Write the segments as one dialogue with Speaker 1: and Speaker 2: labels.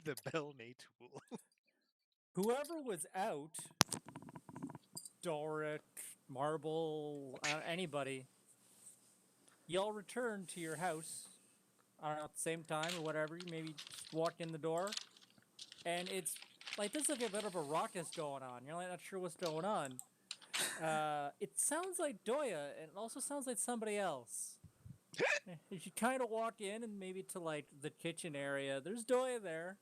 Speaker 1: The Belnay tool.
Speaker 2: Whoever was out, Doric, Marble, anybody, y'all returned to your house. I don't know, at the same time or whatever. You maybe just walked in the door, and it's like there's like a bit of a ruckus going on. You're like not sure what's going on. It sounds like Doya, and it also sounds like somebody else. As you kind of walk in and maybe to like the kitchen area, there's Doya there,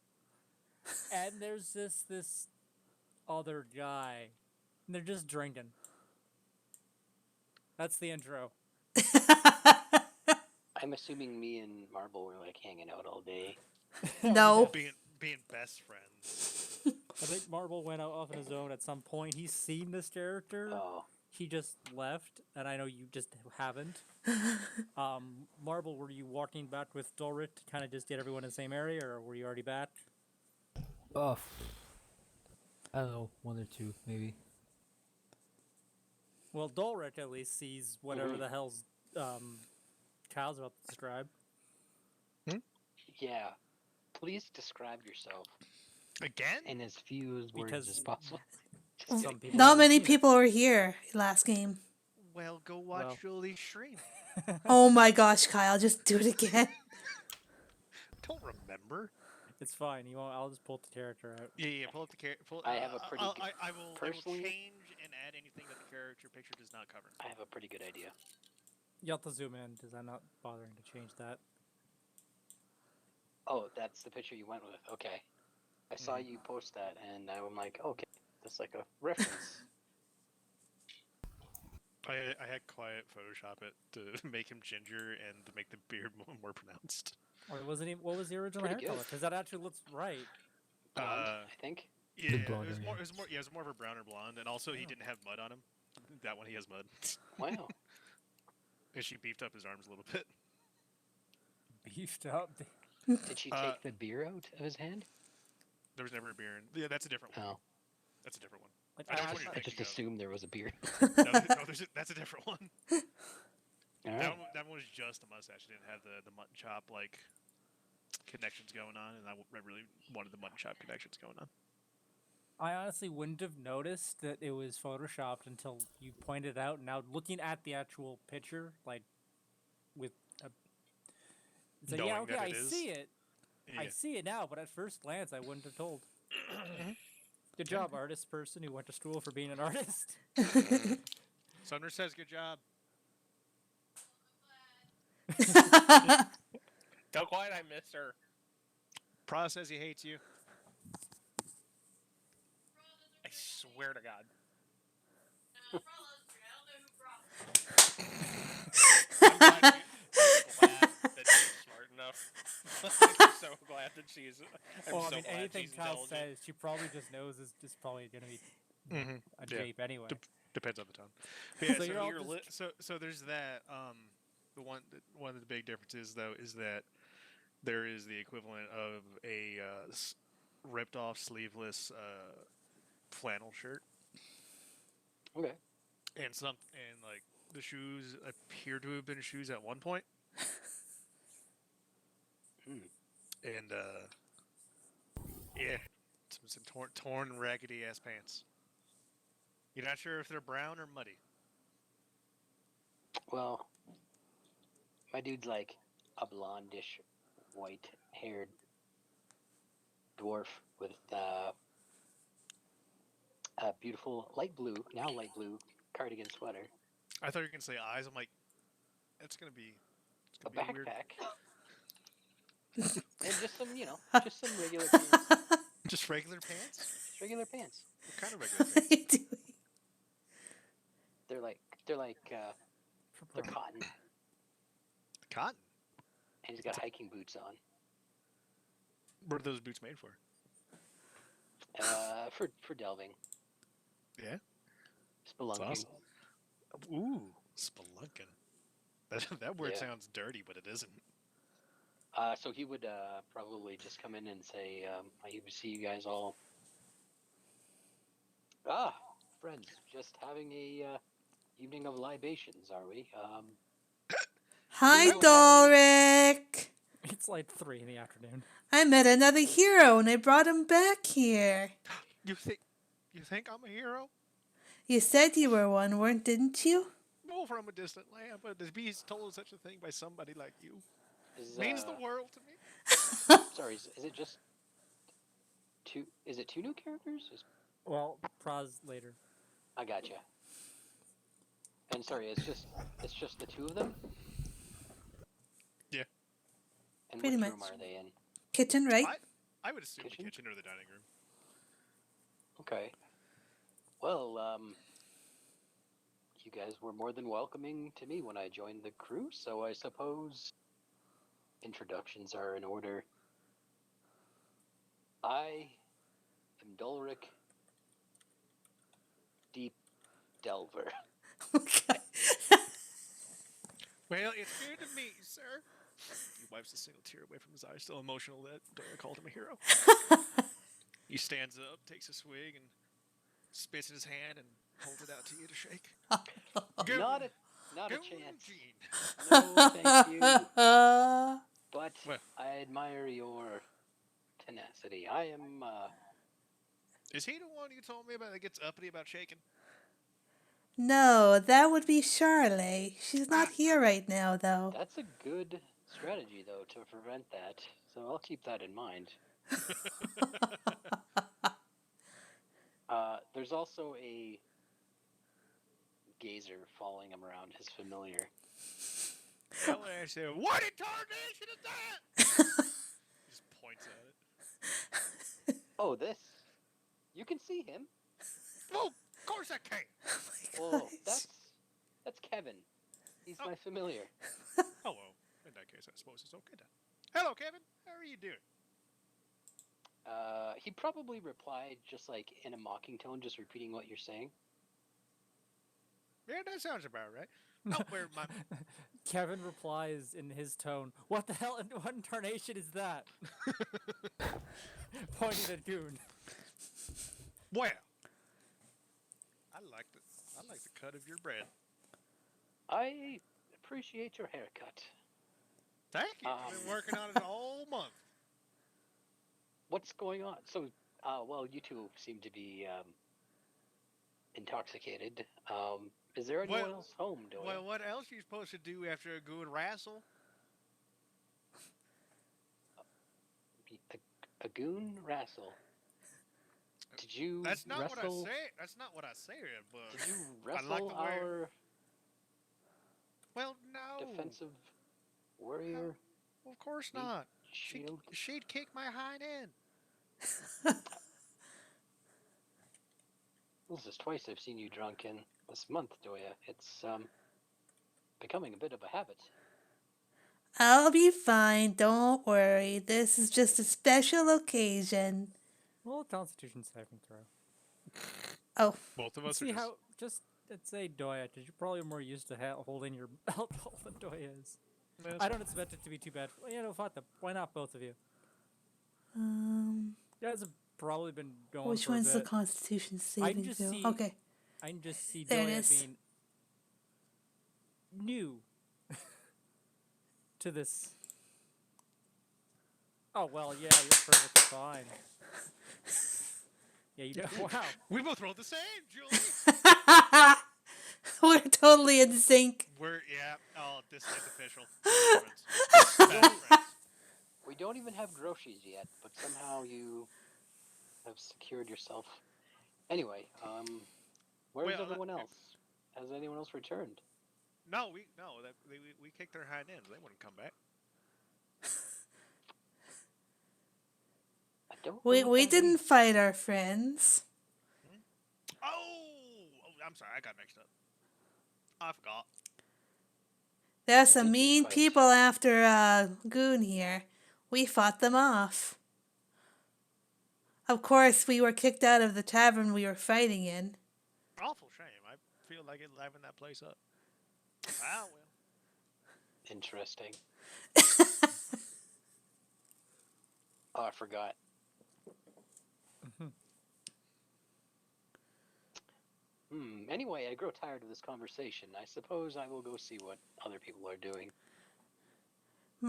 Speaker 2: and there's this other guy, and they're just drinking. That's the intro.
Speaker 3: I'm assuming me and Marble were like hanging out all day.
Speaker 4: No.
Speaker 1: Being best friends.
Speaker 2: I think Marble went out off on his own at some point. He's seen this character.
Speaker 3: Oh,
Speaker 2: He just left, and I know you just haven't. Marble, were you walking back with Dulrit to kind of just get everyone in the same area, or were you already back?
Speaker 5: Oh, I don't know, one or two maybe.
Speaker 2: Well, Dulrit at least sees whatever the hell's Kyle's about to describe.
Speaker 3: yeah. Please describe yourself
Speaker 1: Again?
Speaker 3: in as few words
Speaker 2: Because
Speaker 3: as possible.
Speaker 2: some people
Speaker 4: Not
Speaker 2: haven't
Speaker 4: many
Speaker 2: seen it.
Speaker 4: people were here last game.
Speaker 1: Well, go watch
Speaker 2: Well.
Speaker 1: Julie's stream.
Speaker 4: Oh my gosh, Kyle, just do it again.
Speaker 1: Don't remember.
Speaker 2: It's fine. You won't. I'll just pull the character out.
Speaker 1: Yeah. Pull up the character.
Speaker 3: I have a pretty good-
Speaker 1: I will
Speaker 3: personally-
Speaker 1: change and add anything that the character picture does not cover.
Speaker 3: I have a pretty good idea.
Speaker 2: You have to zoom in because I'm not bothering to change that.
Speaker 3: Oh, that's the picture you went with. Okay. I saw you post that, and I'm like, okay, that's like a reference.
Speaker 1: I had Quiet Photoshop it to make him ginger and to make the beard more pronounced.
Speaker 2: Or wasn't even, what was the original
Speaker 3: Pretty
Speaker 2: hair color?
Speaker 3: good.
Speaker 2: Because that actually looks right.
Speaker 3: Blonde, I think.
Speaker 1: Yeah,
Speaker 5: blonde,
Speaker 1: it
Speaker 5: yeah.
Speaker 1: was more of a brown or blonde, and also he
Speaker 2: Oh.
Speaker 1: didn't have mud on him. That one he has mud.
Speaker 3: Wow.
Speaker 1: And she beefed up his arms a little bit.
Speaker 2: Beefed up.
Speaker 3: Did she take the beer out of his hand?
Speaker 1: There was never a beer in. Yeah, that's a different one.
Speaker 3: Oh,
Speaker 1: That's a different one.
Speaker 2: Like,
Speaker 1: I know
Speaker 2: I-
Speaker 1: which one
Speaker 2: I-
Speaker 1: you're
Speaker 3: I just
Speaker 1: thinking of.
Speaker 3: assumed there was a beer.
Speaker 1: That's a different one.
Speaker 3: All
Speaker 1: That
Speaker 3: right.
Speaker 1: one, that one was just a mustache. It didn't have the mutton chop like connections going on, and I really wanted the mutton chop connections going on.
Speaker 2: I honestly wouldn't have noticed that it was photoshopped until you pointed it out. Now looking at the actual picture, like with a, it's like, yeah,
Speaker 1: Knowing
Speaker 2: okay,
Speaker 1: that
Speaker 2: I
Speaker 1: it is.
Speaker 2: see it.
Speaker 1: Yeah.
Speaker 2: I see it now, but at first glance, I wouldn't have told. Good job, artist person who went to school for being an artist.
Speaker 1: Sumner says, "Good job."
Speaker 6: Don't quiet, I miss her.
Speaker 1: Pra says he hates you.
Speaker 6: I swear to God. I'm glad that she's smart enough. I'm so glad that she's.
Speaker 2: Well,
Speaker 6: so
Speaker 2: I mean,
Speaker 6: glad
Speaker 2: anything
Speaker 6: she's
Speaker 2: Kyle
Speaker 6: intelligent.
Speaker 2: says, she probably just knows is just probably going to be
Speaker 1: Mm-hmm.
Speaker 2: a
Speaker 1: Yeah.
Speaker 2: jape anyway.
Speaker 1: Depends on the tone. But yeah,
Speaker 2: So
Speaker 1: so,
Speaker 2: you're all
Speaker 1: you're
Speaker 2: just-
Speaker 1: so there's that. The one of the big differences though is that there is the equivalent of a ripped off sleeveless flannel shirt,
Speaker 3: Okay.
Speaker 1: and like the shoes appear to have been shoes at one point, and yeah, some torn raggedy ass pants. You're not sure if they're brown or muddy.
Speaker 3: Well, my dude's like a blondish, white-haired dwarf with a beautiful light blue cardigan sweater,
Speaker 1: I thought you were gonna say eyes. I'm like, it's gonna be
Speaker 3: a
Speaker 1: weird.
Speaker 3: backpack, and just some, just some regular pants.
Speaker 1: Just regular pants.
Speaker 3: Just regular pants.
Speaker 1: What kind of regular
Speaker 4: What
Speaker 1: pants?
Speaker 4: are you doing?
Speaker 3: They're cotton,
Speaker 1: Cotton.
Speaker 3: and he's got hiking boots on.
Speaker 1: What are those boots made for?
Speaker 3: For delving,
Speaker 1: Yeah.
Speaker 3: spelunking.
Speaker 1: That's awesome. Ooh, spelunking. That word
Speaker 3: Yeah.
Speaker 1: sounds dirty, but it isn't.
Speaker 3: So he would probably just come in and say, he would see you guys all. Friends, just having a evening of libations, are we?
Speaker 4: Hi,
Speaker 3: Hello.
Speaker 4: Doric.
Speaker 2: It's like 3 in the afternoon.
Speaker 4: I met another hero and I brought him back here.
Speaker 1: You think I'm a hero?
Speaker 4: You said you were one, didn't you?
Speaker 1: Well, from a distant land, but to be told such a thing by somebody like you
Speaker 3: Is
Speaker 1: means the world to me.
Speaker 3: sorry, is it just two? Is it two new characters?
Speaker 2: Well, pros later.
Speaker 3: I gotcha. And sorry, it's just the two of them.
Speaker 1: Yeah.
Speaker 3: And
Speaker 4: Pretty
Speaker 3: which room
Speaker 4: much.
Speaker 3: are they in?
Speaker 4: Kitchen, right?
Speaker 1: I would assume
Speaker 3: Kitchen?
Speaker 1: the kitchen or the dining room.
Speaker 3: Okay. Well, you guys were more than welcoming to me when I joined the crew, so I suppose introductions are in order. I am Dulric Deep Delver.
Speaker 4: Okay.
Speaker 1: Well, it's good to meet you, sir. He wipes a single tear away from his eye, still emotional that Dora called him a hero. He stands up, takes a swig, and spits in his hand and holds it out to you to shake. Go,
Speaker 3: Not a
Speaker 1: go,
Speaker 3: chance.
Speaker 1: Gene.
Speaker 3: No, thank you. But
Speaker 1: Well,
Speaker 3: I admire your tenacity. I am.
Speaker 1: is he the one you told me about that gets uppity about shaking?
Speaker 4: No, that would be Charlie. She's not here right now, though.
Speaker 3: That's a good strategy, though, to prevent that. So I'll keep that in mind. There's also a gazer following him around his familiar.
Speaker 1: Well, I said, what in tarnation is that? He just points at it.
Speaker 3: Oh, this. You can see him.
Speaker 1: Well, of course I can.
Speaker 4: Oh my
Speaker 3: Well,
Speaker 4: gosh.
Speaker 3: that's Kevin. He's my familiar.
Speaker 1: Oh, well, in that case, I suppose it's okay then. Hello, Kevin. How are you doing?
Speaker 3: He probably replied just like in a mocking tone, just repeating what you're saying.
Speaker 1: Yeah, that sounds about right. Oh, where my...
Speaker 2: Kevin replies in his tone, "What the hell? What incarnation is that?" Pointing at Goon.
Speaker 1: Well, I like the cut of your bread.
Speaker 3: I appreciate your haircut.
Speaker 1: Thank you. I've been working on it all month.
Speaker 3: What's going on? So, well, you two seem to be intoxicated. Is there anyone else home, Doyle?
Speaker 1: Well, what else are you supposed to do after a good wrestle?
Speaker 3: A goon wrestle. Did you
Speaker 1: That's not
Speaker 3: wrestle?
Speaker 1: what I say. That's not what I say, but
Speaker 3: Did you
Speaker 1: I
Speaker 3: wrestle
Speaker 1: like the way...
Speaker 3: our
Speaker 1: Well, no.
Speaker 3: defensive warrior?
Speaker 1: Well, of course not.
Speaker 3: Shield?
Speaker 1: She'd kick my hind end.
Speaker 3: This is twice I've seen you drunk in this month, Doya. It's becoming a bit of a habit.
Speaker 4: I'll be fine. Don't worry. This is just a special occasion.
Speaker 2: Well, Constitution saving throw.
Speaker 4: Oh,
Speaker 1: Both of us
Speaker 2: See
Speaker 1: are just...
Speaker 2: how just let's say Doya, because you're probably more used to holding your alcohol than Doya is.
Speaker 1: That's
Speaker 2: I don't expect it to be too bad. Well, you know, fuck them. Why not both of you?
Speaker 4: um,
Speaker 2: You guys have probably been going
Speaker 4: which
Speaker 2: for
Speaker 4: one's
Speaker 2: a
Speaker 4: the
Speaker 2: bit.
Speaker 4: Constitution saving
Speaker 2: just
Speaker 4: throw?
Speaker 2: see-
Speaker 4: Okay.
Speaker 2: I can just see
Speaker 4: There it
Speaker 2: Doya
Speaker 4: is.
Speaker 2: being new to this. Oh well, yeah, you're perfectly fine. Yeah, you know. Wow.
Speaker 1: We both rolled the same, Julie.
Speaker 4: We're totally in sync.
Speaker 1: Oh, this is official. Best friends.
Speaker 3: We don't even have groceries yet, but somehow you have secured yourself. Anyway, where's
Speaker 1: Well,
Speaker 3: everyone else? Has anyone else returned?
Speaker 1: No, we kicked their hind ends. They wouldn't come back.
Speaker 3: I don't know
Speaker 4: We
Speaker 3: what that
Speaker 4: didn't
Speaker 3: means.
Speaker 4: fight our friends.
Speaker 1: Oh, I'm sorry. I got mixed up. I forgot.
Speaker 4: There are
Speaker 3: We
Speaker 4: some
Speaker 3: did
Speaker 4: mean
Speaker 3: fight.
Speaker 4: people after Goon here. We fought them off. Of course, we were kicked out of the tavern we were fighting in.
Speaker 1: Awful shame. I feel like it livened that place up. Ah, well.
Speaker 3: Interesting. Oh, I forgot. Anyway, I grow tired of this conversation. I suppose I will go see what other people are doing.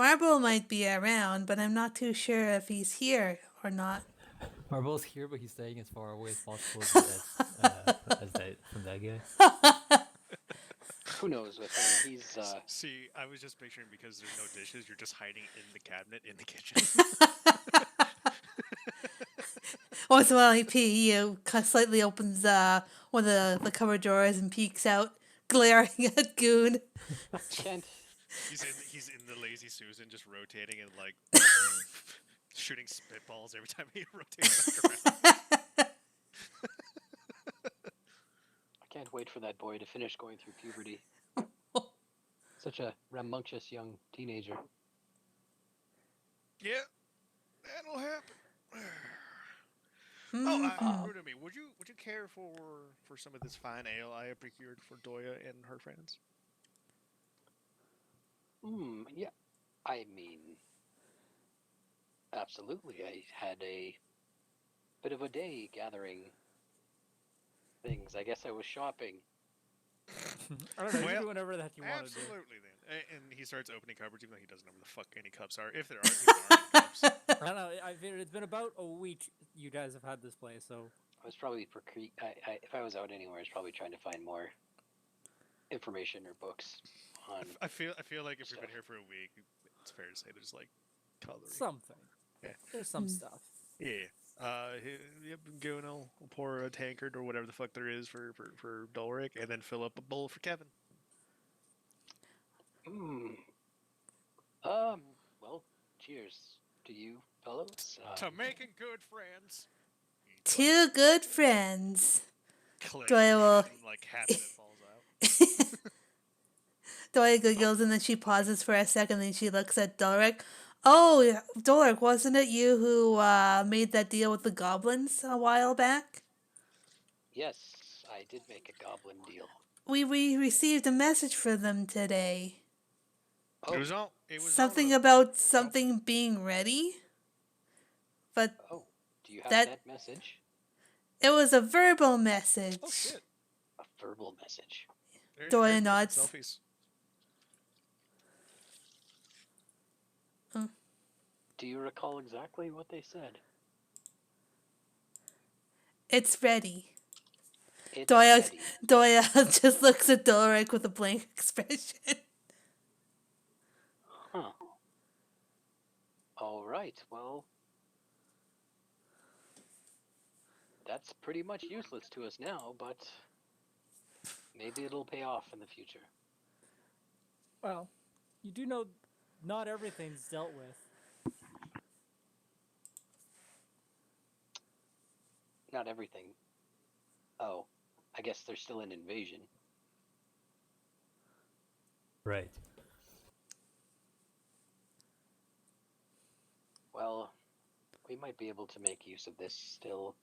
Speaker 4: Marble might be around, but I'm not too sure if he's here or not.
Speaker 5: Marble's here, but he's staying as far away as possible as that from that guy.
Speaker 3: Who knows with him? He's
Speaker 1: See, I was just picturing because there's no dishes, you're just hiding in the cabinet in the kitchen.
Speaker 4: Once in a while, slightly opens one of the cupboard drawers and peeks out, glaring at Goon.
Speaker 3: Kent.
Speaker 1: He's in the lazy Susan, just rotating and like shooting spitballs every time he rotates back around.
Speaker 3: I can't wait for that boy to finish going through puberty. Such a rambunctious young teenager.
Speaker 1: Yeah, that'll happen.
Speaker 4: Mhm.
Speaker 1: Rude of me. Would you care for some of this fine ale I have procured for Doya and her friends?
Speaker 3: Yeah. I mean, absolutely. I had a bit of a day gathering things. I guess I was shopping.
Speaker 2: I don't know. You
Speaker 1: Well,
Speaker 2: can do whatever the heck you want to do.
Speaker 1: Absolutely, then. And he starts opening cupboards, even though he doesn't know where the fuck any cups are, if there are even are any cups.
Speaker 2: I don't know. It's been about a week you guys have had this place, so
Speaker 3: I was probably if I was out anywhere, I was probably trying to find more information or books on.
Speaker 1: I feel like if we've
Speaker 3: Stuff.
Speaker 1: been here for a week, it's fair to say there's like coloring.
Speaker 2: something.
Speaker 1: Yeah.
Speaker 2: There's some stuff.
Speaker 1: Yeah. Yep, Goon will pour a tankard or whatever the fuck there is for Dolric, and then fill up a bowl for Kevin.
Speaker 3: Well, cheers to you, fellows.
Speaker 1: To making good friends.
Speaker 4: Two good friends.
Speaker 1: Click.
Speaker 4: Doya will.
Speaker 1: And, like half of it falls out.
Speaker 4: Doya giggles and then she pauses for a second and she looks at Doric. Oh, Doric, wasn't it you who made that deal with the goblins a while back?
Speaker 3: Yes, I did make a goblin deal.
Speaker 4: We received a message for them today.
Speaker 3: Oh,
Speaker 1: It was
Speaker 4: Something
Speaker 1: on
Speaker 4: about something being ready. But
Speaker 3: do you have
Speaker 4: that-
Speaker 3: that message?
Speaker 4: it was a verbal message.
Speaker 1: Oh shit.
Speaker 3: A verbal message.
Speaker 4: Doya nods.
Speaker 1: Selfies.
Speaker 3: Do you recall exactly what they said?
Speaker 4: It's ready.
Speaker 3: It's
Speaker 4: Doya,
Speaker 3: ready.
Speaker 4: Doya just looks at Doric with a blank expression.
Speaker 3: Huh. All right. Well, that's pretty much useless to us now, but maybe it'll pay off in the future.
Speaker 2: Well, you do know not everything's dealt with.
Speaker 3: Not everything. Oh, I guess there's still an invasion.
Speaker 5: Right.
Speaker 3: Well, we might be able to make use of this still.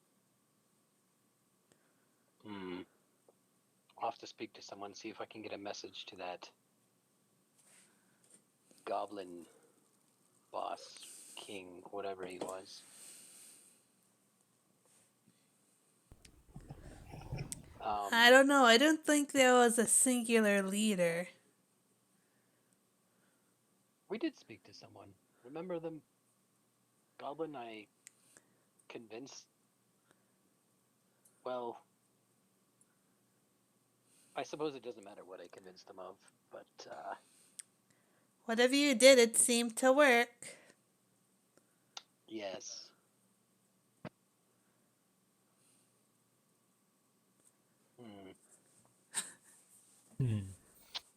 Speaker 3: I'll have to speak to someone, see if I can get a message to that goblin boss, king, whatever he was.
Speaker 4: I don't know. I don't think there was a singular leader.
Speaker 3: We did speak to someone. Remember the goblin I convinced? Well, I suppose it doesn't matter what I convinced him of, but
Speaker 4: Whatever you did, it seemed to work.
Speaker 3: yes.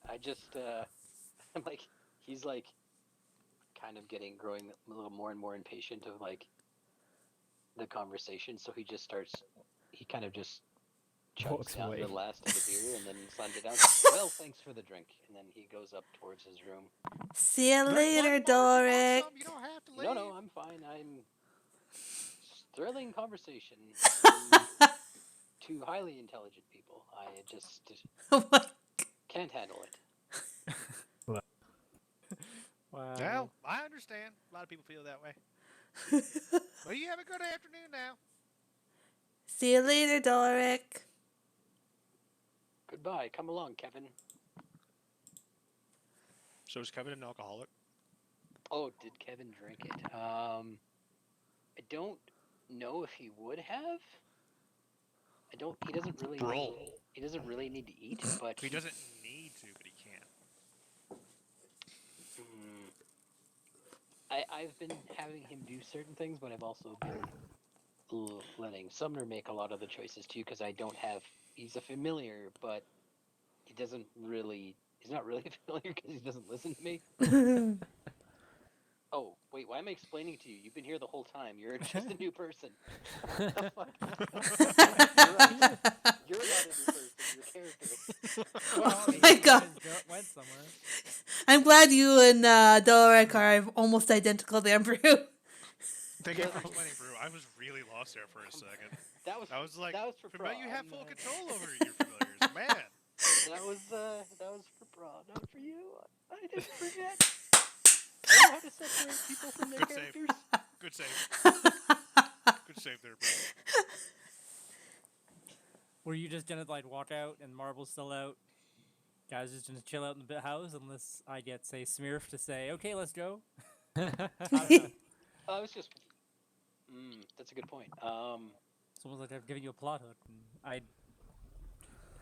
Speaker 3: I just, I'm like, he's like, kind of growing a little more and more impatient of like the conversation. So he kind of just chugs
Speaker 5: Walks
Speaker 3: down
Speaker 5: away.
Speaker 3: the last of the beer and then slams it down. Well, thanks for the drink. And then he goes up towards his room.
Speaker 4: See you
Speaker 1: Drink
Speaker 4: later,
Speaker 1: one more if you want
Speaker 4: Doric.
Speaker 1: some, you don't have to leave.
Speaker 3: No, I'm fine. I'm thrilling conversation. Two highly intelligent people. I just
Speaker 4: What?
Speaker 3: can't handle it.
Speaker 2: Wow.
Speaker 1: Well, I understand. A lot of people feel that way. Well, you have a good afternoon now.
Speaker 4: See you later, Doric.
Speaker 3: Goodbye. Come along, Kevin.
Speaker 1: So is Kevin an alcoholic?
Speaker 3: Oh, did Kevin drink it? I don't know if he would have. I don't. He doesn't really
Speaker 1: Bro.
Speaker 3: need. He doesn't really need to eat, but
Speaker 1: He doesn't need to, but he can.
Speaker 3: Mm, I've been having him do certain things, but I've also been letting Sumner make a lot of the choices too, because I don't have. He's a familiar, but he doesn't really. He's not really familiar because he doesn't listen to me. Oh, wait, why am I explaining to you? You've been here the whole time. You're just a new person. What the fuck? You're right. You're not a new person. Your character is.
Speaker 4: Oh
Speaker 2: Maybe
Speaker 4: my
Speaker 2: you
Speaker 4: god.
Speaker 2: guys went somewhere.
Speaker 4: I'm glad you and Dolorek are almost identical there, Brew.
Speaker 1: Thank you
Speaker 3: Yeah.
Speaker 1: for explaining, Brew. I was really lost there for a second.
Speaker 3: That was
Speaker 1: I was like,
Speaker 3: that was for
Speaker 1: but you have
Speaker 3: Braun.
Speaker 1: full control over your familiars, man.
Speaker 3: That was for Braun, not for you. I didn't forget. I know how to separate people from their
Speaker 1: Good save.
Speaker 3: characters.
Speaker 1: Good save. Good save there, bro.
Speaker 2: Were you just gonna like walk out and Marble's still out? Guys just gonna chill out in the house unless I get say Smurf to say, okay, let's go. I don't know.
Speaker 3: I was just. That's a good point.
Speaker 2: It's almost like I've given you a plot hook. And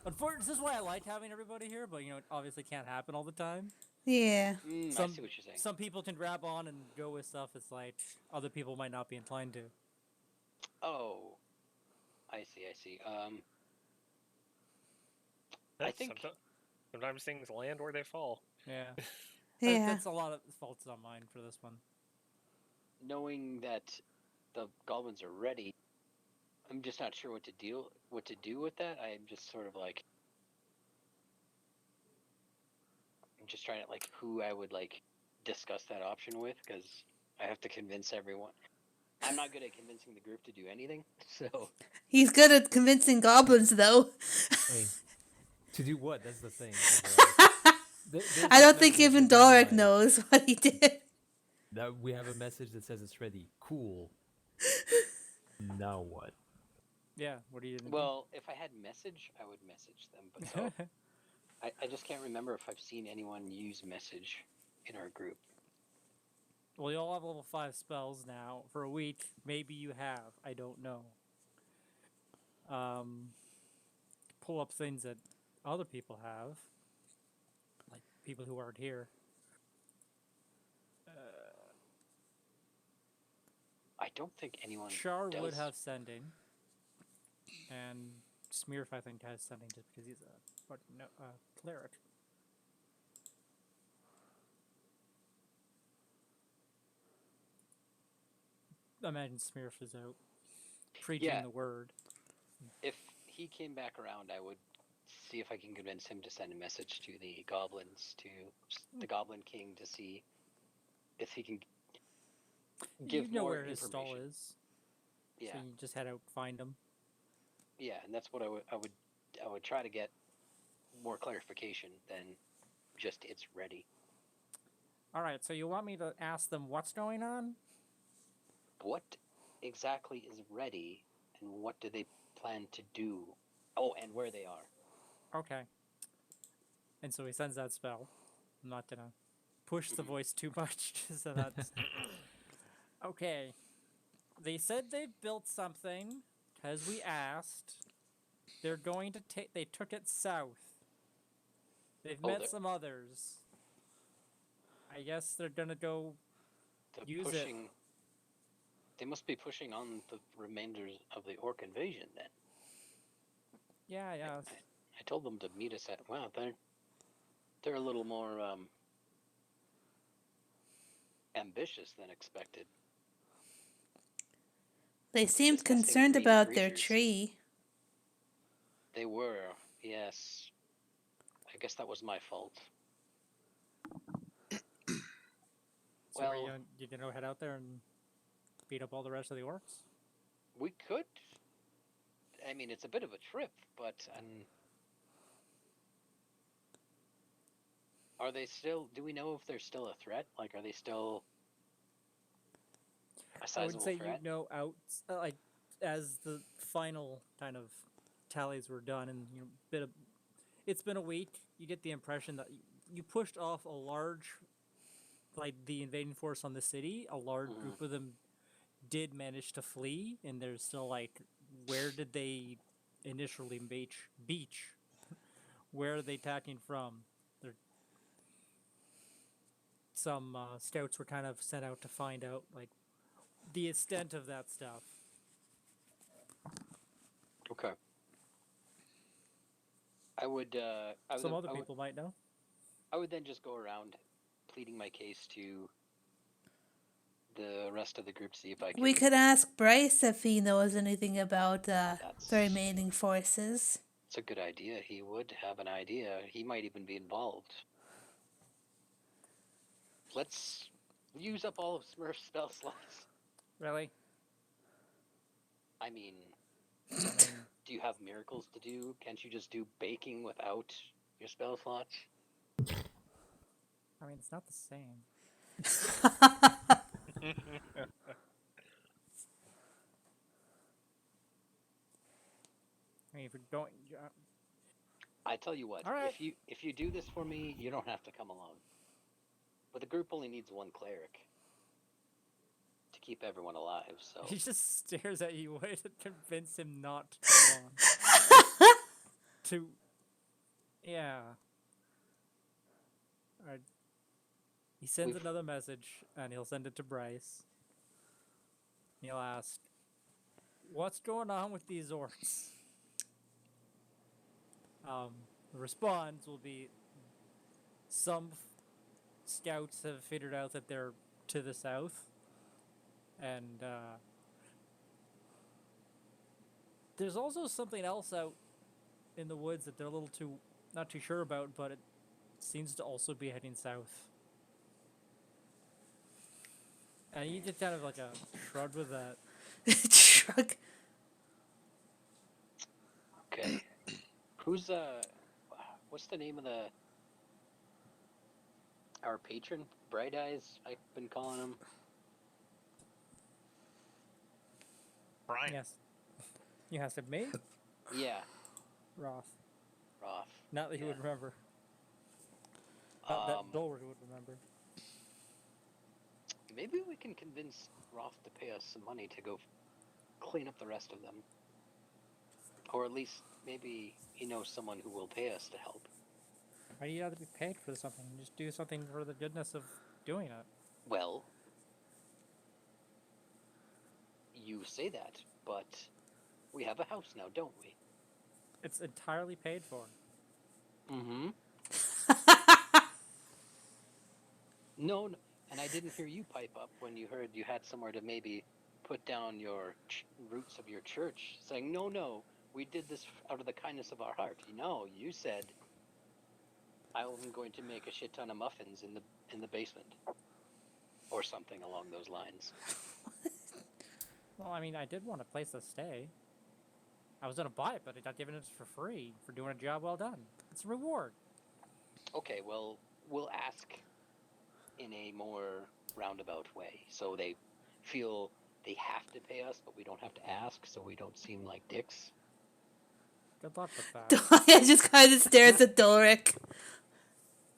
Speaker 2: unfortunately, this is why I like having everybody here, but you know, it obviously can't happen all the time.
Speaker 4: Yeah.
Speaker 3: I see
Speaker 2: Some-
Speaker 3: what you're saying.
Speaker 2: Some people can grab on and go with stuff. It's like other people might not be inclined to.
Speaker 3: Oh, I see. I think-
Speaker 6: sometimes things land where they fall.
Speaker 2: Yeah.
Speaker 4: Yeah.
Speaker 2: That's a lot of faults on mine for this one.
Speaker 3: Knowing that the goblins are ready, I'm just not sure what to do with that. I'm just sort of like. I'm just trying to like who I would like discuss that option with because I have to convince everyone. I'm not good at convincing the group to do anything, so
Speaker 4: He's good at convincing goblins, though.
Speaker 5: I mean, to do what? That's the thing. There's
Speaker 4: I
Speaker 5: this
Speaker 4: don't think
Speaker 5: message
Speaker 4: even
Speaker 5: that went
Speaker 4: Dolorek
Speaker 5: like,
Speaker 4: knows what he did.
Speaker 5: That we have a message that says it's ready. Cool. Now what?
Speaker 2: Yeah. What are you gonna
Speaker 3: well, if I had message, I would message them, but so
Speaker 2: do?
Speaker 3: I just can't remember if I've seen anyone use message in our group.
Speaker 2: Well, you all have level 5 spells now. For a week, maybe you have. I don't know. Pull up things that other people have. Like people who aren't here.
Speaker 3: I don't think anyone
Speaker 2: Char
Speaker 3: does.
Speaker 2: would have sending. And Smearf, I think, has sending just because he's a cleric. Imagine Smearf is out preaching
Speaker 3: Yeah.
Speaker 2: the word.
Speaker 3: If he came back around, I would see if I can convince him to send a message to the goblins, to the Goblin King, to see if he can give
Speaker 2: You know
Speaker 3: more
Speaker 2: where his stall
Speaker 3: information.
Speaker 2: is.
Speaker 3: Yeah,
Speaker 2: So you just head out, find him.
Speaker 3: yeah, and that's what I would try to get more clarification than just it's ready.
Speaker 2: Alright, so you want me to ask them what's going on?
Speaker 3: What exactly is ready, and what do they plan to do? Oh, and where they are.
Speaker 2: Okay. And so he sends that spell. I'm not gonna push the voice too much, so that's... Okay. They said they've built something, because we asked. They're going to take... They took it south. They've
Speaker 3: Oh,
Speaker 2: met
Speaker 3: they're-
Speaker 2: some others. I guess they're gonna go...
Speaker 3: They're
Speaker 2: Use it.
Speaker 3: pushing. They must be pushing on the remainders of the orc invasion then.
Speaker 2: Yeah.
Speaker 3: I told them to meet us at. Wow, they're a little more ambitious than expected.
Speaker 4: They seemed
Speaker 3: Disgusting
Speaker 4: concerned
Speaker 3: green
Speaker 4: about their
Speaker 3: creatures.
Speaker 4: tree.
Speaker 3: They were, yes. I guess that was my fault.
Speaker 2: So are
Speaker 3: Well-
Speaker 2: you gonna head out there and beat up all the rest of the orcs?
Speaker 3: We could. I mean, it's a bit of a trip, but are they still? Do we know if they're still a threat? Like, are they still a
Speaker 2: I would
Speaker 3: sizable
Speaker 2: say
Speaker 3: threat?
Speaker 2: you know out like as the final kind of tallies were done, and it's been a week. You get the impression that you pushed off a large like the invading force on the city, a large
Speaker 3: Mhm.
Speaker 2: group of them did manage to flee, and there's still like, where did they initially beach? Where are they attacking from? There, some scouts were kind of sent out to find out like the extent of that stuff.
Speaker 3: Okay. I would.
Speaker 2: Some other people might know.
Speaker 3: I would then just go around pleading my case to the rest of the group, see if I can.
Speaker 4: We could ask Bryce if he knows anything about the
Speaker 3: That's
Speaker 4: remaining forces.
Speaker 3: It's a good idea. He would have an idea. He might even be involved. Let's use up all of Smurf's spell slots.
Speaker 2: Really?
Speaker 3: I mean,
Speaker 2: I mean,
Speaker 3: do you have miracles to do? Can't you just do baking without your spell slots?
Speaker 2: I mean, it's not the same. I mean, if you're going,
Speaker 3: I tell you what,
Speaker 2: All right.
Speaker 3: if you do this for me, you don't have to come along. But the group only needs one cleric to keep everyone alive, so
Speaker 2: he just stares at you, way to convince him not to come on. To, yeah. Alright. He sends
Speaker 3: We've-
Speaker 2: another message, and he'll send it to Bryce. He'll ask, "What's going on with these orcs?" The response will be, some scouts have figured out that they're to the south, and there's also something else out in the woods that they're a little not too sure about, but it seems to also be heading south. And you just kind of like a shrug with that.
Speaker 4: Shrug.
Speaker 3: okay. Who's what's the name of our patron? Bright Eyes, I've been calling him.
Speaker 1: Brian.
Speaker 2: Yes. You asked it me?
Speaker 3: Yeah,
Speaker 2: Roth.
Speaker 3: Roth.
Speaker 2: Not that he would
Speaker 3: Yeah.
Speaker 2: remember. Not that Dolward would remember.
Speaker 3: Maybe we can convince Roth to pay us some money to go clean up the rest of them. Or at least maybe he knows someone who will pay us to help.
Speaker 2: Why do you have to be paid for something? Just do something for the goodness of doing it.
Speaker 3: Well, you say that, but we have a house now, don't we?
Speaker 2: It's entirely paid for.
Speaker 3: Mm-hmm. No, and I didn't hear you pipe up when you heard you had somewhere to maybe put down your roots of your church, saying, no, we did this out of the kindness of our heart. You said, I'm going to make a shit ton of muffins in the basement. Or something along those lines.
Speaker 2: Well, I mean, I did want a place to stay. I was gonna buy it, but I got given it for free for doing a job well done. It's a reward.
Speaker 3: Okay, well, we'll ask in a more roundabout way, so they feel they have to pay us, but we don't have to ask, so we don't seem like dicks.
Speaker 2: Good luck with that.
Speaker 4: Dorian just kind of stares at Doric.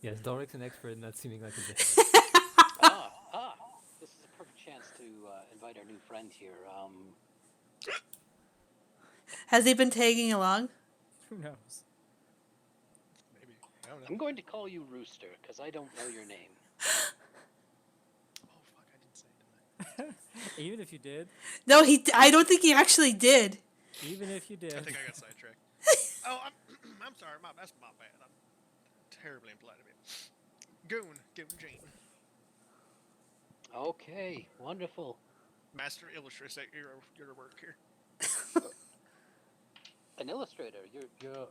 Speaker 5: Yes, Doric's an expert in not seeming like a dick.
Speaker 3: This is a perfect chance to invite our new friend here.
Speaker 4: Has he been tagging along?
Speaker 2: Who knows?
Speaker 1: Maybe. I don't know.
Speaker 3: I'm going to call you Rooster, because I don't know your name.
Speaker 1: Oh fuck! I didn't say it.
Speaker 2: Even if you did.
Speaker 4: No, I don't think he actually did.
Speaker 2: Even if you did.
Speaker 1: I think I got sidetracked. Oh, I'm sorry. That's my bad. I'm terribly impolite of it. Goon Jane.
Speaker 3: Okay, wonderful.
Speaker 1: Master illustrator, your work here.
Speaker 3: An illustrator. You're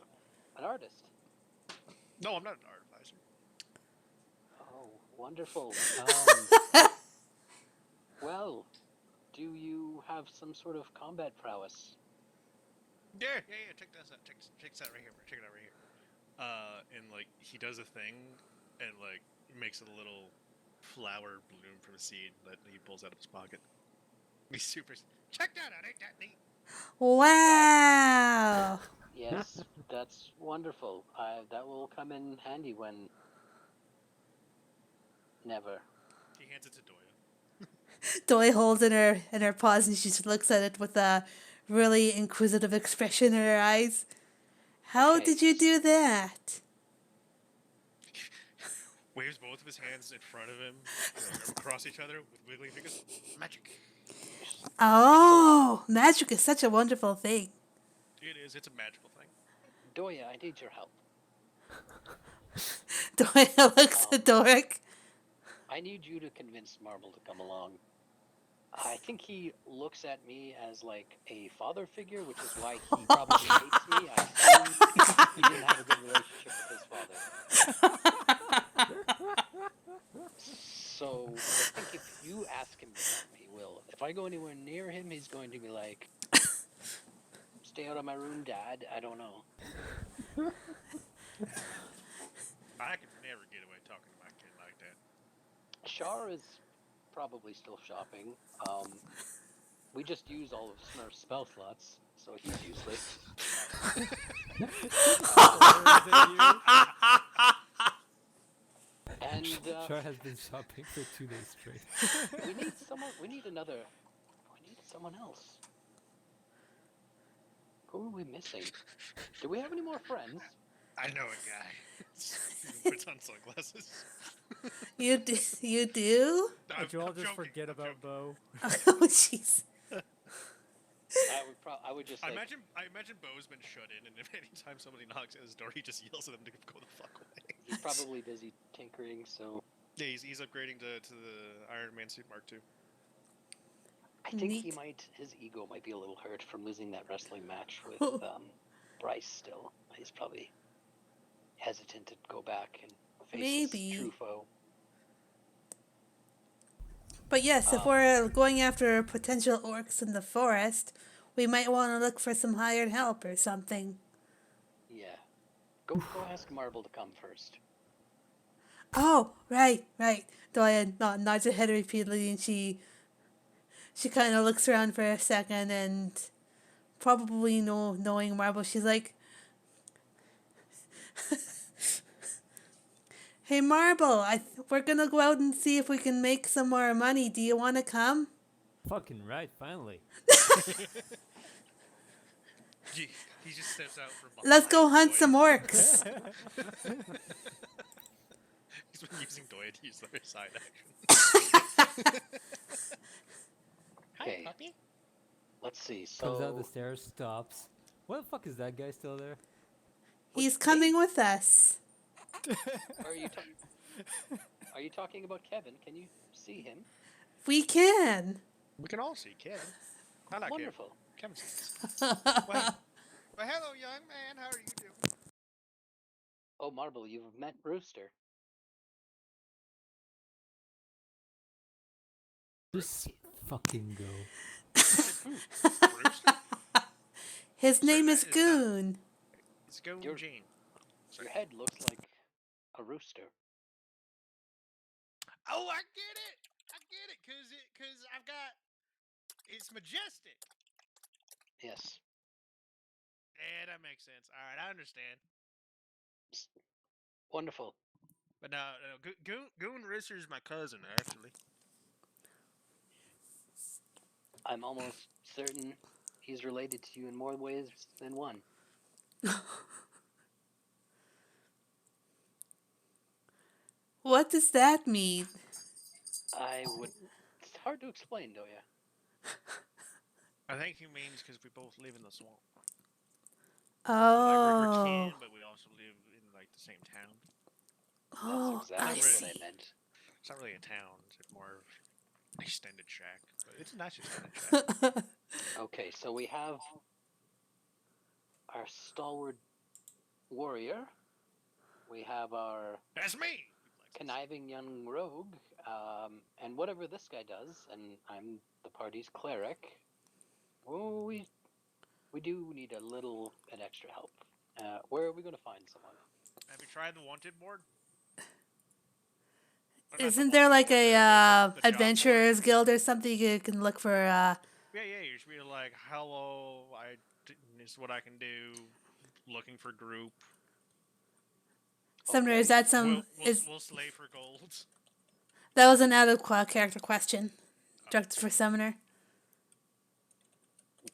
Speaker 3: an artist.
Speaker 1: No, I'm not an art advisor.
Speaker 3: Oh, wonderful. Well, do you have some sort of combat prowess?
Speaker 1: Yeah. Check this out. Check that right here. Check it out right here. And like he does a thing, and like makes a little flower bloom from a seed that he pulls out of his pocket. He's super. Check that out. Ain't that neat?
Speaker 4: Wow.
Speaker 3: Yes, that's wonderful. That will come in handy when... Never.
Speaker 1: He hands it to Doya.
Speaker 4: Doy holds in her paws and she just looks at it with a really inquisitive expression in her eyes. How
Speaker 3: Okay.
Speaker 4: did you do that?
Speaker 1: Waves both of his hands in front of him, across each other with wiggling fingers. Magic.
Speaker 4: Oh, magic is such a wonderful thing.
Speaker 1: It is. It's a magical thing.
Speaker 3: Doya, I need your help.
Speaker 4: Doy looks at Doric.
Speaker 3: I need you to convince Marble to come along. I think he looks at me as like a father figure, which is why he probably hates me. I assume he didn't have a good relationship with his father. So I think if you ask him to come, he will. If I go anywhere near him, he's going to be like, "Stay out of my room, Dad." I don't know.
Speaker 1: I could never get away talking to my kid like that.
Speaker 3: Shar is probably still shopping. We just use all of Smurf's spell slots, so he's useless. And
Speaker 5: Char has been shopping for 2 days straight.
Speaker 3: we need someone. We need someone else. Who are we missing? Do we have any more friends?
Speaker 1: I know a guy. He puts on sunglasses.
Speaker 4: You do? You do?
Speaker 2: But you all just
Speaker 1: joking,
Speaker 2: forget
Speaker 1: I'm
Speaker 2: about
Speaker 1: joking.
Speaker 2: Bo.
Speaker 4: Oh, jeez.
Speaker 3: I would just.
Speaker 1: I
Speaker 3: Like,
Speaker 1: imagine Bo's been shut in, and if anytime somebody knocks at his door, he just yells at them to go the fuck away.
Speaker 3: he's probably busy tinkering, so
Speaker 1: Yeah, he's upgrading to the Iron Man suit Mark II.
Speaker 3: I think he
Speaker 4: Neat.
Speaker 3: might. His ego might be a little hurt from losing that wrestling match with
Speaker 4: Oh.
Speaker 3: Bryce. Still, he's probably hesitant to go back and face
Speaker 4: Maybe.
Speaker 3: his true foe.
Speaker 4: But yes, if
Speaker 3: Um,
Speaker 4: we're going after potential orcs in the forest, we might want to look for some hired help or something.
Speaker 3: Yeah, go ask Marble to come first.
Speaker 4: Oh, right. Doya nods her head repeatedly and she kind of looks around for a second and probably knowing Marble, she's like, "Hey Marble, we're gonna go out and see if we can make some more money. Do you want to come?"
Speaker 5: Fucking right, finally.
Speaker 1: He just steps out from behind.
Speaker 4: Let's go hunt
Speaker 1: Doya.
Speaker 4: some orcs.
Speaker 1: He's been using Doya to use their side action.
Speaker 3: Okay.
Speaker 6: Hi, puppy.
Speaker 3: Let's see.
Speaker 5: Comes down the
Speaker 3: So
Speaker 5: stairs, stops. What the fuck is that guy still there?
Speaker 4: He's coming with us.
Speaker 3: are you are you talking about Kevin? Can you see him?
Speaker 4: We can.
Speaker 1: We can all see Kevin. I like
Speaker 3: Wonderful.
Speaker 1: Kevin. Well, hello, young man. How are you doing?
Speaker 3: Oh, Marble, you've met Rooster.
Speaker 5: Just fucking go.
Speaker 1: Brewster?
Speaker 4: His name is
Speaker 1: that is not-
Speaker 4: Goon.
Speaker 1: It's Go
Speaker 3: Your-
Speaker 1: Gene.
Speaker 3: Your head looks like a rooster.
Speaker 1: Oh, I get it. Cause I've got. It's majestic.
Speaker 3: Yes.
Speaker 1: Yeah, that makes sense. All right, I understand.
Speaker 3: Wonderful.
Speaker 1: But no, Goon Rooster's my cousin, actually.
Speaker 3: I'm almost certain he's related to you in more ways than one.
Speaker 4: What does that mean?
Speaker 3: It's hard to explain, Doya.
Speaker 1: I think he means because we both live in the swamp.
Speaker 4: Oh.
Speaker 1: Like, we're kin, but we also live in like the same town.
Speaker 4: Oh,
Speaker 3: That's exactly
Speaker 4: I
Speaker 3: what
Speaker 4: see.
Speaker 3: I meant.
Speaker 1: It's not really a town. It's more of an extended shack. But it's a nice extended shack.
Speaker 3: Okay, so we have our stalwart warrior. We have our
Speaker 1: That's me.
Speaker 3: conniving young rogue, and whatever this guy does, and I'm the party's cleric. Well, we do need an extra help. Where are we going to find someone?
Speaker 1: Have you tried the wanted board? Or not the
Speaker 4: Isn't there
Speaker 1: wanted
Speaker 4: like
Speaker 1: board,
Speaker 4: a
Speaker 1: the job board?
Speaker 4: adventurers guild or something you can look for?
Speaker 1: Yeah. You should be like, hello, this is what I can do. Looking for group.
Speaker 4: Sumner,
Speaker 3: Okay.
Speaker 4: is that some?
Speaker 1: We'll slay for gold.
Speaker 4: That was an out of character question, directed for Sumner.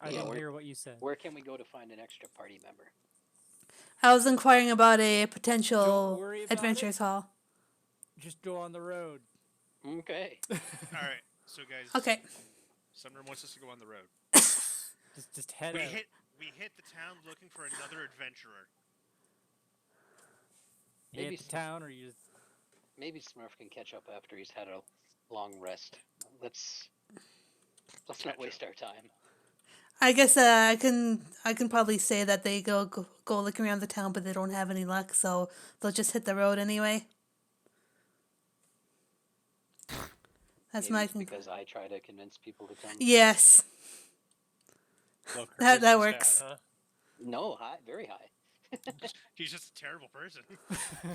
Speaker 2: I
Speaker 3: Yeah,
Speaker 2: didn't
Speaker 3: where,
Speaker 2: hear what you said.
Speaker 3: where can we go to find an extra party member?
Speaker 4: I was inquiring about a
Speaker 2: Don't
Speaker 4: potential
Speaker 2: worry about
Speaker 4: adventures
Speaker 2: it.
Speaker 4: hall.
Speaker 2: Just go on the road.
Speaker 3: Okay.
Speaker 1: All right, so guys,
Speaker 4: Okay.
Speaker 1: Sumner wants us to go on the road.
Speaker 2: Just head
Speaker 1: We
Speaker 2: out.
Speaker 1: hit the town looking for another adventurer.
Speaker 2: You hit
Speaker 3: Maybe
Speaker 2: the town, or you just
Speaker 3: Maybe Smurf can catch up after he's had a long rest. Let's not
Speaker 1: Catch
Speaker 3: waste our time.
Speaker 4: I guess I can probably say that they go looking around the town, but they don't have any luck, so they'll just hit the road anyway. That's
Speaker 3: Maybe
Speaker 4: my
Speaker 3: it's because I try to convince people to come.
Speaker 4: yes.
Speaker 6: Low
Speaker 4: That
Speaker 6: charisma
Speaker 4: works.
Speaker 6: stat, huh?
Speaker 3: No, high, very high.
Speaker 1: He's just a terrible person.
Speaker 3: I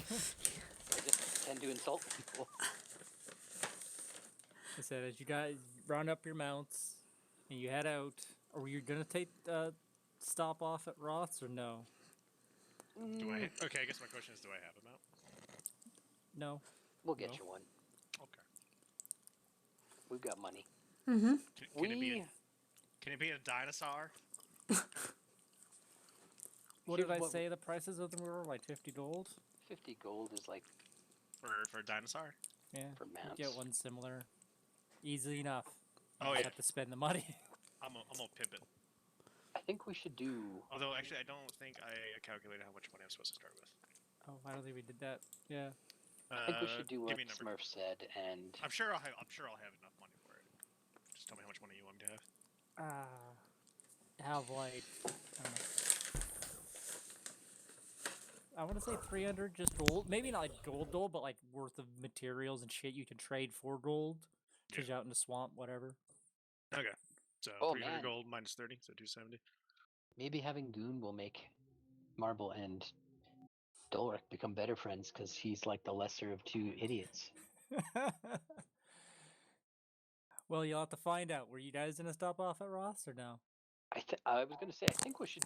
Speaker 3: just tend to insult people.
Speaker 2: I said, as you guys round up your mounts and you head out, are you gonna take stop off at Roth's or no?
Speaker 1: Do I? Okay, I guess my question is, do I have him out?
Speaker 2: No.
Speaker 3: We'll get
Speaker 2: No.
Speaker 3: you one.
Speaker 1: Okay.
Speaker 3: We've got money.
Speaker 4: Mm-hmm.
Speaker 1: Can it be a dinosaur?
Speaker 2: What
Speaker 3: Here's
Speaker 2: did I
Speaker 3: what-
Speaker 2: say the prices of them were? Like 50 gold?
Speaker 3: 50 gold is like
Speaker 1: For a dinosaur?
Speaker 2: Yeah.
Speaker 3: for mounts.
Speaker 2: Get one similar. Easy enough.
Speaker 1: Oh,
Speaker 2: You
Speaker 1: yeah.
Speaker 2: have to spend the money.
Speaker 1: I'm gonna pimp it.
Speaker 3: I think we should do.
Speaker 1: Although, actually, I don't think I calculated how much money I'm supposed to start with.
Speaker 2: Oh, I don't think we did that. Yeah.
Speaker 3: I think we should do
Speaker 1: give
Speaker 3: what
Speaker 1: me a number.
Speaker 3: Smurf said, and
Speaker 1: I'm sure I'll have enough money for it. Just tell me how much money you want me to have.
Speaker 2: Have like, I don't know. I want to say 300 just gold. Maybe not like gold, but like worth of materials and shit you can trade for gold. Because you're out in the swamp, whatever.
Speaker 1: Okay. So
Speaker 3: Oh,
Speaker 1: 300
Speaker 3: man.
Speaker 1: gold minus 30, so 270.
Speaker 3: maybe having Goon will make Marble and Dolric become better friends because he's like the lesser of two idiots.
Speaker 2: Well, you'll have to find out. Were you guys gonna stop off at Ross or no?
Speaker 3: I was going to say, I think we should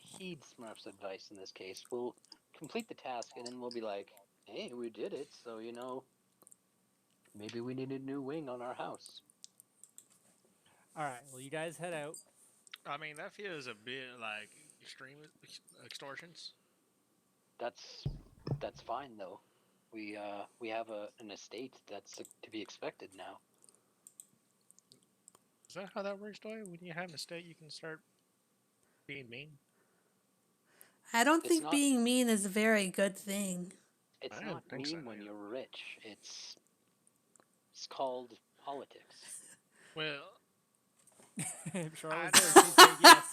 Speaker 3: heed Smurf's advice in this case. We'll complete the task, and then we'll be like, hey, we did it, so, maybe we need a new wing on our house.
Speaker 2: All right. Well, you guys head out.
Speaker 1: I mean, that feels a bit like extreme extortions.
Speaker 3: That's fine, though. We have an estate that's to be expected now.
Speaker 1: Is that how that works, Doy? When you have an estate, you can start being mean?
Speaker 4: I don't
Speaker 3: It's
Speaker 4: think
Speaker 3: not-
Speaker 4: being mean is a very good thing.
Speaker 3: It's
Speaker 1: I don't
Speaker 3: not
Speaker 1: think so,
Speaker 3: mean when
Speaker 1: either.
Speaker 3: you're rich. It's called politics.
Speaker 1: Well,
Speaker 2: If Charlotte
Speaker 1: I
Speaker 2: says she'd say yes.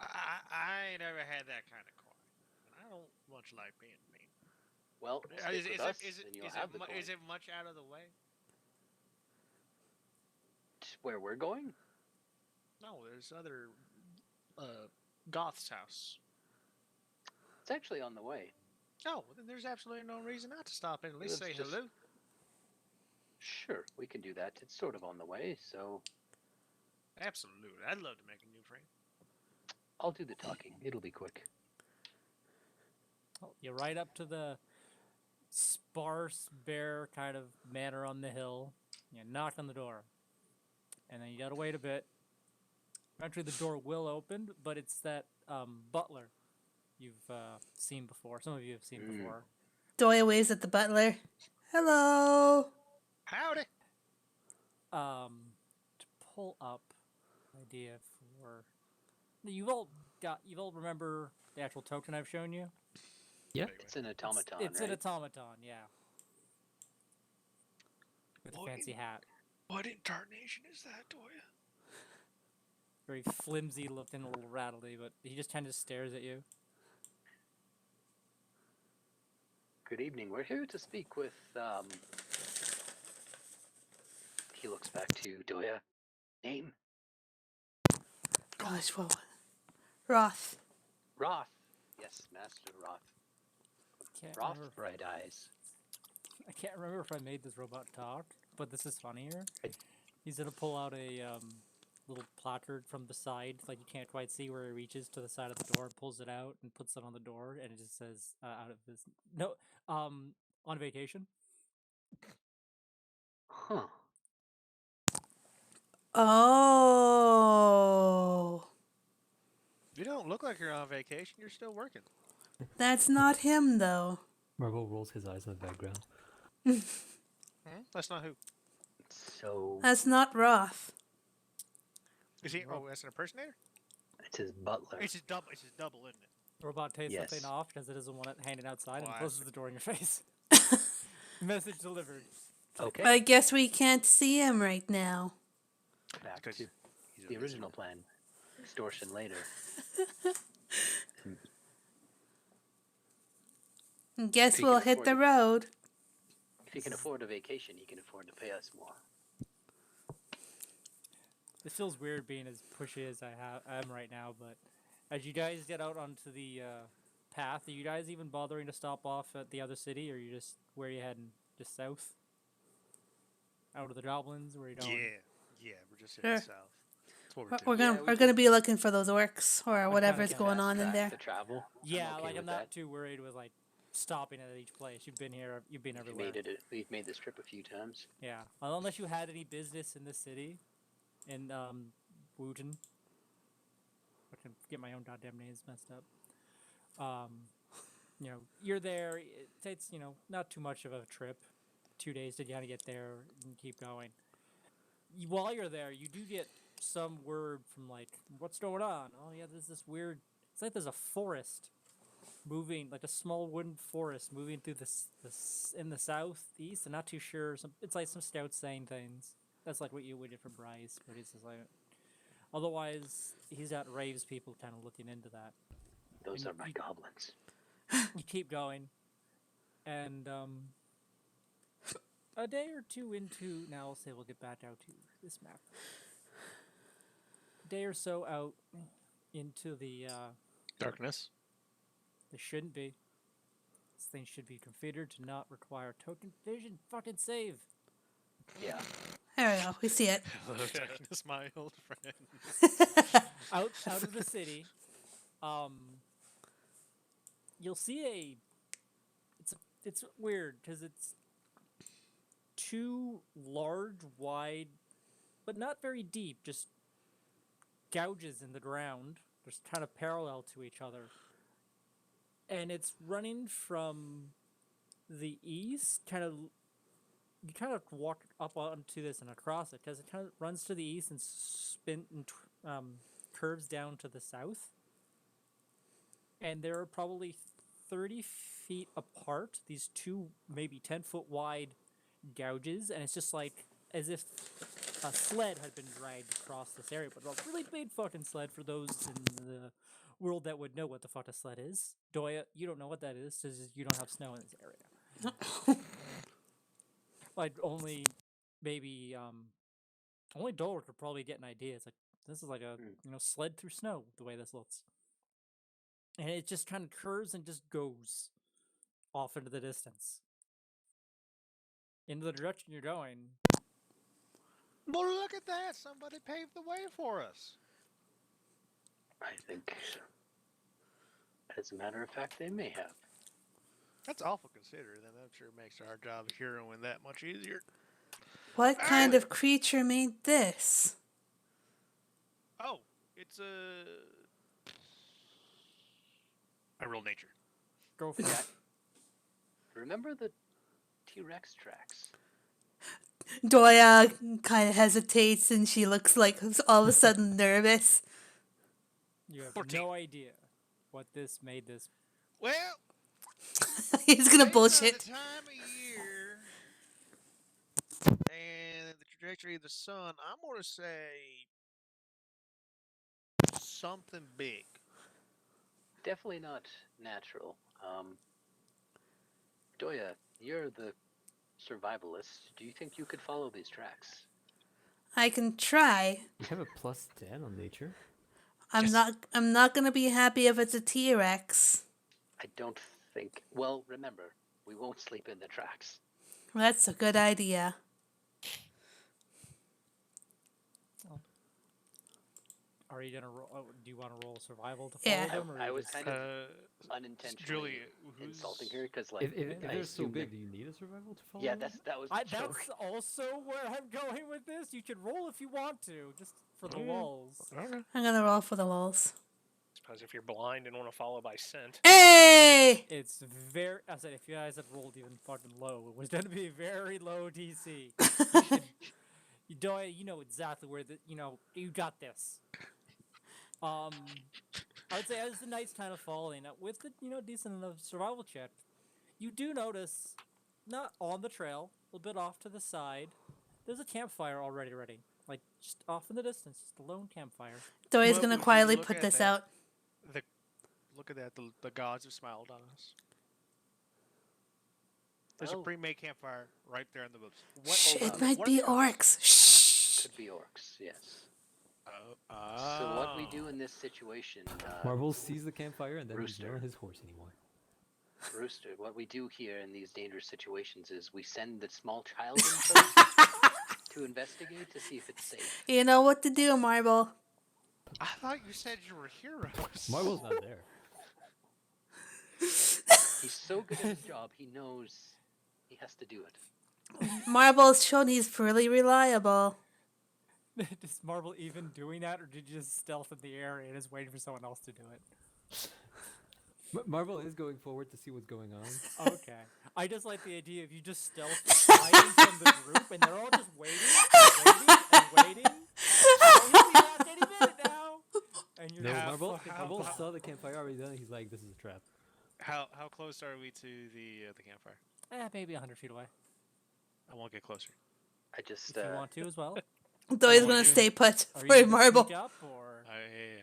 Speaker 1: I never had that kind of coin. I don't much like being mean.
Speaker 3: Well, stick with us, and you'll have the coin.
Speaker 1: Is it much out of the way?
Speaker 3: Where we're going?
Speaker 1: No, there's other Goth's house.
Speaker 3: It's actually on the way.
Speaker 1: No, then there's absolutely no reason not to stop in. At least
Speaker 3: Let's
Speaker 1: say
Speaker 3: just-
Speaker 1: hello.
Speaker 3: Sure, we can do that. It's sort of on the way, so
Speaker 1: Absolutely, I'd love to make a new friend.
Speaker 3: I'll do the talking. It'll be quick.
Speaker 2: You ride up to the sparse, bare kind of manor on the hill. You knock on the door. And then you gotta wait a bit. Eventually the door will open, but it's that butler you've seen before. Some of you have seen before.
Speaker 4: Doyle waves at the butler. Hello.
Speaker 1: Howdy.
Speaker 2: To pull up idea for you've all remember the actual token I've shown you?
Speaker 5: Yeah.
Speaker 3: It's an automaton,
Speaker 2: It's
Speaker 3: right?
Speaker 2: an automaton, yeah. With a
Speaker 1: What
Speaker 2: fancy hat.
Speaker 1: What incarnation is that, Doya?
Speaker 2: Very flimsy looking, a little rattly, but he just kind of stares at you.
Speaker 3: Good evening. We're here to speak with, He looks back to Doya. Name?
Speaker 4: Gosh, what? Roth.
Speaker 3: Roth. Yes, Master Roth.
Speaker 2: Can't
Speaker 3: Roth,
Speaker 2: remember,
Speaker 3: bright eyes.
Speaker 2: I can't remember if I made this robot talk, but this is funnier.
Speaker 3: I-
Speaker 2: He's gonna pull out a little placard from the side, like you can't quite see where he reaches to the side of the door, pulls it out, and puts it on the door, and it just says, "Out of this, no, on vacation."
Speaker 3: Huh.
Speaker 4: Oh,
Speaker 1: You don't look like you're on vacation. You're still working.
Speaker 4: that's not him though.
Speaker 5: Marvel rolls his eyes in the background.
Speaker 1: That's not who.
Speaker 3: So
Speaker 4: That's not Roth.
Speaker 1: Is he? Oh, that's an impersonator.
Speaker 3: it's his butler.
Speaker 1: It's his double. It's his double, isn't it?
Speaker 2: Robot takes the thing
Speaker 3: Yes.
Speaker 2: off because it doesn't want it hanging outside and
Speaker 1: Classic.
Speaker 2: closes the door in your face. Message delivered.
Speaker 3: Okay.
Speaker 4: I guess we can't see him right now.
Speaker 3: Back
Speaker 1: Because
Speaker 3: to
Speaker 1: he's a
Speaker 3: the
Speaker 1: wizard.
Speaker 3: original plan. Extortion later.
Speaker 4: Guess
Speaker 3: We
Speaker 4: we'll
Speaker 3: can
Speaker 4: hit
Speaker 3: afford
Speaker 4: the
Speaker 3: it.
Speaker 4: road.
Speaker 3: If he can afford a vacation, he can afford to pay us more.
Speaker 2: This feels weird being as pushy as I am right now, but as you guys get out onto the path, are you guys even bothering to stop off at the other city, or you just where are you heading? Just south? Out of the goblins? Where are you going?
Speaker 1: Yeah. We're just heading
Speaker 4: Sure.
Speaker 1: south. That's what we're
Speaker 4: We're
Speaker 1: doing.
Speaker 4: gonna
Speaker 3: Yeah, we
Speaker 4: we're gonna
Speaker 3: could
Speaker 4: be looking for those orcs or whatever's
Speaker 2: get
Speaker 4: going
Speaker 3: fast
Speaker 4: on in
Speaker 3: track
Speaker 4: there.
Speaker 3: the travel.
Speaker 2: Yeah,
Speaker 3: okay
Speaker 2: like I'm
Speaker 3: with
Speaker 2: not
Speaker 3: that.
Speaker 2: too worried with like stopping at each place. You've been here. You've been
Speaker 3: We
Speaker 2: everywhere.
Speaker 3: we've made this trip a few times.
Speaker 2: Yeah, well, unless you had any business in the city, in Wooten. I can get my own goddamn names messed up. You're there. It takes not too much of a trip, 2 days to kind of get there and keep going. While you're there, you do get some word from like, what's going on? Oh yeah, there's this weird. It's like there's a forest moving, like a small wooden forest moving through this in the southeast. I'm not too sure. It's like some scouts saying things. That's like what you would get from Bryce, but he's just like. Otherwise, he's got raves people kind of looking into that.
Speaker 3: Those
Speaker 2: And
Speaker 3: are my goblins.
Speaker 2: You keep going, and a day or two into now, I'll say we'll get back out to this map. A day or so out into the
Speaker 1: Darkness.
Speaker 2: this shouldn't be. This thing should be configured to not require token vision. Fucking save.
Speaker 3: Yeah.
Speaker 4: There we go. We see it.
Speaker 1: Hello, darkness, my old friend.
Speaker 2: Out of the city, you'll see it's weird because it's two large, wide, but not very deep, just gouges in the ground, just kind of parallel to each other. And it's running from the east, you kind of walk up onto this and across it because it kind of runs to the east and curves down to the south. And there are probably 30 feet apart, these two maybe 10-foot wide gouges, and it's just like as if a sled had been dragged across this area, but a really big fucking sled for those in the world that would know what the fuck a sled is. Doya, you don't know what that is because you don't have snow in this area. Like only maybe only Dola could probably get an idea. It's like this is like a sled through snow the way this looks. And it just kind of curves and just goes off into the distance. Into the direction you're going.
Speaker 1: Well, look at that! Somebody paved the way for us.
Speaker 3: I think, as a matter of fact, they may have.
Speaker 1: That's awful considered, and I'm sure it makes our job of heroing that much easier.
Speaker 4: What kind of creature made this?
Speaker 1: Oh, it's a real nature.
Speaker 2: Go for that.
Speaker 3: Remember the T-Rex tracks?
Speaker 4: Doya kind of hesitates and she looks like all of a sudden nervous.
Speaker 2: You have
Speaker 1: 14.
Speaker 2: no idea what this made this.
Speaker 1: Well,
Speaker 4: He's gonna
Speaker 1: based on
Speaker 4: bullshit.
Speaker 1: the time of year and the trajectory of the sun, I'm gonna say something big.
Speaker 3: Definitely not natural. Doya, you're the survivalist. Do you think you could follow these tracks?
Speaker 4: I can try.
Speaker 5: You have a +10 on nature.
Speaker 4: I'm not gonna be happy if it's a T-Rex.
Speaker 3: I don't think. Well, remember, we won't sleep in the tracks.
Speaker 4: That's a good idea.
Speaker 2: Are you gonna roll? Oh, do you want to roll survival to follow
Speaker 4: Yeah.
Speaker 2: them? Or
Speaker 3: I
Speaker 2: you
Speaker 3: was
Speaker 2: just-
Speaker 3: kind of unintentionally
Speaker 1: Julie, who's
Speaker 3: insulting her because, like,
Speaker 5: If
Speaker 2: I
Speaker 5: they're so
Speaker 3: assume
Speaker 5: big,
Speaker 3: that-
Speaker 5: do you need a survival to follow
Speaker 3: yeah,
Speaker 5: them?
Speaker 3: that was the joke.
Speaker 2: That's also where I'm going with this. You can roll if you want to, just for the lulls.
Speaker 1: Okay.
Speaker 4: I'm gonna roll for the lulls.
Speaker 6: Suppose if you're blind and want to follow by scent.
Speaker 4: Hey!
Speaker 2: It's very. I said if you guys had rolled even fucking low, it was going to be very low DC. You don't. You know exactly where the. You got this. I would say as the night's kind of falling, with the decent enough survival check, you do notice, not on the trail, a little bit off to the side, there's a campfire already ready, like just off in the distance, just a lone campfire.
Speaker 4: Dory's
Speaker 1: Well,
Speaker 4: gonna
Speaker 1: would you
Speaker 4: quietly
Speaker 1: look
Speaker 4: put
Speaker 1: at
Speaker 4: this
Speaker 1: that?
Speaker 4: out.
Speaker 1: Look at that. The gods have smiled on us. There's a
Speaker 3: Oh.
Speaker 1: pre-made campfire right there in the woods.
Speaker 4: Shh,
Speaker 3: hold
Speaker 4: it
Speaker 3: on.
Speaker 4: might
Speaker 1: What are
Speaker 4: be
Speaker 1: the odds?
Speaker 4: orcs. Shh.
Speaker 3: Could be orcs, yes.
Speaker 1: Oh.
Speaker 3: So what we do in this situation,
Speaker 5: Marvel sees the campfire and then he's
Speaker 3: Rooster.
Speaker 5: not on his horse anymore.
Speaker 3: Rooster, what we do here in these dangerous situations is we send the small child in first to investigate to see if it's safe.
Speaker 4: You know what to do, Marble.
Speaker 1: I thought you said you were heroes.
Speaker 5: Marvel's not there.
Speaker 3: He's so good at his job, he knows he has to do it.
Speaker 4: Marble's shown he's pretty reliable.
Speaker 2: Is Marble even doing that, or did you just stealth in the area and is waiting for someone else to do it?
Speaker 5: Marvel is going forward to see what's going on.
Speaker 2: Okay. I just like the idea of you just stealth hiding from the group, and they're all just waiting and waiting. Oh, he'll be back any minute now. And you're
Speaker 5: No,
Speaker 2: just
Speaker 5: Marvel,
Speaker 2: fucking
Speaker 5: Marvel
Speaker 2: up.
Speaker 5: saw the campfire already done. He's like, this is a trap.
Speaker 1: How close are we to the campfire?
Speaker 2: Maybe 100 feet away.
Speaker 1: I won't get closer.
Speaker 3: I just,
Speaker 2: If you want to as well.
Speaker 4: Dory's
Speaker 1: Oh,
Speaker 4: gonna
Speaker 1: you-
Speaker 4: stay put
Speaker 2: Are you
Speaker 4: for
Speaker 2: gonna
Speaker 4: Marble.
Speaker 2: sneak up, or
Speaker 1: Yeah.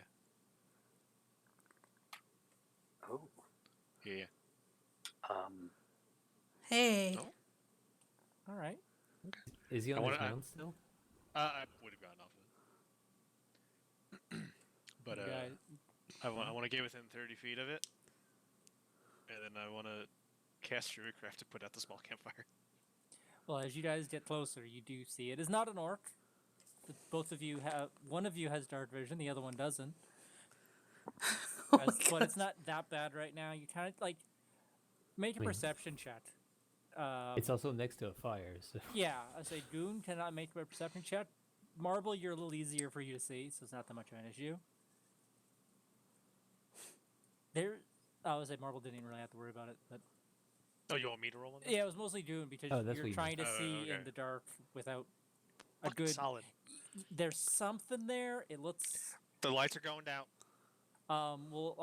Speaker 3: oh,
Speaker 1: Yeah.
Speaker 4: Hey.
Speaker 1: Oh.
Speaker 2: all right?
Speaker 5: Is he on
Speaker 1: I
Speaker 5: his
Speaker 1: wanna-
Speaker 5: mount still?
Speaker 1: I would have gotten off of it. But
Speaker 2: You guys-
Speaker 1: I want to get within 30 feet of it, and then I want to cast Druidcraft to put out the small campfire.
Speaker 2: Well, as you guys get closer, you do see it is not an orc. Both of you have. One of you has dark vision, the other one doesn't.
Speaker 4: Oh my
Speaker 2: But it's
Speaker 4: God.
Speaker 2: not that bad right now. You kind of like make a
Speaker 5: I mean-
Speaker 2: perception check.
Speaker 5: It's also next to a fire, so
Speaker 2: Yeah, I say Goon cannot make a perception check. Marble, you're a little easier for you to see, so it's not that much of an issue. I would say Marble didn't even really have to worry about it, but
Speaker 1: Oh, you want me to roll on that?
Speaker 2: yeah, it was mostly Goon because
Speaker 5: Oh, that's
Speaker 2: you're
Speaker 5: what you
Speaker 2: trying to
Speaker 1: meant. Oh,
Speaker 2: see
Speaker 1: okay.
Speaker 2: in the dark without a
Speaker 1: Fucking
Speaker 2: good.
Speaker 1: solid.
Speaker 2: There's something there. It looks.
Speaker 1: The lights are going down.
Speaker 2: Well,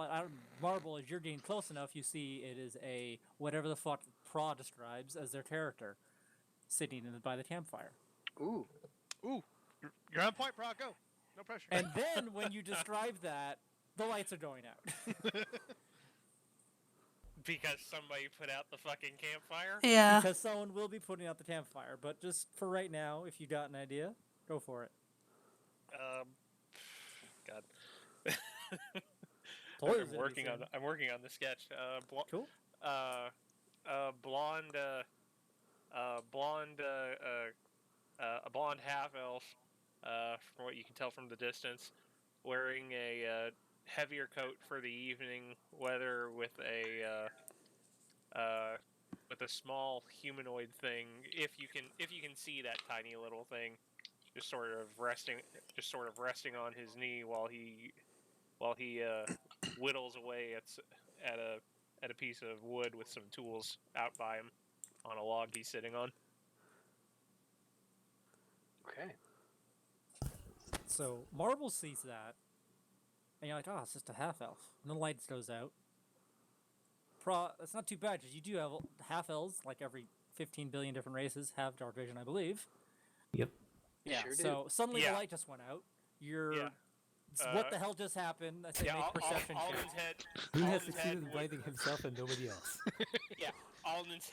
Speaker 2: Marble, as you're getting close enough, you see it is a whatever the fuck Pra describes as their character, sitting by the campfire.
Speaker 3: ooh,
Speaker 1: Ooh, you're on point, Brock. Go. No pressure.
Speaker 2: And then when you describe that, the lights are going out.
Speaker 6: Because somebody put out the fucking campfire?
Speaker 4: Yeah.
Speaker 2: Because someone will be putting out the campfire. But just for right now, if you got an idea, go for it.
Speaker 6: God.
Speaker 2: Told you it
Speaker 6: I'm
Speaker 2: was
Speaker 6: working on
Speaker 2: interesting.
Speaker 6: I'm working on the sketch.
Speaker 2: Cool.
Speaker 6: Blonde a blonde half elf, from what you can tell from the distance, wearing a heavier coat for the evening weather with a small humanoid thing. If you can see that tiny little thing, just sort of resting on his knee while he whittles away at a piece of wood with some tools out by him on a log he's sitting on.
Speaker 3: okay.
Speaker 2: So Marble sees that, and you're like, oh, it's just a half elf. And the lights goes out. That's not too bad, because you do have half elves, like every 15 billion different races, have dark vision, I believe.
Speaker 5: Yep.
Speaker 2: Yeah,
Speaker 3: Sure do.
Speaker 2: so suddenly
Speaker 6: Yeah.
Speaker 2: the light just went out. You're.
Speaker 6: Yeah.
Speaker 2: What the hell just happened? I say make perception check.
Speaker 6: Alden's head.
Speaker 5: Who has
Speaker 6: Alden's
Speaker 5: succeeded
Speaker 6: head
Speaker 5: in
Speaker 6: would-
Speaker 5: blinding himself and nobody else?
Speaker 6: Yeah, Alden's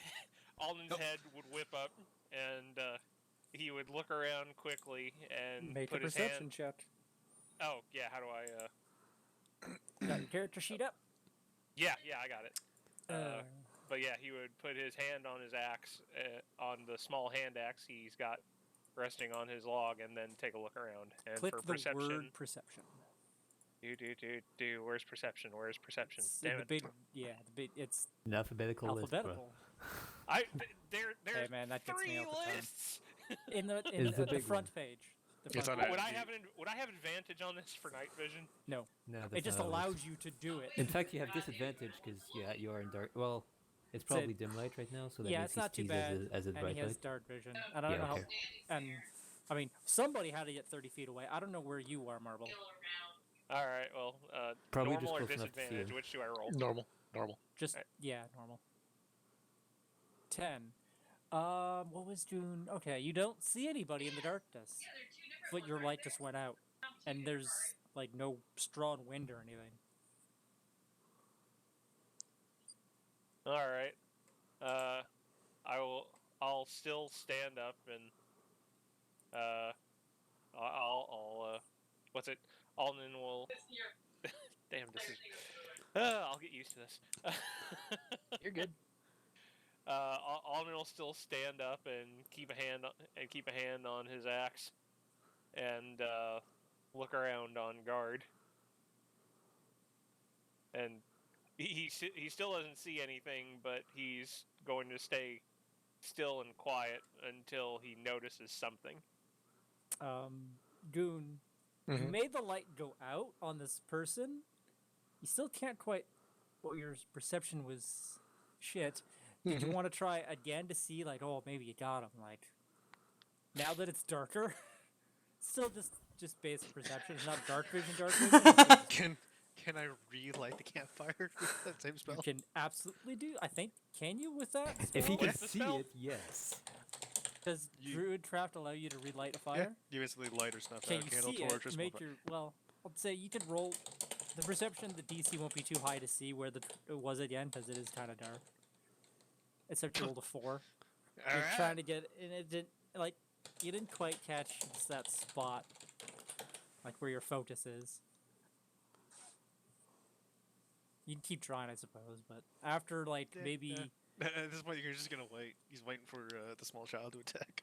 Speaker 6: head would whip up, and he would look around quickly and
Speaker 2: Make a
Speaker 6: put his
Speaker 2: perception
Speaker 6: hand.
Speaker 2: check.
Speaker 6: Oh yeah, how do I?
Speaker 2: Got your character sheet up?
Speaker 6: Yeah, I got it.
Speaker 2: Uh,
Speaker 6: But yeah, he would put his hand on his axe, on the small hand axe he's got resting on his log, and then take a look around. And
Speaker 2: click
Speaker 6: for
Speaker 2: the
Speaker 6: perception,
Speaker 2: word perception.
Speaker 6: Do. Where's perception? Where's perception?
Speaker 2: It's
Speaker 6: Damn
Speaker 2: the
Speaker 6: it.
Speaker 2: big, yeah, the big. It's
Speaker 5: In alphabetical list, bro.
Speaker 6: There's
Speaker 2: Hey, man, that gets me
Speaker 6: 3
Speaker 2: all the time.
Speaker 6: lists.
Speaker 2: in the
Speaker 5: It's the
Speaker 2: the
Speaker 5: big
Speaker 2: front
Speaker 5: one.
Speaker 2: page. The
Speaker 1: It's
Speaker 2: front
Speaker 1: on
Speaker 2: page.
Speaker 1: a-
Speaker 6: Would I have advantage on this for night vision?
Speaker 2: No,
Speaker 5: No, that's
Speaker 2: it just
Speaker 5: not on the list.
Speaker 2: allows you to do it.
Speaker 5: In fact, you have disadvantage because you are in dark. Well, it's probably dim light right now, so that
Speaker 2: Yeah,
Speaker 5: means
Speaker 2: it's not too
Speaker 5: he sees
Speaker 2: bad,
Speaker 5: as a
Speaker 2: and
Speaker 5: bright
Speaker 2: he has
Speaker 5: light.
Speaker 2: dark vision. I don't
Speaker 5: Yeah,
Speaker 2: know
Speaker 5: okay.
Speaker 2: how. And I mean, somebody had to get 30 feet away. I don't know where you are, Marble.
Speaker 6: All right. Well,
Speaker 5: Probably
Speaker 6: normal
Speaker 5: just
Speaker 6: or
Speaker 5: close enough to see
Speaker 6: disadvantage?
Speaker 5: him.
Speaker 6: Which do I roll?
Speaker 1: Normal.
Speaker 2: Just
Speaker 6: Alright.
Speaker 2: yeah, normal. 10. What was June? Okay, you don't see anybody in the darkness, but your light just went out, and there's like no strong wind or anything.
Speaker 6: All right. I'll still stand up and what's it? Alden will. Damn, this is. I'll get used to this.
Speaker 3: You're good.
Speaker 6: Alden will still stand up and keep a hand on his axe, and look around on guard. And he still doesn't see anything, but he's going to stay still and quiet until he notices something.
Speaker 2: Goon, you
Speaker 1: Mhm.
Speaker 2: made the light go out on this person. You still can't quite. Well, your perception was shit. Did you want to try again to see, like, oh, maybe you got him? Like, now that it's darker, still just basic perception. It's not dark vision. It's just-
Speaker 1: Can I relight the campfire with that same
Speaker 2: you
Speaker 1: spell?
Speaker 2: can absolutely do. I think. Can you with that?
Speaker 5: If he
Speaker 2: spell?
Speaker 5: can
Speaker 6: What's the
Speaker 5: see
Speaker 6: spell?
Speaker 5: it, yes.
Speaker 2: Does
Speaker 1: You-
Speaker 2: Druid Craft allow you to relight a
Speaker 1: Yeah,
Speaker 2: fire?
Speaker 1: you instantly light or snuff
Speaker 2: Can
Speaker 1: out
Speaker 2: you
Speaker 1: candle,
Speaker 2: see
Speaker 1: torch, or
Speaker 2: it?
Speaker 1: small
Speaker 2: Make your well. I'd say you could roll the perception. The DC won't be too high to see where it was again because it is kind of dark. Except you rolled a 4. You're trying to get, and it didn't like you didn't quite catch that spot, like where your focus is. You can keep trying, I suppose, but after like
Speaker 1: Yeah,
Speaker 2: maybe.
Speaker 1: yeah. At this point, you're just gonna wait. He's waiting for the small child to attack.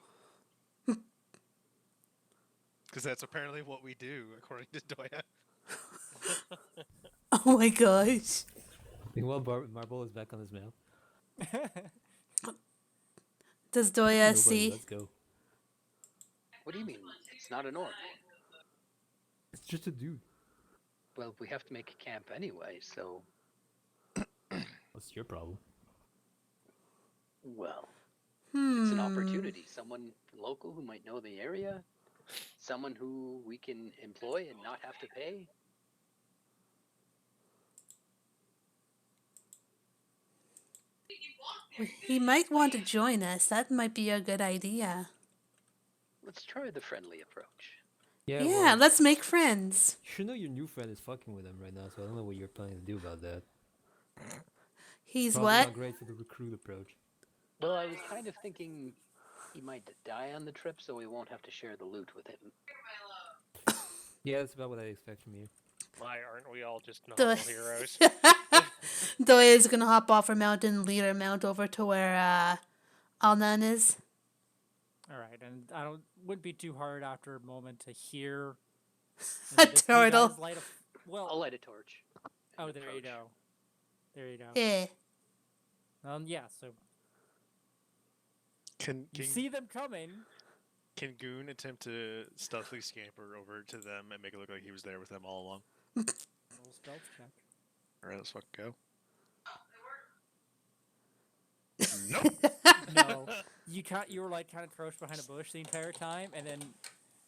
Speaker 1: Because that's apparently what we do, according to Doya.
Speaker 4: Oh my gosh.
Speaker 5: Meanwhile, Marble is back on his mount.
Speaker 4: Does Doya
Speaker 5: Nobody,
Speaker 4: see?
Speaker 5: let's go.
Speaker 3: What do you mean? It's not an orc.
Speaker 5: It's just a dude.
Speaker 3: Well, we have to make a camp anyway, so
Speaker 5: What's your problem?
Speaker 3: well,
Speaker 4: Hmm.
Speaker 3: it's an opportunity. Someone local who might know the area, someone who we can employ and not have to pay.
Speaker 4: He might want to join us. That might be a good idea.
Speaker 3: Let's try the friendly approach.
Speaker 5: Yeah,
Speaker 4: Yeah,
Speaker 5: well,
Speaker 4: let's make friends.
Speaker 5: you should know your new friend is fucking with him right now, so I don't know what you're planning to do about that.
Speaker 4: He's
Speaker 5: Probably
Speaker 4: what?
Speaker 5: not great for the recruit approach.
Speaker 3: Well, I was kind of thinking he might die on the trip, so we won't have to share the loot with him.
Speaker 5: Yeah, that's about what I expect from you.
Speaker 6: Why aren't we all just
Speaker 4: Do-
Speaker 6: normal heroes?
Speaker 4: Doya is gonna hop off her mountain and lead her mount over to where Alnan is.
Speaker 2: All right, and I don't wouldn't be too hard after a moment to hear
Speaker 4: A
Speaker 2: if you
Speaker 4: turtle.
Speaker 2: guys light a, well,
Speaker 3: I'll light a torch.
Speaker 2: oh,
Speaker 3: and
Speaker 2: there you
Speaker 3: approach.
Speaker 2: go. There you go.
Speaker 4: Yeah.
Speaker 2: Yeah. So
Speaker 1: Can
Speaker 2: you see them coming.
Speaker 1: Can Goon attempt to stealthily scamper over to them and make it look like he was there with them all along?
Speaker 2: Roll stealth check.
Speaker 1: All right, let's fucking go. Nope.
Speaker 2: No, you were like kind of crouched behind a bush the entire time, and then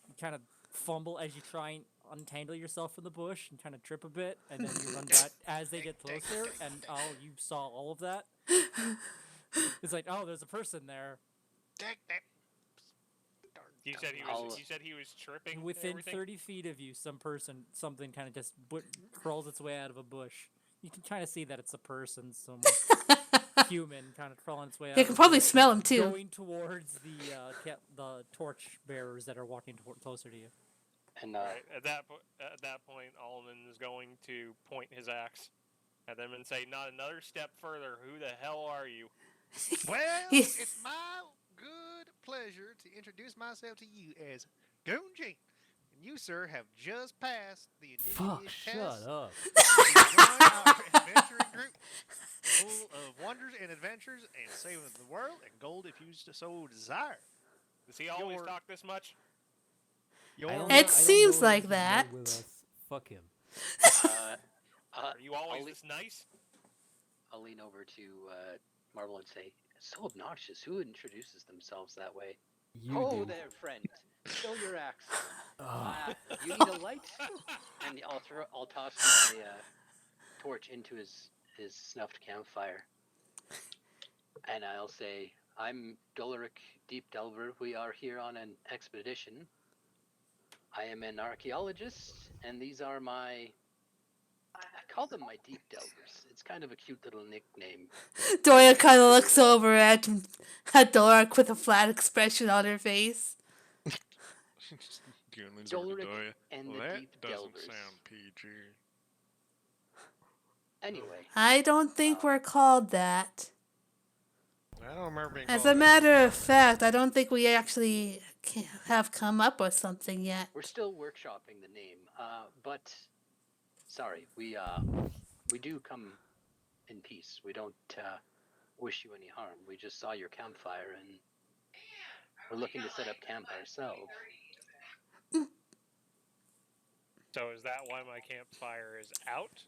Speaker 2: you kind of fumble as you try and untangle yourself from the bush and kind of trip a bit, and then you run back as they get closer, and you saw all of that. It's like, oh, there's a person there.
Speaker 6: You said he was tripping.
Speaker 2: And within
Speaker 6: everything?
Speaker 2: 30 feet of you, something kind of just crawls its way out of a bush. You can kind of see that it's a person, some human kind of crawling its way out.
Speaker 4: You
Speaker 2: of
Speaker 4: can
Speaker 2: a
Speaker 4: probably
Speaker 2: bush,
Speaker 4: smell him too.
Speaker 2: Going towards the torch bearers that are walking closer to you.
Speaker 3: And
Speaker 6: Right. At that point, Alden is going to point his axe at them and say, "Not another step further. Who the hell are you?"
Speaker 1: Well,
Speaker 4: He's-
Speaker 1: it's my good pleasure to introduce myself to you as Goon Jane. you, sir, have just passed the
Speaker 5: Fuck,
Speaker 1: initiative
Speaker 5: shut
Speaker 1: test
Speaker 5: up.
Speaker 1: to join our adventuring group, full of wonders and adventures, and saving the world and gold if you so desire.
Speaker 6: Does he always
Speaker 1: Your-
Speaker 6: talk this much?
Speaker 1: Your
Speaker 4: It seems
Speaker 5: know him,
Speaker 4: like
Speaker 5: he's
Speaker 4: that.
Speaker 5: not with us. Fuck him.
Speaker 6: Are you always
Speaker 3: I'll,
Speaker 6: this nice?
Speaker 3: I'll lean over to Marvel and say, "So obnoxious. Who introduces themselves that way?"
Speaker 5: You
Speaker 3: Oh,
Speaker 5: do.
Speaker 3: there, friend. Show your accent.
Speaker 5: Ugh.
Speaker 3: You need a light, and I'll toss my torch into his snuffed campfire, and I'll say, "I'm Doloric Deep Delver. We are here on an expedition. I am an archaeologist, and these are my. I call them my deep delvers. It's kind of a cute little nickname.
Speaker 4: Doya kind of looks over at Doloric with a flat expression on her face.
Speaker 3: Doloric and the
Speaker 1: that
Speaker 3: Deep
Speaker 1: doesn't
Speaker 3: Delvers.
Speaker 1: sound PG.
Speaker 3: Anyway,
Speaker 4: I don't think we're called that.
Speaker 1: I don't remember being
Speaker 4: As
Speaker 1: called
Speaker 4: a
Speaker 1: that.
Speaker 4: matter of fact, I don't think we actually have come up with something yet.
Speaker 3: we're still workshopping the name, but sorry, we do come in peace. We don't wish you any harm. We just saw your campfire and we're looking to set up camp ourselves.
Speaker 6: So is that why my campfire is out?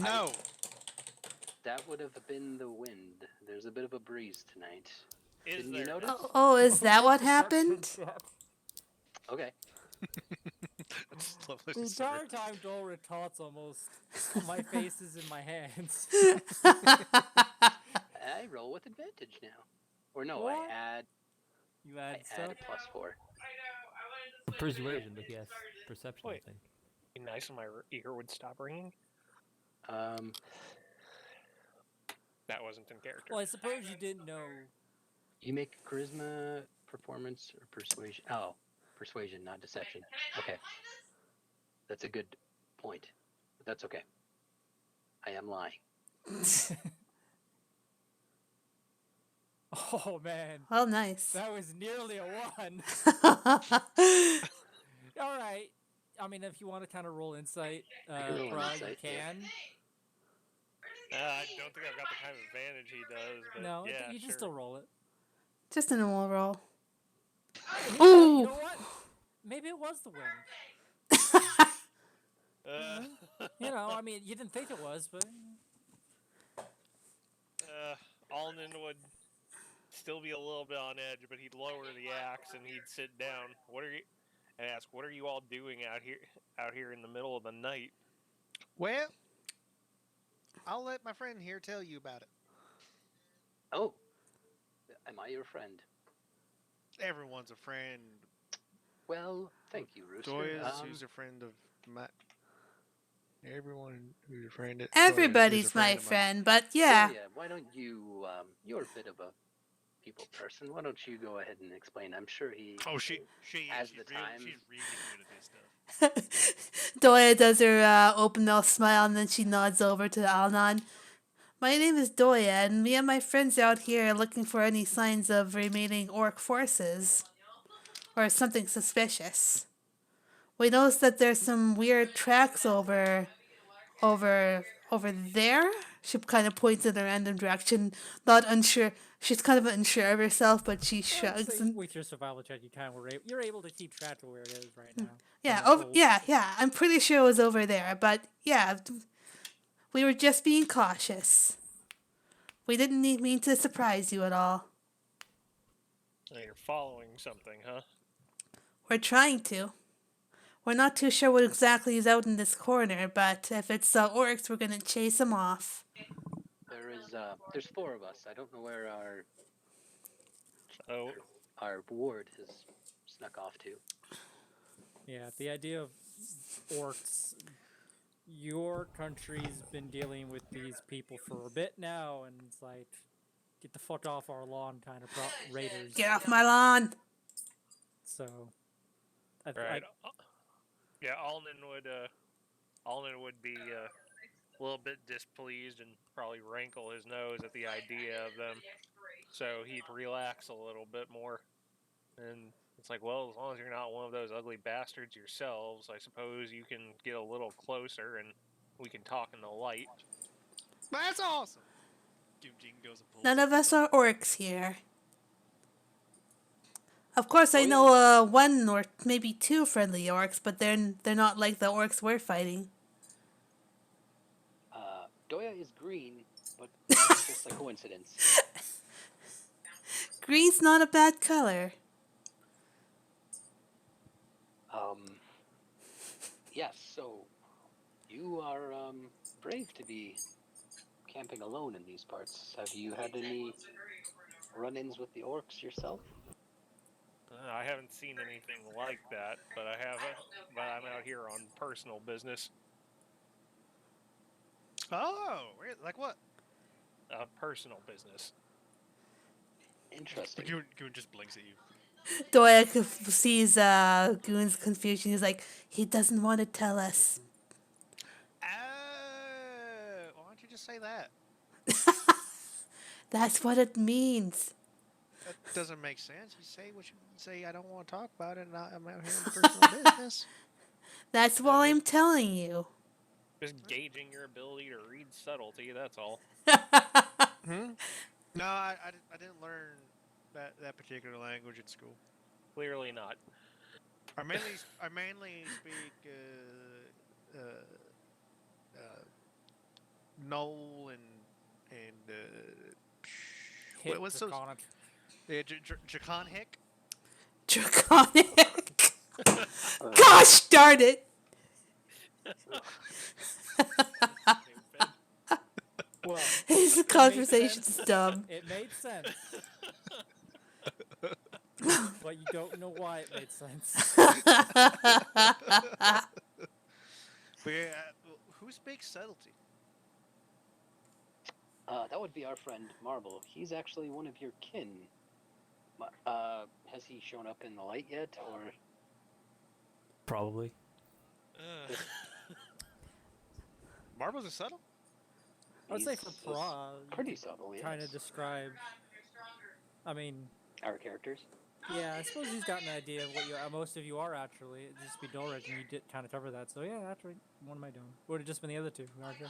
Speaker 1: No.
Speaker 3: That would have been the wind. There's a bit of a breeze tonight.
Speaker 6: Is
Speaker 3: Didn't
Speaker 6: there?
Speaker 3: you notice?
Speaker 4: Oh, is that what happened?
Speaker 3: Okay.
Speaker 1: I just love
Speaker 2: The
Speaker 1: listening to
Speaker 2: entire time Dolric talks almost, my face is in my hands.
Speaker 3: I roll with advantage now. Or no,
Speaker 2: What?
Speaker 3: I add
Speaker 2: You add stuff?
Speaker 3: +4.
Speaker 5: Persuasion, but yes. Perception,
Speaker 6: Wait.
Speaker 5: I think.
Speaker 6: Be nice when my ear would stop ringing. That wasn't in character.
Speaker 2: Well, I suppose you didn't know.
Speaker 3: You make charisma, performance, or persuasion. Oh, persuasion, not deception. Okay. That's a good point. But that's okay. I am lying.
Speaker 2: Oh man,
Speaker 4: Well, nice.
Speaker 2: that was nearly a 1. All right. I mean, if you want to kind of roll insight,
Speaker 3: can roll
Speaker 2: Prague,
Speaker 3: insight,
Speaker 2: you
Speaker 3: yeah.
Speaker 2: can.
Speaker 6: I don't think I've got the kind of advantage he does, but
Speaker 2: No,
Speaker 6: yeah,
Speaker 2: you can
Speaker 6: sure.
Speaker 2: still roll it.
Speaker 4: Just a normal roll.
Speaker 2: You
Speaker 4: Ooh!
Speaker 2: know what? Maybe it was the wind. You know, I mean, you didn't think it was, but
Speaker 6: Alden would still be a little bit on edge, but he'd lower the axe and he'd sit down. And ask, "What are you all doing out here in the middle of the night?"
Speaker 1: Well, I'll let my friend here tell you about it.
Speaker 3: Oh, am I your friend?
Speaker 1: Everyone's a friend.
Speaker 3: Well, thank you, Rooster.
Speaker 1: Doyas, who's a friend of my... Everyone who's a friend of...
Speaker 4: Everybody's my friend, but yeah.
Speaker 3: Yeah, why don't you, you're a bit of a people person. Why don't you go ahead and explain? I'm sure he...
Speaker 1: Oh, she
Speaker 3: has
Speaker 1: she's
Speaker 3: the
Speaker 1: really,
Speaker 3: time.
Speaker 1: She's really good at this stuff.
Speaker 4: Doya does her open mouth smile and then she nods over to Alnan. My name is Doya, and me and my friends are out here looking for any signs of remaining orc forces. Or something suspicious. We noticed that there's some weird tracks over there. She kind of points in a random direction, not unsure. She's kind of unsure of herself, but she
Speaker 2: I'd
Speaker 4: shrugs.
Speaker 2: say
Speaker 4: And
Speaker 2: with your survival check, you kind of you're able to keep track of where it is right now.
Speaker 4: yeah,
Speaker 2: From the old-
Speaker 4: yeah. I'm pretty sure it was over there, but yeah, we were just being cautious. We didn't mean to surprise you at all.
Speaker 6: So you're following something, huh?
Speaker 4: We're trying to. We're not too sure what exactly is out in this corner, but if it's orcs, we're gonna chase them off.
Speaker 3: There's 4 of us. I don't know where
Speaker 6: Oh,
Speaker 3: our ward has snuck off to.
Speaker 2: Yeah, the idea of orcs. Your country's been dealing with these people for a bit now, and it's like, get the fuck off our lawn kind of raiders.
Speaker 4: Get off my lawn!
Speaker 2: So,
Speaker 6: right. Yeah, Alden would be a little bit displeased and probably wrinkle his nose at the idea of them. So he'd relax a little bit more and It's like, well, as long as you're not one of those ugly bastards yourselves, I suppose you can get a little closer and we can talk in the light.
Speaker 1: That's awesome. Goonjin goes and pulls
Speaker 4: None of
Speaker 1: up
Speaker 4: us
Speaker 1: some-
Speaker 4: are orcs here. Of course, I
Speaker 3: Oh,
Speaker 4: know
Speaker 3: yeah.
Speaker 4: one or maybe two friendly orcs, but they're not like the orcs we're fighting.
Speaker 3: Doya is green, but that's just a coincidence.
Speaker 4: Green's not a bad color.
Speaker 3: Yes, so you are brave to be camping alone in these parts. Have you had any run-ins with the orcs yourself?
Speaker 6: I haven't seen anything like that, but but I'm out here on personal business.
Speaker 1: Oh, really? Like what?
Speaker 6: Personal business.
Speaker 3: Interesting.
Speaker 1: Goon just blinks at you.
Speaker 4: Doya sees Goon's confusion. He's like, he doesn't want to tell us.
Speaker 1: Why don't you just say that?
Speaker 4: That's what it means.
Speaker 1: That doesn't make sense. You say what you say. I don't want to talk about it, and I'm out here in personal business.
Speaker 4: That's why I'm telling you.
Speaker 6: Just gauging your ability to read subtlety, that's all.
Speaker 1: No, I didn't learn that particular language in school.
Speaker 6: Clearly not.
Speaker 1: I mainly speak Knoll and
Speaker 2: Hit
Speaker 1: what's those?
Speaker 2: Draconic.
Speaker 1: Yeah, Draconic.
Speaker 4: Draconic. Gosh darn it.
Speaker 6: Stupid.
Speaker 2: Well,
Speaker 4: His conversation's dumb.
Speaker 2: it made sense. But you don't know why it made sense.
Speaker 1: But yeah, who speaks subtlety?
Speaker 3: That would be our friend Marble. He's actually one of your kin. Has he shown up in the light yet, or?
Speaker 5: Probably.
Speaker 1: Marble's a subtle?
Speaker 2: I would say
Speaker 3: He's
Speaker 2: for Pra,
Speaker 3: pretty subtle, yes.
Speaker 2: kind of describe. I mean,
Speaker 3: Our characters.
Speaker 2: yeah, I suppose he's got an idea of what most of you are actually. It'd just be Dulrich, and you did kind of cover that. So yeah, actually, what am I doing? Would have just been the other two. Aren't you?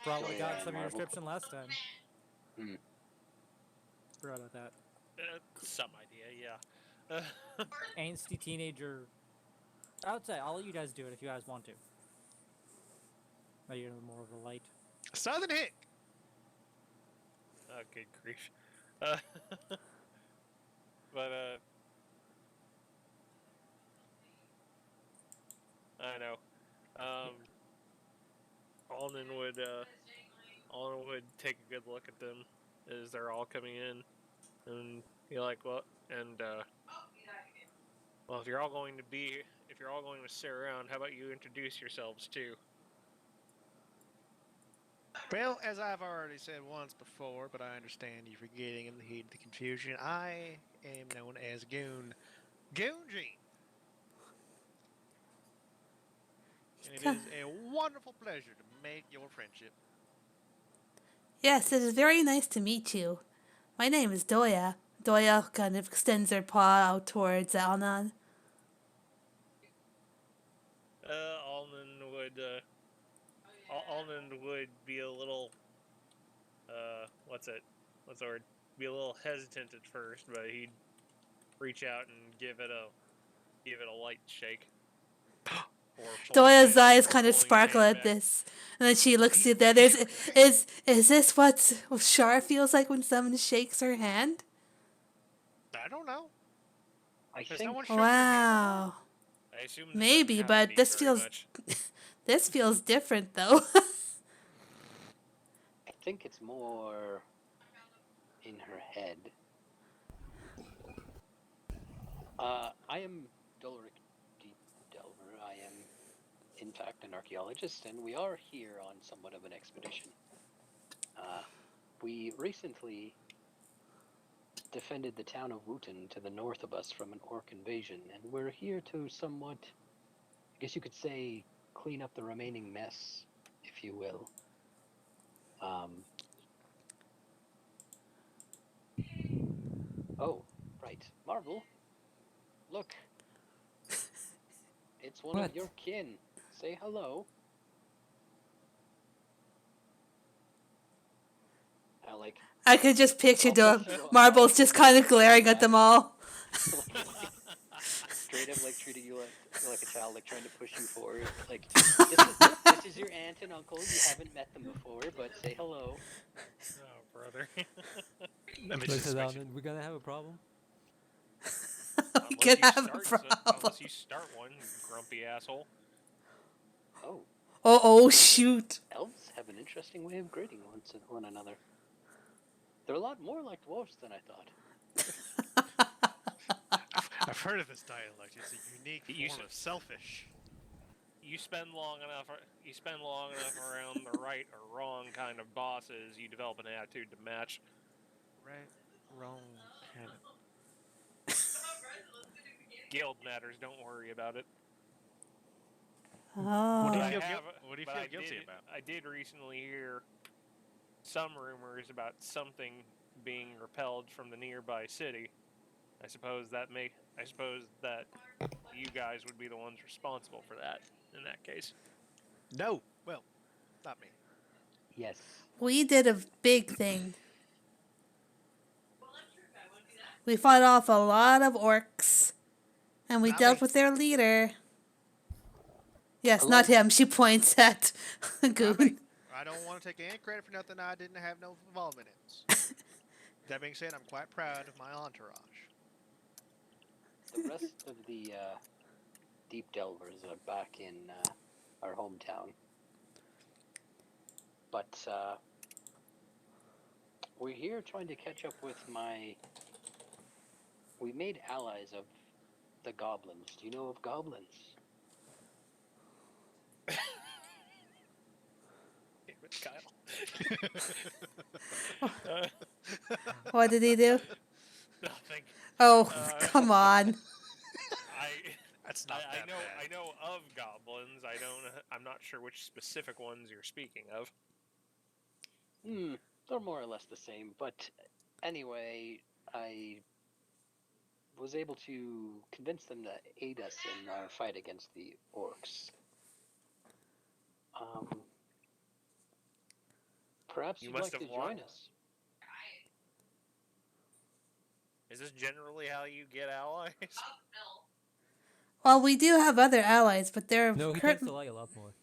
Speaker 2: Probably
Speaker 3: Doya
Speaker 2: got
Speaker 3: and
Speaker 2: some of your
Speaker 3: Marble.
Speaker 2: description last time.
Speaker 3: Hmm.
Speaker 2: Forgot about that.
Speaker 6: Some idea, yeah.
Speaker 2: Angsty teenager. I would say I'll let you guys do it if you guys want to. But you're more of a light.
Speaker 1: Southern Hick.
Speaker 6: Oh, good grief. But, I know. Alden would take a good look at them as they're all coming in, and be like, well, and, well, if you're all going to sit around, how about you introduce yourselves too?
Speaker 1: Well, as I've already said once before, but I understand you forgetting in the heat of the confusion, I am known as Goon. Goonjin. And it is a wonderful pleasure to make your friendship.
Speaker 4: Yes, it is very nice to meet you. My name is Doya. Doya kind of extends her paw out towards Alnan.
Speaker 6: Alden would be a little, what's the word? Be a little hesitant at first, but he'd reach out and give it a light shake.
Speaker 4: Doya's eyes kind of
Speaker 6: pulling his
Speaker 4: sparkle
Speaker 6: hand
Speaker 4: at
Speaker 6: back.
Speaker 4: this, and then she looks at the others. Is this what Shar feels like when someone shakes her hand?
Speaker 1: I don't know.
Speaker 3: I
Speaker 1: Has
Speaker 3: think
Speaker 1: someone shook your hand?
Speaker 4: Wow,
Speaker 6: I assume this
Speaker 4: maybe,
Speaker 6: doesn't
Speaker 4: but
Speaker 6: happen to you
Speaker 4: this
Speaker 6: very
Speaker 4: feels
Speaker 6: much.
Speaker 4: this feels different though.
Speaker 3: I think it's more in her head. I am Dulrich Deep Delver. I am, in fact, an archaeologist, and we are here on somewhat of an expedition. We recently defended the town of Wooten to the north of us from an orc invasion, and we're here to somewhat, I guess you could say, clean up the remaining mess, if you will. Oh, right. Marvel, Look, it's one
Speaker 5: What?
Speaker 3: of your kin. Say hello. Like,
Speaker 4: I could just picture
Speaker 3: I'll
Speaker 4: the
Speaker 3: push you
Speaker 4: marbles just kind of glaring at them all.
Speaker 3: straight up like treating you like a child, like trying to push you forward. Like, this is your aunt and uncle. You haven't met them before, but say hello.
Speaker 6: Oh, brother.
Speaker 5: Looks down and we're gonna have a problem.
Speaker 4: We could have a
Speaker 6: Unless
Speaker 4: problem.
Speaker 6: you start one, you grumpy asshole.
Speaker 3: Oh,
Speaker 4: Oh, shoot.
Speaker 3: elves have an interesting way of greeting one another. They're a lot more like dwarves than I thought.
Speaker 1: I've heard of this dialect. It's a unique
Speaker 6: You
Speaker 1: form
Speaker 6: s-
Speaker 1: of selfish.
Speaker 6: You spend long enough around the right or wrong kind of bosses, you develop an attitude to match.
Speaker 1: Right, wrong, canon.
Speaker 6: Guild matters, don't worry about it.
Speaker 4: Oh.
Speaker 1: What do you
Speaker 6: But
Speaker 1: feel,
Speaker 6: I have,
Speaker 1: what do you
Speaker 6: but
Speaker 1: feel
Speaker 6: I
Speaker 1: guilty
Speaker 6: did,
Speaker 1: about?
Speaker 6: I did recently hear some rumors about something being repelled from the nearby city. I suppose that you guys would be the ones responsible for that in that case.
Speaker 1: No, well, not me.
Speaker 3: Yes.
Speaker 4: We did a big thing. We fought off a lot of orcs, and we
Speaker 1: Not
Speaker 4: dealt
Speaker 1: me.
Speaker 4: with their leader. Yes,
Speaker 3: I
Speaker 4: not
Speaker 3: like-
Speaker 4: him. She points at
Speaker 1: Not me.
Speaker 4: Goon.
Speaker 1: I don't want to take any credit for nothing I didn't have no involvement in. That being said, I'm quite proud of my entourage.
Speaker 3: The rest of the deep delvers are back in our hometown. But we're here trying to catch up with We made allies of the goblins. Do you know of goblins?
Speaker 6: Damn it, Kyle.
Speaker 4: What did he do?
Speaker 6: Nothing.
Speaker 4: Oh,
Speaker 6: Uh,
Speaker 4: come on.
Speaker 1: That's not that bad.
Speaker 6: I know of goblins. I'm not sure which specific ones you're speaking of.
Speaker 3: They're more or less the same. But anyway, I was able to convince them to aid us in our fight against the orcs. Perhaps
Speaker 6: You
Speaker 3: you'd
Speaker 6: must
Speaker 3: like to
Speaker 6: have won.
Speaker 3: join us.
Speaker 6: Is this generally how you get allies?
Speaker 4: Well, we do have other allies, but they're
Speaker 5: No, he tends to lie a lot more.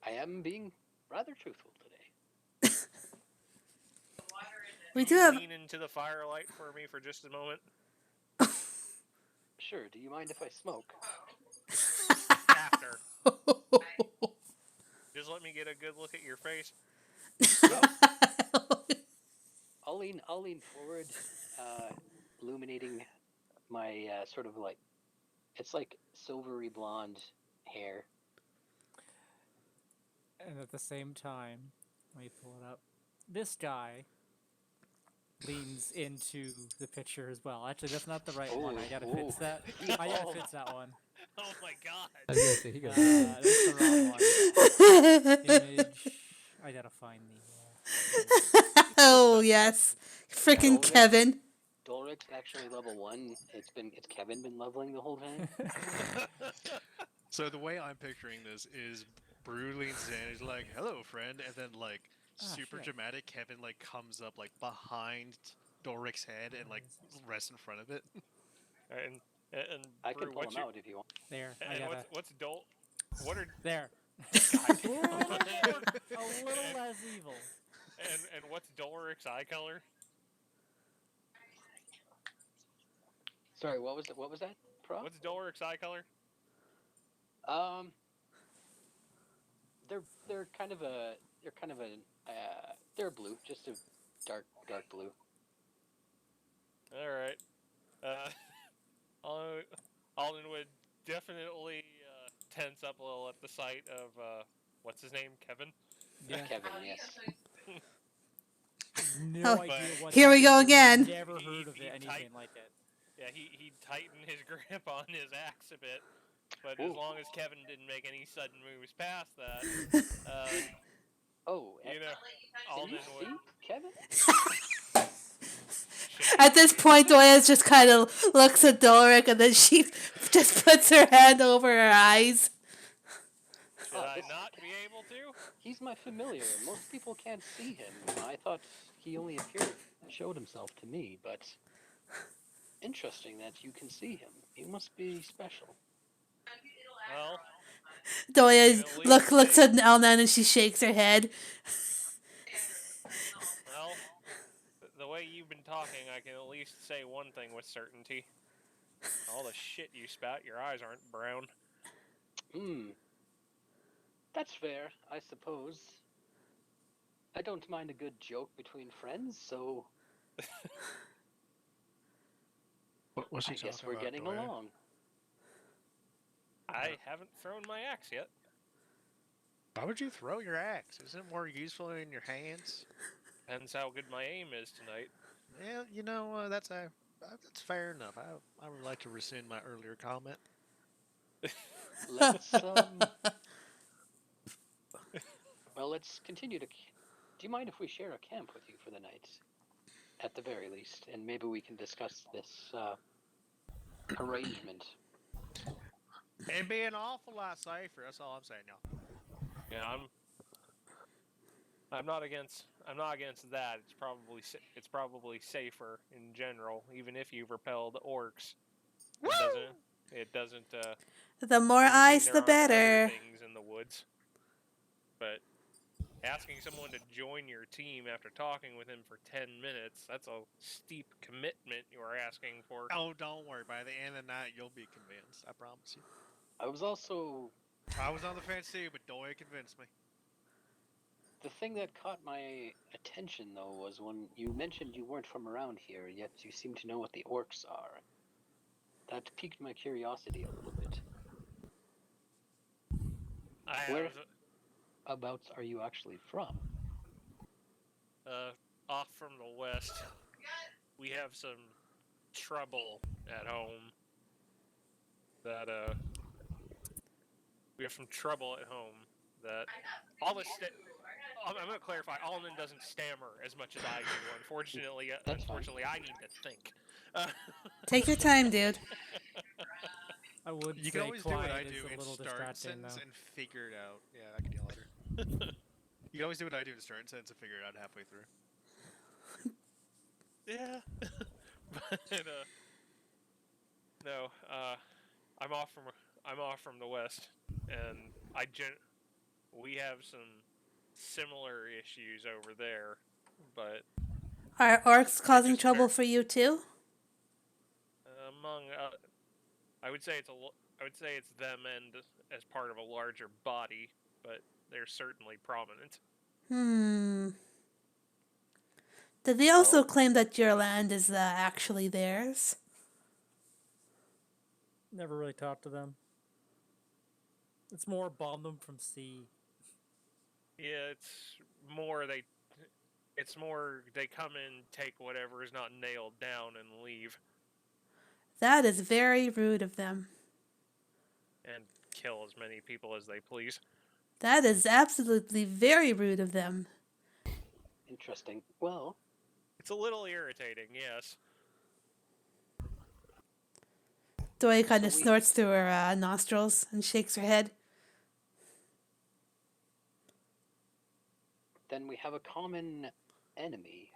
Speaker 3: I am being rather truthful today.
Speaker 4: we do
Speaker 6: Can you
Speaker 4: have.
Speaker 6: lean into the firelight for me for just a moment.
Speaker 3: Sure, do you mind if I smoke?
Speaker 6: After. Just let me get a good look at your face.
Speaker 3: I'll lean forward, illuminating my sort of like, it's like silvery blonde hair.
Speaker 2: And at the same time, let me pull it up. This guy leans into the picture as well. Actually, that's not the right one. I gotta fix that. I gotta fix that one.
Speaker 6: Oh my god.
Speaker 5: I was gonna say he got.
Speaker 2: That's the wrong one. Image. I gotta find the.
Speaker 4: Oh, yes. Frickin'
Speaker 3: Dolric-
Speaker 4: Kevin.
Speaker 3: Dolric's actually level 1. It's Kevin been leveling the whole time.
Speaker 1: So the way I'm picturing this is Brew leans in, he's like, "Hello, friend," and then like super
Speaker 2: shit.
Speaker 1: dramatic Kevin like comes up like behind Doric's head and like rests in front of it.
Speaker 6: and
Speaker 3: I
Speaker 6: Brew,
Speaker 3: can pull
Speaker 6: what's
Speaker 3: him
Speaker 6: your,
Speaker 3: out if you want.
Speaker 2: There. I
Speaker 6: and
Speaker 2: gotta.
Speaker 6: what's Dol? What are
Speaker 2: There.
Speaker 6: God
Speaker 2: a
Speaker 6: damn.
Speaker 2: little less evil.
Speaker 6: and what's Dolric's eye color?
Speaker 3: Sorry, what was that, Pro?
Speaker 6: What's Dolric's eye color?
Speaker 3: They're kind of a they're blue, just a dark blue.
Speaker 6: All right. Alden would definitely tense up a little at the sight of what's his name, Kevin.
Speaker 2: Yeah.
Speaker 3: Kevin, yes.
Speaker 2: No
Speaker 4: Oh,
Speaker 2: idea what.
Speaker 4: here
Speaker 2: that
Speaker 4: we go
Speaker 2: is.
Speaker 4: again.
Speaker 2: Never heard of
Speaker 6: He
Speaker 2: it. Anything
Speaker 6: type-
Speaker 2: like it.
Speaker 6: Yeah, he tightened his grip on his axe a bit, but as
Speaker 3: Ooh.
Speaker 6: long as Kevin didn't make any sudden moves past that,
Speaker 3: Oh,
Speaker 6: you know,
Speaker 3: can you
Speaker 6: Alden would.
Speaker 3: see Kevin?
Speaker 4: At this point, Doya just kind of looks at Doric and then she just puts her hand over her eyes.
Speaker 6: Should
Speaker 3: Oh,
Speaker 6: I
Speaker 3: this-
Speaker 6: not be able to?
Speaker 3: He's my familiar. Most people can't see him. I thought he only showed himself to me, but interesting that you can see him. He must be special.
Speaker 6: Well,
Speaker 4: Doya
Speaker 6: At least
Speaker 4: looks
Speaker 6: say-
Speaker 4: at Elnan and she shakes her head.
Speaker 6: well, the way you've been talking, I can at least say one thing with certainty. All the shit you spout, your eyes aren't brown.
Speaker 3: That's fair, I suppose. I don't mind a good joke between friends, so
Speaker 1: What's
Speaker 3: I guess we're getting along.
Speaker 6: I haven't thrown my axe yet.
Speaker 1: Why would you throw your axe? Isn't it more useful in your hands?
Speaker 6: Depends how good my aim is tonight.
Speaker 1: Yeah, that's fair enough. I would like to rescind my earlier comment.
Speaker 3: Let's well, let's continue to. Do you mind if we share a camp with you for the night, at the very least, and maybe we can discuss this arrangement?
Speaker 1: It'd be an awful lot safer. That's all I'm saying, y'all.
Speaker 6: Yeah, I'm not against that. It's probably safer in general, even if you've repelled orcs. It doesn't
Speaker 4: The more
Speaker 6: doesn't mean
Speaker 4: eyes,
Speaker 6: there
Speaker 4: the
Speaker 6: aren't other
Speaker 4: better.
Speaker 6: things in the woods. But asking someone to join your team after talking with him for 10 minutes, that's a steep commitment you are asking for.
Speaker 1: Oh, don't worry. By the end of the night, you'll be convinced. I promise you.
Speaker 3: I was also
Speaker 1: I was on the fence too, but Doya convinced me.
Speaker 3: the thing that caught my attention though was when you mentioned you weren't from around here, yet you seem to know what the orcs are. That piqued my curiosity a little bit. Where abouts are you actually from?
Speaker 6: Off from the west, we have some trouble at home. That all this. I'm going to clarify. Alden doesn't stammer as much as I do. Unfortunately,
Speaker 3: That's fine.
Speaker 6: I need to think.
Speaker 4: Take your time, dude.
Speaker 2: I would
Speaker 1: You
Speaker 2: say
Speaker 1: can always do what I
Speaker 2: quiet
Speaker 1: do
Speaker 2: is a
Speaker 1: and
Speaker 2: little
Speaker 1: start a
Speaker 2: distracting
Speaker 1: sentence
Speaker 2: though.
Speaker 1: and figure it out. Yeah, I can yell at her. You can always do what I do and start a sentence and figure it out halfway through.
Speaker 6: Yeah. But no. I'm off from the west, and we have some similar issues over there, but
Speaker 4: Are orcs causing
Speaker 6: just
Speaker 4: trouble for you too?
Speaker 6: among I would say it's them and as part of a larger body, but they're certainly prominent.
Speaker 4: Did they also claim that your land is actually theirs?
Speaker 2: Never really talked to them. It's more bomb them from sea.
Speaker 6: Yeah, it's more they come in, take whatever is not nailed down, and leave,
Speaker 4: That is very rude of them.
Speaker 6: and kill as many people as they please.
Speaker 4: That is absolutely very rude of them.
Speaker 3: Interesting. Well,
Speaker 6: It's a little irritating, yes.
Speaker 4: Doya kind
Speaker 3: So
Speaker 4: of
Speaker 3: we-
Speaker 4: snorts through her nostrils and shakes her head.
Speaker 3: then we have a common enemy.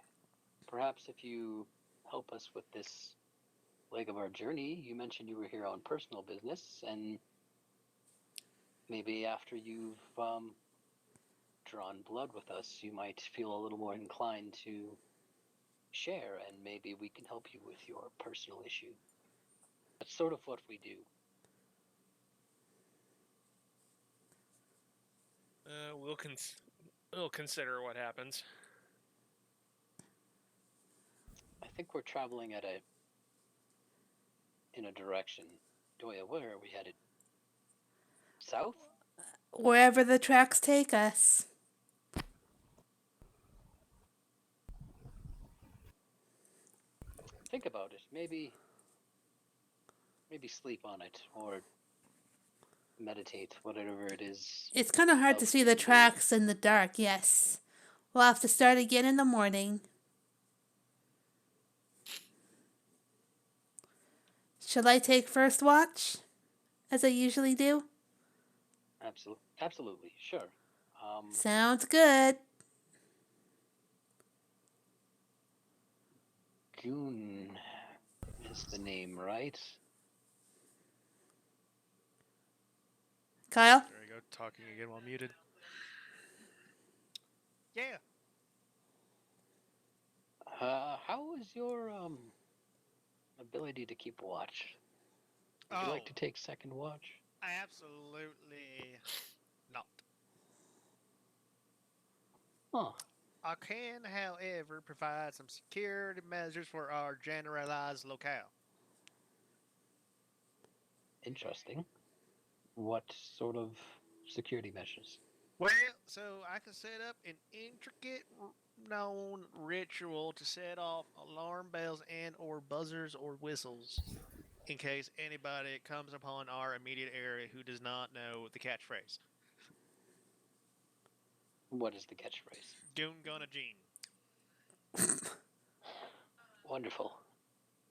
Speaker 3: Perhaps if you help us with this leg of our journey, you mentioned you were here on personal business, and maybe after you've drawn blood with us, you might feel a little more inclined to share, and maybe we can help you with your personal issue. That's sort of what we do.
Speaker 6: We'll consider what happens.
Speaker 3: I think we're traveling in a direction. Doya, where are we headed? South?
Speaker 4: Wherever the tracks take us.
Speaker 3: Think about it. Maybe sleep on it or meditate, whatever it is.
Speaker 4: It's kind of hard to see the
Speaker 3: Okay.
Speaker 4: tracks in the dark, yes. We'll have to start again in the morning. Shall I take first watch, as I usually do?
Speaker 3: Absolutely, sure.
Speaker 4: Sounds good.
Speaker 3: Goon is the name, right?
Speaker 4: Kyle?
Speaker 1: There you go, talking again while muted. Yeah.
Speaker 3: How is your ability to keep watch? Would you
Speaker 1: Oh,
Speaker 3: like to take second watch?
Speaker 1: absolutely not.
Speaker 3: Huh.
Speaker 1: I can, however, provide some security measures for our generalized locale.
Speaker 3: Interesting. What sort of security measures?
Speaker 1: Well, so I can set up an intricate known ritual to set off alarm bells and or buzzers or whistles in case anybody comes upon our immediate area who does not know the catchphrase.
Speaker 3: What is the catchphrase?
Speaker 1: Goon gonna Gene.
Speaker 3: Wonderful.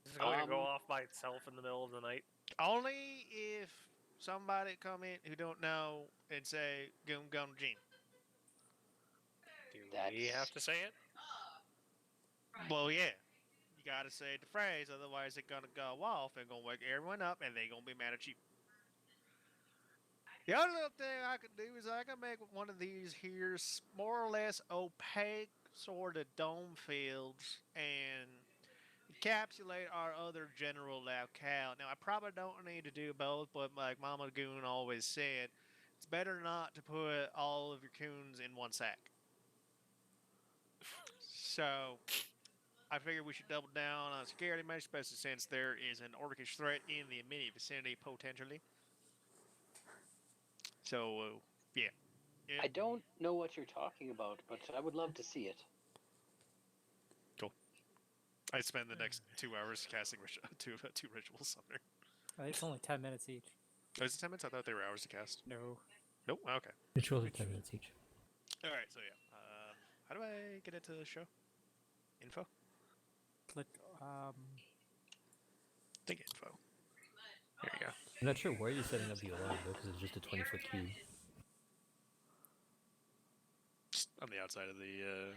Speaker 6: Is it going to go
Speaker 3: Um,
Speaker 6: off by itself in the middle of the night?
Speaker 1: Only if somebody come in who don't know and say Goon gonna Gene.
Speaker 6: Do we have to say it?
Speaker 1: Well, yeah. You gotta say the phrase, otherwise it's gonna go off and gonna wake everyone up and they gonna be mad at you. The other little thing I could do is I can make one of these here more or less opaque sort of dome fields and encapsulate our other general locale. Now I probably don't need to do both, but like Mama Goon always said, it's better not to put all of your coons in one sack. So I figure we should double down on security measures, especially since there is an orcish threat in the immediate vicinity potentially. So, yeah.
Speaker 3: I don't know what you're talking about, but I would love to see it.
Speaker 1: Cool. I spend the next 2 hours casting two rituals Sumner.
Speaker 2: It's only 10 minutes each.
Speaker 1: Oh, is it 10 minutes? I thought they were hours to cast.
Speaker 2: No.
Speaker 1: Nope. Okay.
Speaker 5: Rituals are 10 minutes each.
Speaker 1: All right. So yeah. How do I get into the show? Info.
Speaker 2: Click.
Speaker 1: Think info. There you go.
Speaker 5: I'm not sure where you're setting up the alarm though, because it's just a 20-foot cube.
Speaker 1: Just on the outside of the.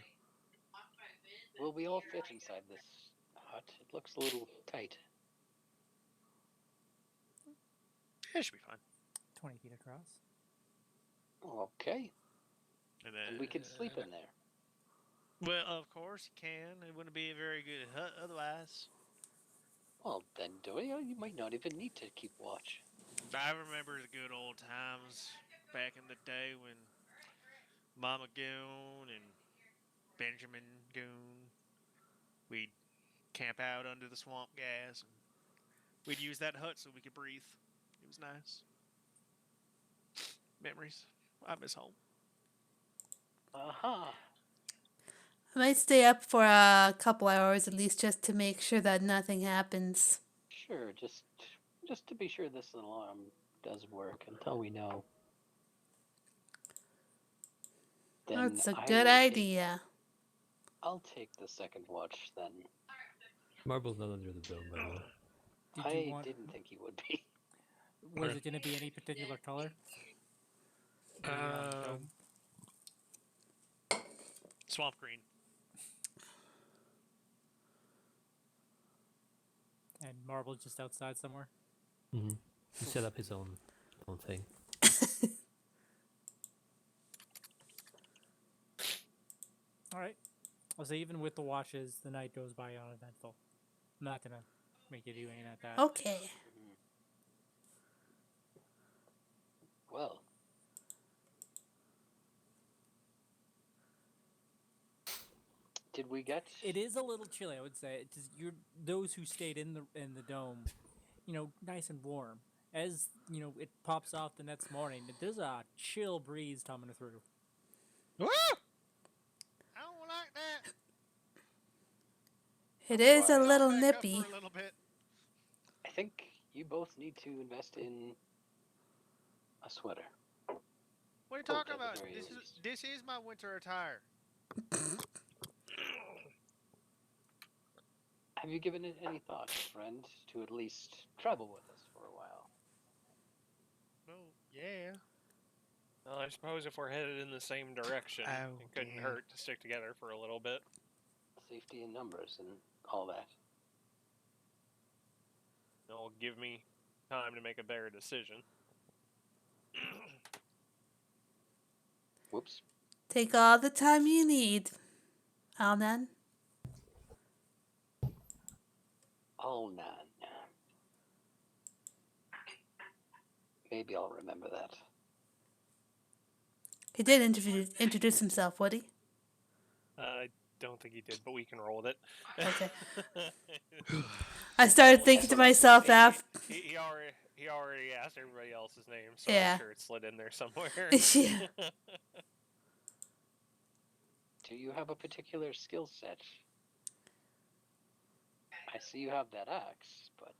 Speaker 3: Will we all fit inside this hut? It looks a little tight.
Speaker 1: It should be fine.
Speaker 2: 20 feet across.
Speaker 3: Okay.
Speaker 1: And then.
Speaker 3: And we can sleep in there.
Speaker 1: Well, of course you can. It wouldn't be a very good hut otherwise.
Speaker 3: Well, then, you might not even need to keep watch.
Speaker 1: I remember the good old times back in the day when Mama Goon and Benjamin Goon, we'd camp out under the swamp gas and we'd use that hut so we could breathe. It was nice. Memories. I miss home.
Speaker 3: Aha.
Speaker 4: I might stay up for a couple hours at least just to make sure that nothing happens.
Speaker 3: Sure, just to be sure this alarm does work until we know. Then
Speaker 4: That's a
Speaker 3: I
Speaker 4: good
Speaker 3: will
Speaker 4: idea.
Speaker 3: I'll take the second watch then.
Speaker 5: Marble's not under the dome, by the way.
Speaker 3: I didn't think he would be.
Speaker 2: Was it going to be any particular color? Dome?
Speaker 1: Swamp green.
Speaker 2: And Marble's just outside somewhere?
Speaker 5: Mm-hmm. He set up his own thing.
Speaker 2: Alright. I'll say even with the watches, the night goes by uneventful. I'm not going to make you do anything like that.
Speaker 4: Okay.
Speaker 3: Well, did we get?
Speaker 2: It is a little chilly, I would say. It's just those who stayed in the dome, nice and warm. As it pops off the next morning. There's a chill breeze coming through.
Speaker 1: Woo! I don't like that.
Speaker 4: It is a
Speaker 3: Why?
Speaker 4: little
Speaker 1: Back up
Speaker 4: nippy.
Speaker 1: for a little bit.
Speaker 3: I think you both need to invest in a sweater.
Speaker 1: What are you
Speaker 3: Or
Speaker 1: talking
Speaker 3: at the
Speaker 1: about?
Speaker 3: very
Speaker 1: This
Speaker 3: least.
Speaker 1: is my winter attire.
Speaker 3: Have you given it any thought, friend, to at least travel with us for a while?
Speaker 1: Well, yeah.
Speaker 6: Well, I suppose if we're headed in the same direction,
Speaker 1: Oh,
Speaker 6: it couldn't
Speaker 1: yeah.
Speaker 6: hurt to stick together for a little bit.
Speaker 3: Safety in numbers and all that.
Speaker 6: It'll give me time to make a better decision.
Speaker 3: Whoops.
Speaker 4: Take all the time you need, Alnan.
Speaker 3: Oh, none. Maybe I'll remember that.
Speaker 4: He did introduce himself, would he?
Speaker 6: I don't think he did, but we can roll with it.
Speaker 4: Okay. I started thinking to myself after.
Speaker 6: He already asked everybody else's name, so
Speaker 4: Yeah.
Speaker 6: I'm sure it slid in there somewhere.
Speaker 4: Yeah.
Speaker 3: Do you have a particular skill set? I see you have that axe, but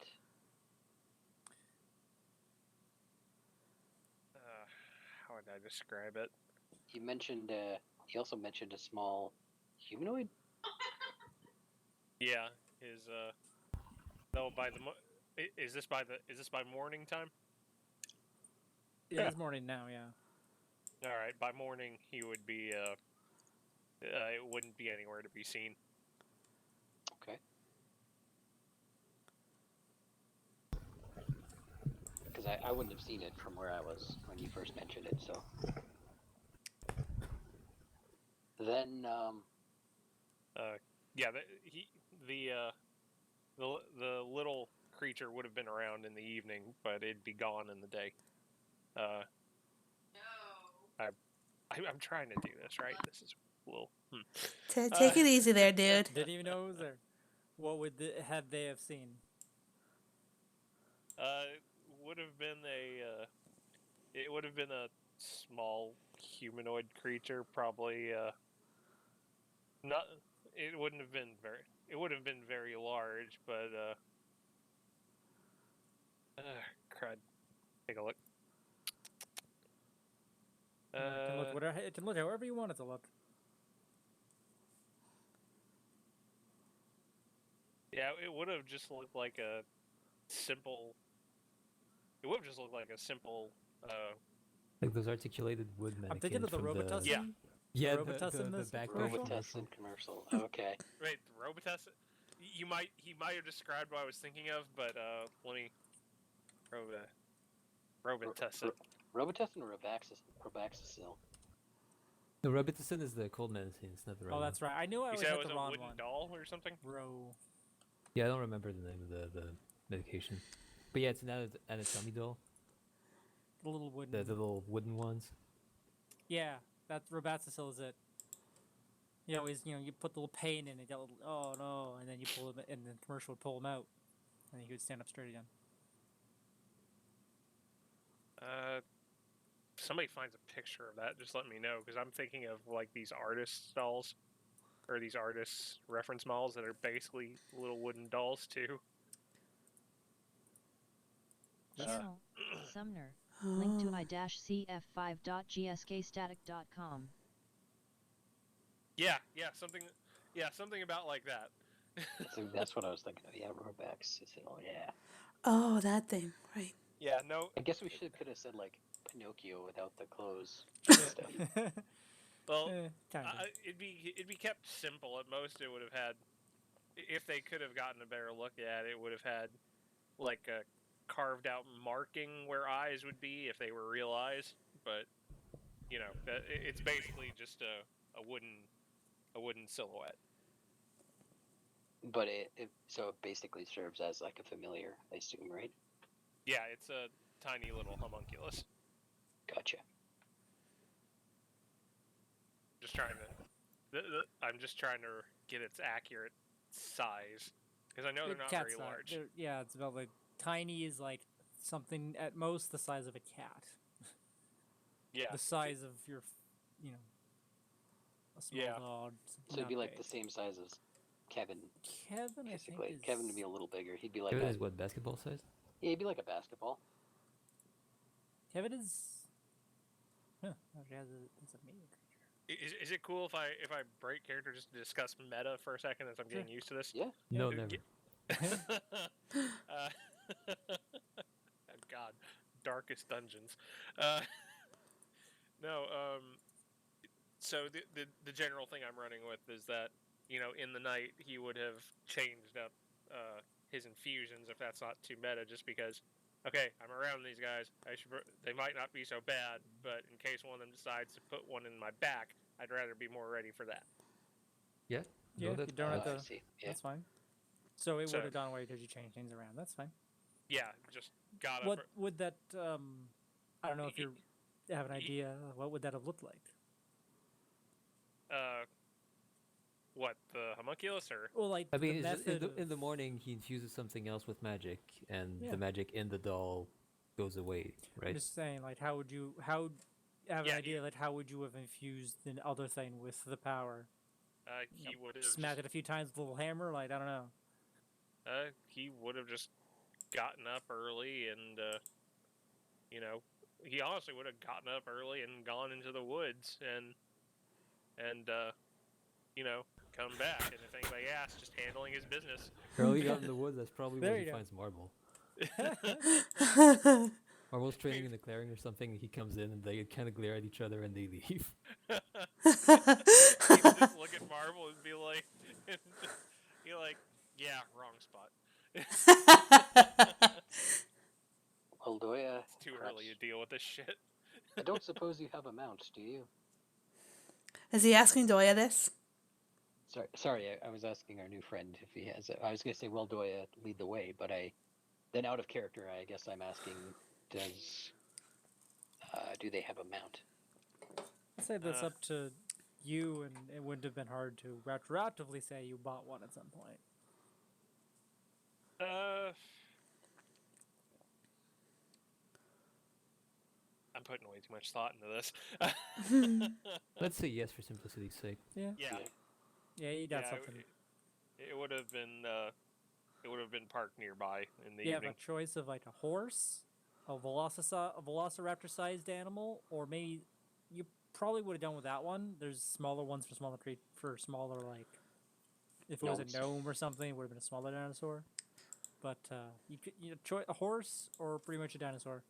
Speaker 6: How would I describe it?
Speaker 3: you mentioned. You also mentioned a small humanoid.
Speaker 6: Yeah, his no, by the is this by morning time?
Speaker 2: Yeah, it's morning now. Yeah.
Speaker 6: All right, by morning he would be it wouldn't be anywhere to be seen.
Speaker 3: Okay. Because I wouldn't have seen it from where I was when you first mentioned it. So then,
Speaker 6: Yeah, the little creature would have been around in the evening, but it'd be gone in the day. I'm trying to do this right. This is a little.
Speaker 4: Take it easy there, dude.
Speaker 2: Didn't even know it was there. What would had they have seen?
Speaker 6: Would have been it would have been a small humanoid creature, probably. Not. It wouldn't have been very. It would have been very large, but crud. Take a look.
Speaker 2: It can look however you want it to look.
Speaker 6: Yeah, it would have just looked like a simple. It would have just looked like a simple.
Speaker 5: Like those articulated wood mannequins.
Speaker 2: I'm thinking of the
Speaker 5: from
Speaker 2: Robitussin.
Speaker 6: Yeah.
Speaker 5: Yeah,
Speaker 2: the Robitussin
Speaker 5: the
Speaker 2: this
Speaker 5: back
Speaker 2: commercial?
Speaker 3: Robitussin commercial. Okay.
Speaker 6: Right, Robitussin. He might have described what I was thinking of, but let me. Robitussin.
Speaker 3: Robitussin or Robaxacil?
Speaker 5: The Robitussin is the cold medicine. It's not the red
Speaker 2: Oh,
Speaker 5: one.
Speaker 2: that's right. I knew I
Speaker 6: You
Speaker 2: always
Speaker 6: said it
Speaker 2: had
Speaker 6: was
Speaker 2: the
Speaker 6: a
Speaker 2: wrong
Speaker 6: wooden
Speaker 2: one.
Speaker 6: doll or something?
Speaker 5: Yeah, I don't remember the name of the medication. But yeah, it's an anatomy doll.
Speaker 2: The little wooden.
Speaker 5: The little wooden ones.
Speaker 2: Yeah, that's Robaxacil is it. You always, you put the little pain in it, get a little, oh no, and then you pull him, and the commercial would pull him out, and he would stand up straight again.
Speaker 6: Somebody finds a picture of that, just let me know, because I'm thinking of like these artist dolls, or these artist reference models that are basically little wooden dolls too.
Speaker 7: Channel Sumner. Link to i-cf5.gskstatic.com.
Speaker 6: Yeah, something about like that.
Speaker 3: That's what I was thinking of. Yeah, Robaxacil. Yeah.
Speaker 4: Oh, that thing. Right.
Speaker 6: Yeah, no.
Speaker 3: I guess we could have said like Pinocchio without the clothes and stuff.
Speaker 6: Well,
Speaker 2: Kind of.
Speaker 6: it'd be kept simple. At most, it would have had, if they could have gotten a better look at it, would have had like a carved out marking where eyes would be if they were real eyes. But it's basically just a wooden silhouette.
Speaker 3: But it basically serves as like a familiar, I assume, right?
Speaker 6: Yeah, it's a tiny little homunculus.
Speaker 3: Gotcha.
Speaker 6: I'm just trying to get its accurate size because I know they're not
Speaker 2: Cat
Speaker 6: very
Speaker 2: size.
Speaker 6: large.
Speaker 2: Yeah, it's about like tiny is like something at most the size of a cat.
Speaker 6: Yeah,
Speaker 2: The size of your, a small
Speaker 6: Yeah.
Speaker 2: dog.
Speaker 3: So it'd be
Speaker 2: not
Speaker 3: like
Speaker 2: big.
Speaker 3: the same size as Kevin.
Speaker 2: Kevin, I
Speaker 3: Basically,
Speaker 2: think is...
Speaker 3: Kevin would be a little bigger. He'd be like
Speaker 5: Kevin is what, basketball size?
Speaker 3: yeah, he'd be like a basketball.
Speaker 2: Kevin is... Huh, actually has a mating creature.
Speaker 6: Is it cool if I break character just to discuss meta for a second as I'm getting used to this?
Speaker 3: Yeah.
Speaker 5: No,
Speaker 6: Uh,
Speaker 5: never.
Speaker 6: ge- uh, oh God, darkest dungeons. Uh, no, so the general thing I'm running with is that in the night he would have changed up his infusions if that's not too meta, just because. Okay, I'm around these guys. They might not be so bad, but in case one of them decides to put one in my back, I'd rather be more ready for that.
Speaker 5: Yeah.
Speaker 2: Yeah,
Speaker 5: No,
Speaker 2: you
Speaker 5: that's
Speaker 2: don't have
Speaker 3: I
Speaker 2: to.
Speaker 3: see. Yeah.
Speaker 2: That's fine. So it
Speaker 6: So-
Speaker 2: would have gone away because you changed things around. That's fine.
Speaker 6: Yeah, just got
Speaker 2: What
Speaker 6: up.
Speaker 2: would that? I don't know if you have an
Speaker 6: y-
Speaker 2: idea. What would that have looked like?
Speaker 6: What, the homunculus or?
Speaker 2: Well, like
Speaker 5: I
Speaker 2: the
Speaker 5: mean, it's just
Speaker 2: method.
Speaker 5: in the morning he infuses something else with magic, and
Speaker 2: Yeah.
Speaker 5: the magic in the doll goes away,
Speaker 2: I'm
Speaker 5: right?
Speaker 2: just saying, like, how would you have
Speaker 6: Yeah,
Speaker 2: an idea? Like, how would you have infused the other thing with the power?
Speaker 6: He would have
Speaker 2: Smack it a few times with a little hammer. Like, I don't know.
Speaker 6: he would have just gotten up early and he honestly would have gotten up early and gone into the woods and come back, and if anybody asks, just handling his business.
Speaker 5: Early out in the woods, that's probably
Speaker 2: There
Speaker 5: where
Speaker 2: you
Speaker 5: he
Speaker 2: go.
Speaker 5: finds Marble. Marble's training in the clearing or something. He comes in and they kind of glare at each other and they leave.
Speaker 6: He'd just look at Marvel and be like, you're like, yeah, wrong spot.
Speaker 3: Well, Doya,
Speaker 6: It's too early to deal with this shit.
Speaker 3: I don't suppose you have a mount, do you?
Speaker 4: Is he asking Doya this?
Speaker 3: Sorry, I was asking our new friend if he has it. I was going to say, well, Doya, lead the way, but then out of character, I guess I'm asking, do they have a mount?
Speaker 2: I'd say that's up to you, and it wouldn't have been hard to retroactively say you bought one at some point.
Speaker 6: I'm putting way too much thought into this.
Speaker 5: Let's say yes for simplicity's sake.
Speaker 2: Yeah.
Speaker 6: Yeah,
Speaker 2: Yeah, you got
Speaker 6: yeah,
Speaker 2: something.
Speaker 6: it would have been parked nearby in the
Speaker 2: You have
Speaker 6: evening.
Speaker 2: a choice of like a horse, a velociraptor-sized animal, or maybe you probably would have done with that one. There's smaller ones for smaller like. If it was
Speaker 3: Gnomes.
Speaker 2: a gnome or something, it would have been a smaller dinosaur. But you could a horse or pretty much a dinosaur.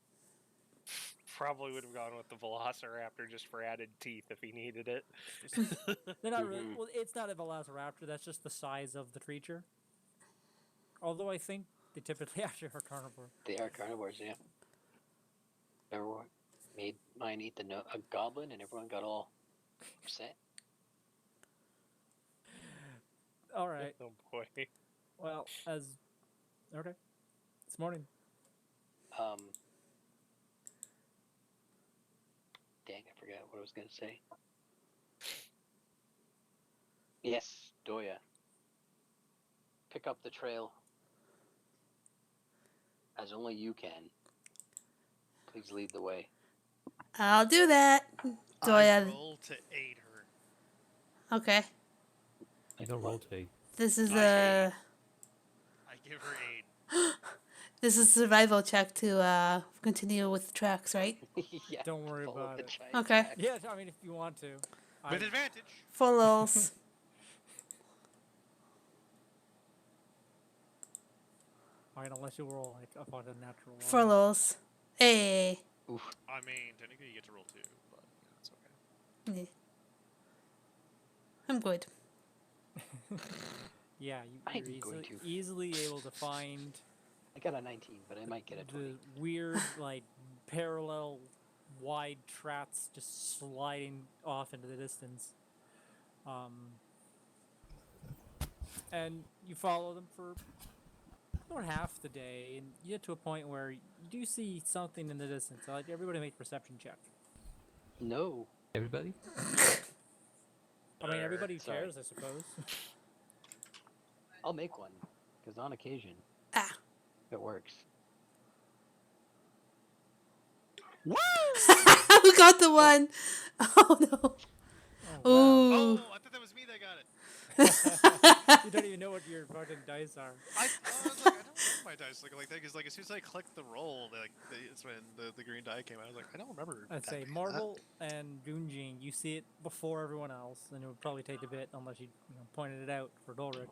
Speaker 6: Probably would have gone with the Velociraptor just for added teeth if he needed it.
Speaker 2: They're not really.
Speaker 3: Mhm.
Speaker 2: Well, it's not a velociraptor. That's just the size of the creature. Although I think they typically actually are carnivore.
Speaker 3: They are carnivores, yeah. Everyone made mine eat a goblin, and everyone got all upset.
Speaker 2: All right.
Speaker 6: Oh boy.
Speaker 2: Well, okay, it's morning.
Speaker 3: Dang, I forgot what I was going to say. Yes, Doya. Pick up the trail as only you can. Please lead the way.
Speaker 4: I'll do that.
Speaker 1: I
Speaker 4: Doya.
Speaker 1: roll to aid her.
Speaker 4: Okay.
Speaker 5: You don't roll to aid.
Speaker 4: This is
Speaker 1: I
Speaker 4: a
Speaker 1: give her aid.
Speaker 4: this is a survival check to continue with the tracks, right?
Speaker 3: Yeah,
Speaker 2: Don't worry
Speaker 3: follow
Speaker 2: about
Speaker 3: the
Speaker 2: it.
Speaker 3: giant
Speaker 4: Okay.
Speaker 3: tracks.
Speaker 2: Yeah, I mean, if you want to.
Speaker 1: With advantage.
Speaker 4: Full rolls.
Speaker 2: Alright, unless you roll like a fucking natural one.
Speaker 4: Full rolls. Hey.
Speaker 3: Oof.
Speaker 1: I mean, technically you get to roll 2, but it's okay.
Speaker 4: Yeah. I'm good.
Speaker 2: Yeah,
Speaker 3: I'm
Speaker 2: you're
Speaker 3: going
Speaker 2: easily able to find
Speaker 3: I got a 19, but I might get a 20.
Speaker 2: the weird, like, parallel wide tracks just sliding off into the distance. And you follow them for about half the day, and you get to a point where you do see something in the distance. So, like, everybody make a perception check.
Speaker 3: No.
Speaker 5: Everybody?
Speaker 2: I mean, everybody
Speaker 3: Sorry.
Speaker 2: cares, I suppose.
Speaker 3: I'll make one, because on occasion,
Speaker 4: Ah.
Speaker 3: it works.
Speaker 4: Who got the one? Oh no.
Speaker 2: Oh, wow.
Speaker 4: Ooh.
Speaker 1: Oh, I thought that was me that got it.
Speaker 2: You don't even know what your fucking dice are.
Speaker 1: I was like, I don't know my dice looking like that because like as soon as I clicked the roll, it's when the green die came out. I was like, I don't remember.
Speaker 2: I'd say
Speaker 1: typing that.
Speaker 2: Marvel and Gunjin, you see it before everyone else, and it would probably take a bit unless you, pointed it out for Dolric.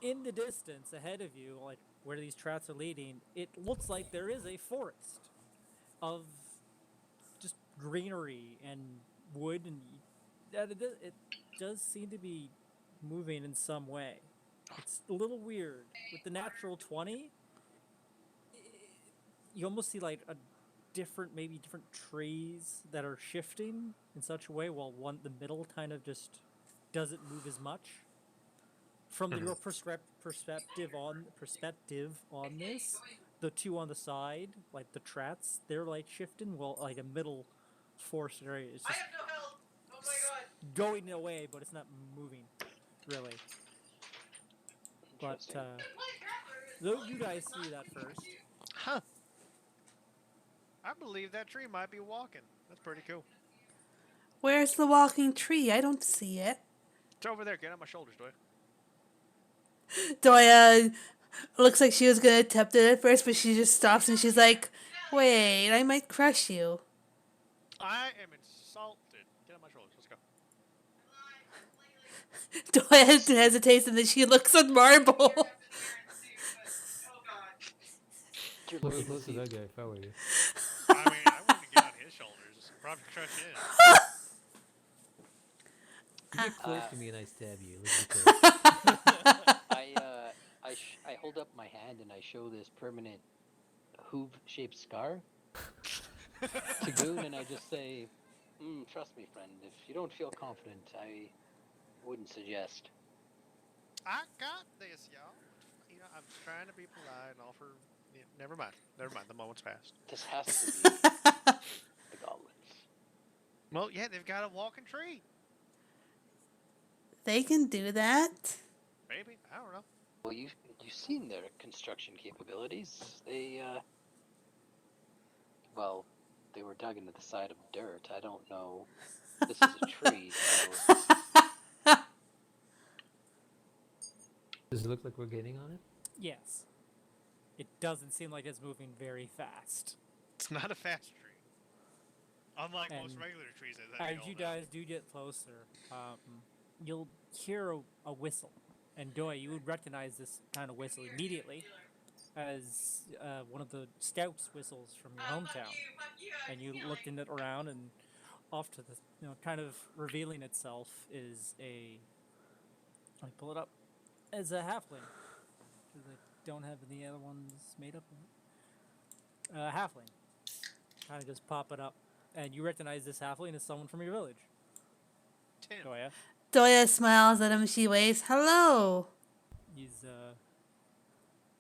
Speaker 2: In the distance ahead of you, like where these tracks are leading, it looks like there is a forest of just greenery and wood, and it does seem to be moving in some way. It's a little weird. With the natural 20, you almost see like maybe different trees that are shifting in such a way, while the middle kind of just doesn't move as much. From your perspective on this, the two on the side, like the trats, they're like shifting. Well, like a middle forest area is just going away, but it's not moving really. But you guys see that first.
Speaker 1: Huh. I believe that tree might be walking. That's pretty cool.
Speaker 4: Where's the walking tree? I don't see it.
Speaker 1: It's over there. Get on my shoulders, Doyle.
Speaker 4: Doya looks like she was gonna attempt it at first, but she just stops and she's like, "Wait, I might crush you."
Speaker 1: I am insulted. Get on my shoulders. Let's go.
Speaker 4: Doya hesitates and then she looks at Marble.
Speaker 3: You're
Speaker 5: Close
Speaker 3: looking
Speaker 5: close
Speaker 3: to
Speaker 5: to
Speaker 3: see
Speaker 5: that guy if I were you.
Speaker 1: I mean, I wouldn't get on his shoulders. Probably crush his.
Speaker 5: You get close to me and I stab you. Let's be clear.
Speaker 3: I hold up my hand and I show this permanent hoof-shaped scar to Goon, and I just say, "Trust me, friend. If you don't feel confident, I wouldn't suggest."
Speaker 1: I got this, y'all. You know, I'm trying to be polite and offer. Yeah, never mind. The moment's passed.
Speaker 3: This has to be the goblins.
Speaker 1: Well, yeah, they've got a walking tree.
Speaker 4: They can do that.
Speaker 1: Maybe. I don't know.
Speaker 3: Well, you've seen their construction capabilities. They they were dug into the side of dirt. I don't know. This is a tree, so
Speaker 5: Does it look like we're getting on it?
Speaker 2: Yes. It doesn't seem like it's moving very fast.
Speaker 1: It's not a fast tree. Unlike most
Speaker 2: And
Speaker 1: regular trees that
Speaker 2: As you guys do get closer, you'll hear a whistle. And Doy, you would recognize this kind of whistle immediately as one of the scouts' whistles from your hometown. And you looked in it around, and off to the, kind of revealing itself is let me pull it up, as a halfling. Because I don't have any other ones made up. Halfling. Kind of just pop it up. And you recognize this halfling as someone from your village.
Speaker 1: Tim.
Speaker 2: Doya.
Speaker 4: Doya smiles at him. She waves, "Hello."
Speaker 2: He's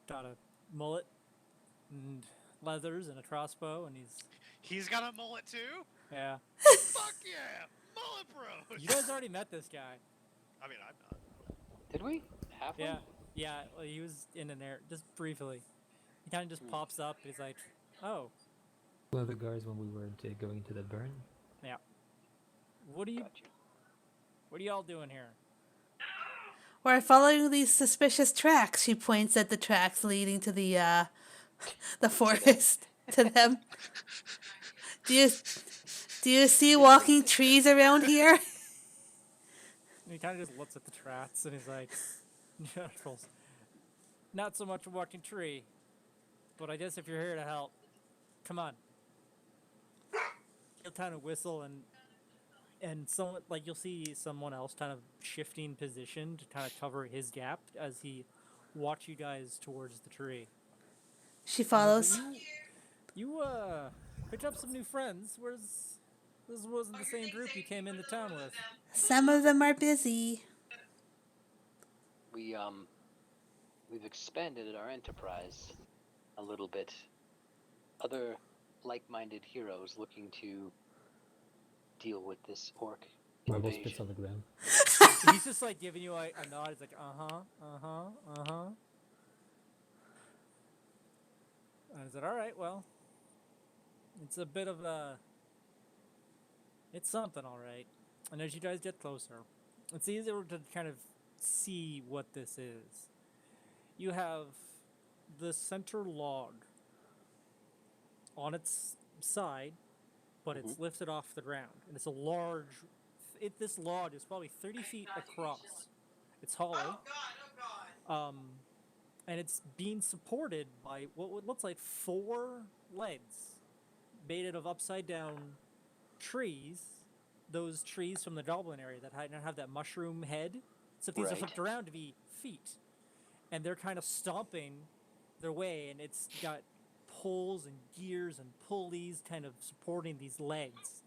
Speaker 2: got a mullet and leathers and a crossbow, and
Speaker 1: He's got a mullet too?
Speaker 2: yeah.
Speaker 1: Fuck yeah! Mullet bros!
Speaker 2: You guys already met this guy.
Speaker 1: I mean, I'm not.
Speaker 3: did we have one?
Speaker 2: Yeah. Well, he was in an air just briefly. He kind of just pops up. He's like, "Oh,
Speaker 5: One of the guards when we weren't going into the burn.
Speaker 2: yeah. What are you?
Speaker 3: Got you.
Speaker 2: What are y'all doing here?"
Speaker 4: We're following these suspicious tracks. She points at the tracks leading to the forest. To them. Do you see walking trees around here?
Speaker 2: And he kind of just looks at the trats, and he's like, "Not so much a walking tree, but I guess if you're here to help, come on." He'll kind of whistle, and someone, like, you'll see someone else kind of shifting position to kind of cover his gap as he walks you guys towards the tree.
Speaker 4: She follows.
Speaker 2: You picked up some new friends. This wasn't the same group you came into town with.
Speaker 4: Some of them are busy.
Speaker 3: We've expanded our enterprise a little bit. Other like-minded heroes looking to deal with this orc
Speaker 5: Marble
Speaker 3: invasion.
Speaker 5: spits on the ground.
Speaker 2: He's just like giving you a nod. He's like, uh-huh. And I said, all right, well, it's a bit of a... It's something, all right. And as you guys get closer, it's easier to kind of see what this is. You have the center log on its side, but
Speaker 3: Mhm.
Speaker 2: it's lifted off the ground, and it's a large. This log is probably 30 feet across. It's hollow. And it's being supported by what looks like 4 legs made out of upside down trees. Those trees from the goblin area that have that mushroom head. So these are
Speaker 3: Right.
Speaker 2: flipped around to be feet. And they're kind of stomping their way, and it's got poles and gears and pulleys kind of supporting these legs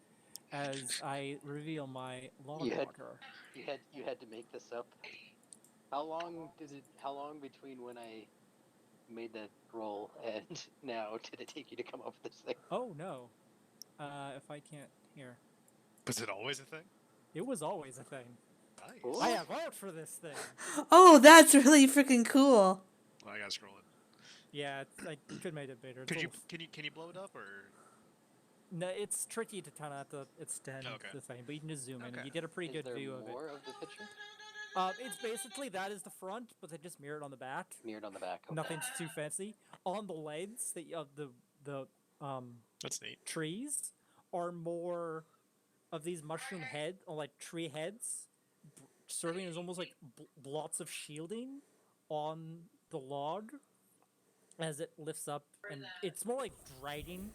Speaker 2: as I reveal my log
Speaker 3: You had-
Speaker 2: walker.
Speaker 3: You had to make this up. How long between when I made that roll and now did it take you to come up with this thing?
Speaker 2: Oh no. If I can't hear.
Speaker 1: Was it always a thing?
Speaker 2: It was always a thing.
Speaker 1: Nice.
Speaker 2: I have art for this thing.
Speaker 4: Oh, that's really freaking cool.
Speaker 1: Well, I gotta scroll it.
Speaker 2: Yeah, I could make it bigger.
Speaker 1: Can you blow it up or?
Speaker 2: No, it's tricky to kind of have to extend
Speaker 1: Okay.
Speaker 2: the thing, but you can just zoom in and
Speaker 1: Okay.
Speaker 2: you get a pretty
Speaker 3: Is
Speaker 2: good
Speaker 3: there
Speaker 2: view of it.
Speaker 3: more of the picture?
Speaker 2: It's basically that is the front, but they just mirrored on the back.
Speaker 3: Mirrored on the back. Okay.
Speaker 2: Nothing's too fancy. On the legs of the
Speaker 1: That's neat.
Speaker 2: trees are more of these mushroom head or like tree heads, serving as almost like blots of shielding on the log as it lifts up, and it's more like dragging.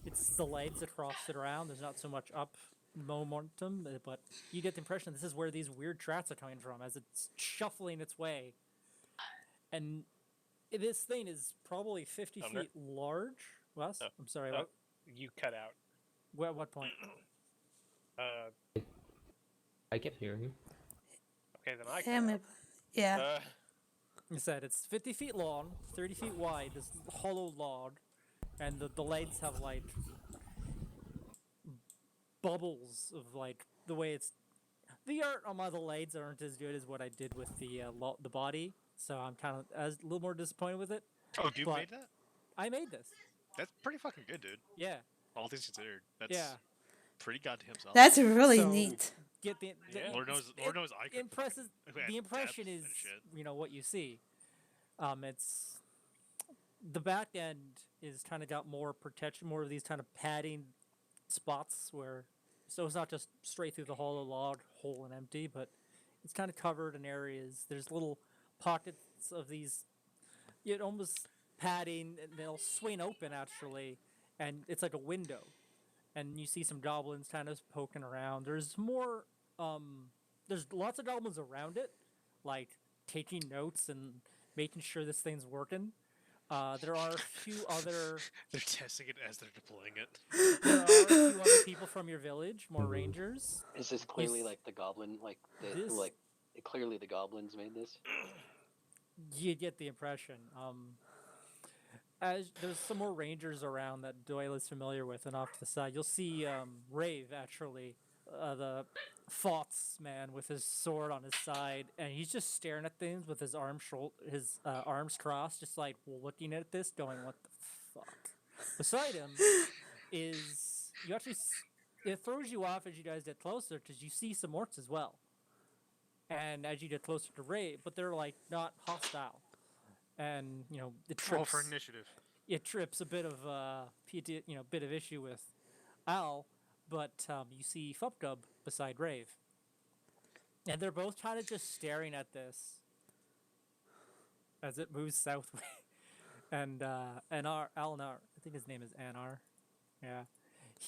Speaker 2: It's the legs across it around. There's not so much up momentum, but you get the impression this is where these weird tracks are coming from as it's shuffling its way. And this thing is probably 50
Speaker 6: Sumner?
Speaker 2: feet large. Wes?
Speaker 6: Oh.
Speaker 2: I'm sorry,
Speaker 6: Oh, you cut out.
Speaker 2: what? What point?
Speaker 5: I kept hearing you.
Speaker 6: Okay, then I
Speaker 4: Damn
Speaker 6: cut
Speaker 4: it. Yeah.
Speaker 6: out.
Speaker 2: I said it's 50 feet long, 30 feet wide, this hollow log, and the legs have like bubbles of like the way it's. The art on my the legs aren't as good as what I did with the body, so I'm kind of a little more disappointed with it.
Speaker 1: Oh, you
Speaker 2: But-
Speaker 1: made that?
Speaker 2: I made this.
Speaker 1: That's pretty fucking good, dude.
Speaker 2: Yeah,
Speaker 1: All things considered, that's
Speaker 2: yeah.
Speaker 1: pretty goddamn solid.
Speaker 4: That's really
Speaker 2: So-
Speaker 4: neat.
Speaker 2: Get the
Speaker 6: Yeah.
Speaker 1: Lord knows I could.
Speaker 2: impresses.
Speaker 1: fucking-
Speaker 2: The impression
Speaker 1: depth
Speaker 2: is
Speaker 1: and shit.
Speaker 2: what you see. It's the back end is kind of got more protection, more of these kind of padding spots where, so it's not just straight through the hollow log, whole and empty, but it's kind of covered in areas. There's little pockets of these, almost padding, and they'll swing open actually, and it's like a window, and you see some goblins kind of poking around. There's more. There's lots of goblins around it, like taking notes and making sure this thing's working. There are a few other
Speaker 1: They're testing it as they're deploying it.
Speaker 2: there are a few other people from your village, more rangers.
Speaker 3: Is this clearly
Speaker 2: Is-
Speaker 3: like the goblin?
Speaker 2: This-
Speaker 3: Clearly the goblins made this.
Speaker 2: You get the impression. As there's some more rangers around that Doyle is familiar with, and off to the side you'll see Rave actually, the Fox man with his sword on his side, and he's just staring at things with his arms crossed, just like looking at this, going, "What the fuck?" Beside him is you actually. It throws you off as you guys get closer because you see some orcs as well, and as you get closer to Rave, but they're like not hostile, and it
Speaker 1: Roll
Speaker 2: trips.
Speaker 1: for initiative.
Speaker 2: It trips a bit of bit of issue with Al, but you see Fupgub beside Rave, and they're both kind of just staring at this as it moves southward. And Anar, Alnar, I think his name is Anar. Yeah,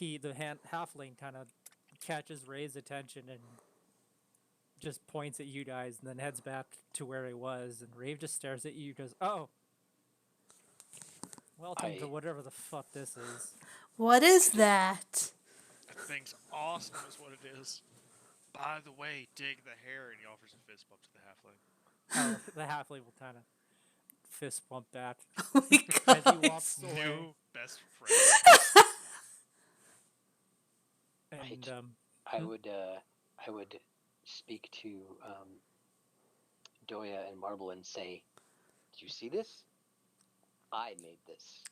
Speaker 2: the halfling kind of catches Rave's attention and just points at you guys, and then heads back to where he was. And Rave just stares at you, goes, "Oh. Welcome to whatever the fuck this is."
Speaker 4: What is that?
Speaker 1: That thing's awesome, is what it is. By the way, dig the hair, and he offers a fist bump to the halfling.
Speaker 2: The halfling will kind of fist bump back
Speaker 4: Oh my
Speaker 2: as he
Speaker 4: god.
Speaker 2: walks away.
Speaker 1: New best friend.
Speaker 2: And
Speaker 3: I would speak to Doya and Marble and say, "Do you see this? I made this."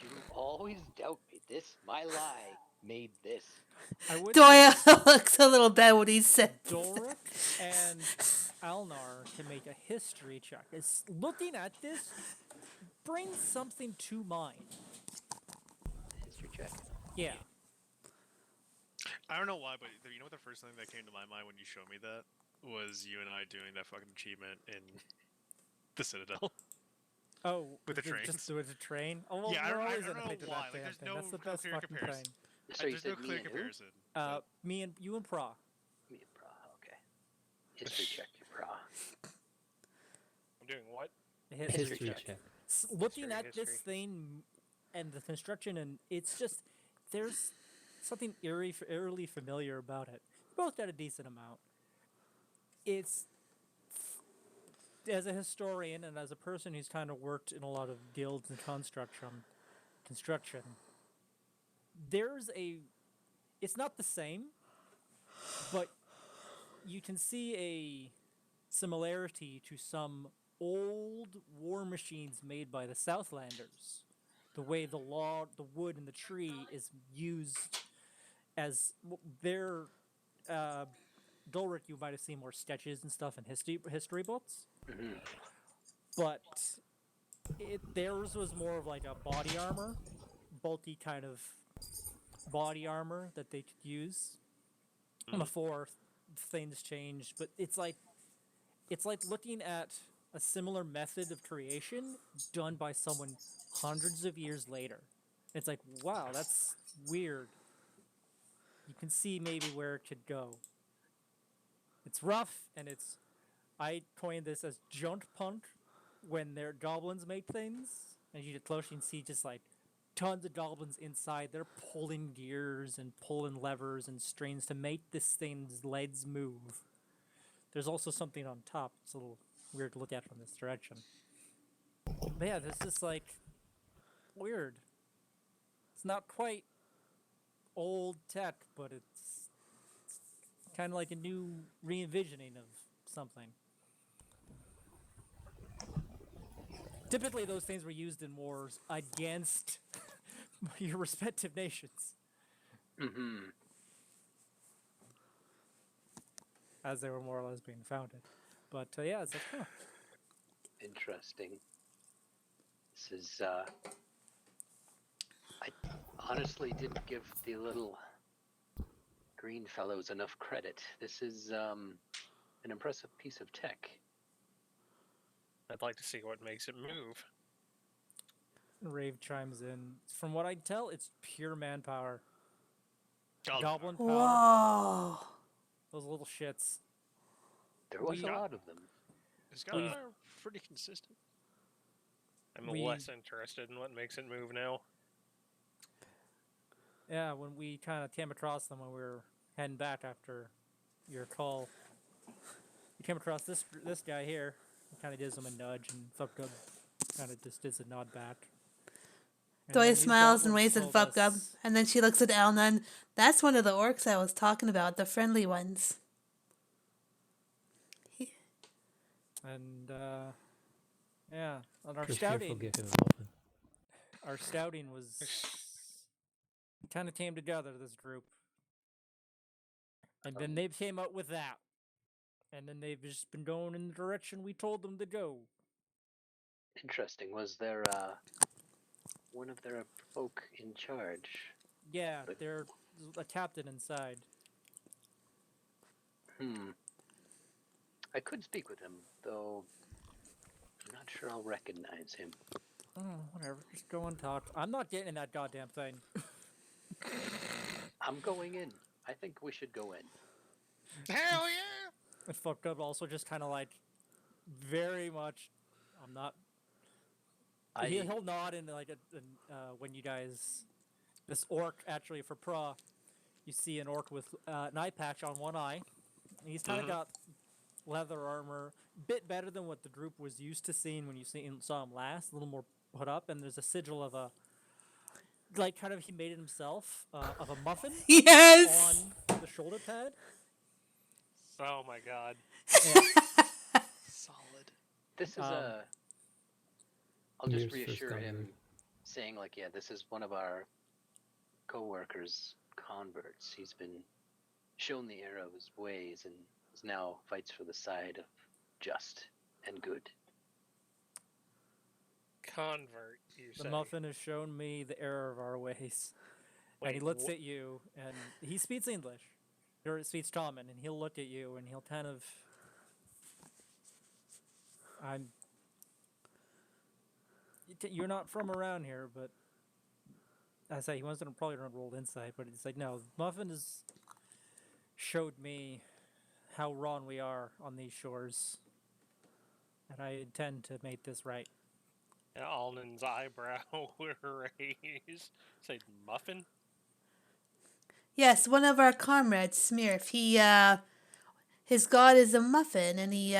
Speaker 3: You always doubt me. My lie made this.
Speaker 2: I would
Speaker 4: Doyle
Speaker 2: say
Speaker 4: looks a little bad when he said
Speaker 2: Dulric and Alnar can make a history check. It's looking at this brings something to mind.
Speaker 3: History check.
Speaker 2: Yeah.
Speaker 1: I don't know why, but you know what the first thing that came to my mind when you showed me that was you and I doing that fucking achievement in the Citadel.
Speaker 2: Oh,
Speaker 1: With the
Speaker 2: just
Speaker 1: trains.
Speaker 2: with a train. Oh, well,
Speaker 1: Yeah, I
Speaker 2: we're
Speaker 1: don't
Speaker 2: always
Speaker 1: know
Speaker 2: in a picture of
Speaker 1: why.
Speaker 2: that
Speaker 1: Like,
Speaker 2: damn
Speaker 1: there's
Speaker 2: thing.
Speaker 1: no
Speaker 2: That's the
Speaker 1: real
Speaker 2: best
Speaker 1: clear
Speaker 2: fucking
Speaker 1: comparison.
Speaker 2: train.
Speaker 3: So you
Speaker 1: There's
Speaker 3: said
Speaker 1: no
Speaker 3: me
Speaker 1: clear
Speaker 3: and who?
Speaker 1: comparison.
Speaker 2: Me and you and Pra.
Speaker 3: Me and Pra. Okay. History check, Pra.
Speaker 6: I'm doing what?
Speaker 2: A
Speaker 3: History
Speaker 2: history
Speaker 3: check.
Speaker 2: check. Looking
Speaker 6: History,
Speaker 2: at this
Speaker 6: history.
Speaker 2: thing and the construction, and it's just there's something eerily familiar about it. We both got a decent amount. It's as a historian and as a person who's kind of worked in a lot of guilds and construction. There's a. It's not the same, but you can see a similarity to some old war machines made by the Southlanders. The way the wood, and the tree is used as their Dulric, you might have seen more sketches and stuff in history books,
Speaker 3: Mm-hmm.
Speaker 2: but theirs was more of like a body armor, bulky kind of body armor that they could use before things changed. But it's like looking at a similar method of creation done by someone hundreds of years later. It's like, wow, that's weird. You can see maybe where it could go. It's rough, and I coined this as junk punk when their goblins make things, and you get close, you can see just like tons of goblins inside. They're pulling gears and pulling levers and strings to make this thing's legs move. There's also something on top. It's a little weird to look at from this direction. But yeah, this is like weird. It's not quite old tech, but it's kind of like a new re-envisioning of something. Typically, those things were used in wars against your respective nations
Speaker 3: Mm-hmm.
Speaker 2: as they were more or less being founded. But yeah, it's like, huh.
Speaker 3: Interesting. This is, I honestly didn't give the little green fellows enough credit. This is, an impressive piece of tech.
Speaker 6: I'd like to see what makes it move.
Speaker 2: Rave chimes in. From what I can tell, it's pure manpower.
Speaker 1: Goblin
Speaker 2: Goblin power.
Speaker 4: Whoa.
Speaker 2: Those little shits.
Speaker 3: There was
Speaker 2: We-
Speaker 3: a lot of them.
Speaker 1: Is Goblin pretty consistent?
Speaker 6: I'm
Speaker 2: We-
Speaker 6: less interested in what makes it move now.
Speaker 2: Yeah, when we kind of came across them when we were heading back after your call, we came across this guy here. He kind of gives him a nudge, and Fuckgub kind of just does a nod back. And then
Speaker 4: Doyle
Speaker 2: these
Speaker 4: smiles and
Speaker 2: goblins
Speaker 4: waves at
Speaker 2: told
Speaker 4: Fuckgub,
Speaker 2: us-
Speaker 4: and then she looks at Elnan. That's one of the orcs I was talking about, the friendly ones.
Speaker 2: And yeah, on our
Speaker 5: Just careful,
Speaker 2: scouting,
Speaker 5: give him a muffin.
Speaker 2: our scouting was kind of came together. This group, and then they came up with that, and then they've just been going in the direction we told them to go.
Speaker 3: Interesting. Was there, one of their folk in charge?
Speaker 2: Yeah,
Speaker 3: But-
Speaker 2: there's a captain inside.
Speaker 3: I could speak with him, though I'm not sure I'll recognize him.
Speaker 2: Oh, whatever. Just go and talk. I'm not getting in that goddamn thing.
Speaker 3: I'm going in. I think we should go in.
Speaker 1: Hell yeah!
Speaker 2: And fucked up. Also, just kind of like very much. I'm not. He'll nod and like when you guys, this orc actually for Pra, you see an orc with an eye patch on one eye. And he's kind of got leather armor, bit better than what the group was used to seeing when you saw him last. A little more put up, and there's a sigil of a. Like, kind of, he made it himself, of a muffin
Speaker 4: Yes!
Speaker 2: on the shoulder pad.
Speaker 6: Oh my god.
Speaker 2: Yeah.
Speaker 1: Solid.
Speaker 3: This is
Speaker 2: Um,
Speaker 3: I'll just
Speaker 5: Years for
Speaker 3: reassure him.
Speaker 5: standard.
Speaker 3: saying like, yeah, this is one of our co-workers' converts. He's been shown the error of his ways and is now fights for the side of just and good.
Speaker 6: Convert, you
Speaker 2: The
Speaker 6: say?
Speaker 2: muffin has shown me the error of our ways. And he
Speaker 6: Wait,
Speaker 2: looks at you, and he speaks English, or speaks common, and he'll look at you, and he'll kind of, I'm, you're not from around here, but I say he wants to probably run rolled insight, but it's like, no, Muffin has showed me how wrong we are on these shores, and I intend to make this right.
Speaker 6: Alden's eyebrow raised. Say muffin?
Speaker 4: Yes, one of our comrades, Smirf. His god is a muffin, and he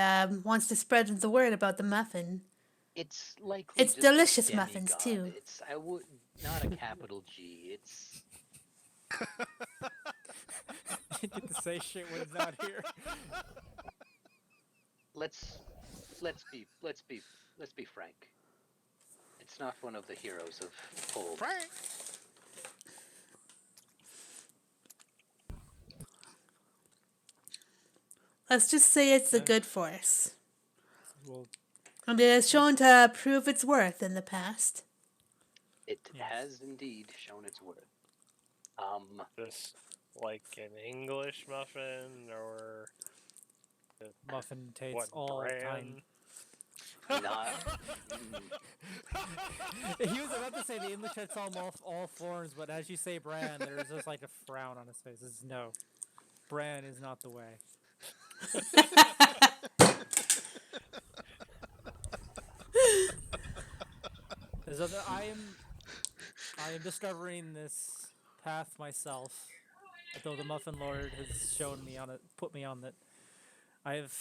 Speaker 4: wants to spread the word about the muffin.
Speaker 3: It's likely
Speaker 4: It's
Speaker 3: just
Speaker 4: delicious
Speaker 3: a
Speaker 4: muffins,
Speaker 3: demigod.
Speaker 4: too.
Speaker 3: It's I would not a capital G. It's
Speaker 2: You get to say shit when he's not here.
Speaker 3: let's be frank. It's not one of the heroes of old.
Speaker 1: Frank.
Speaker 4: Let's just say it's a good force.
Speaker 2: Well,
Speaker 4: And it has shown to prove its worth in the past.
Speaker 3: It
Speaker 2: Yes.
Speaker 3: has indeed shown its worth.
Speaker 6: This like an English muffin or
Speaker 2: Muffin tastes
Speaker 6: what
Speaker 2: all
Speaker 6: brand?
Speaker 2: time.
Speaker 3: not.
Speaker 2: He was about to say the English had all forms, but as you say brand, there's just like a frown on his face. It's no. Brand is not the way. I am discovering this path myself. Though the Muffin Lord has shown me on it, put me on that. I've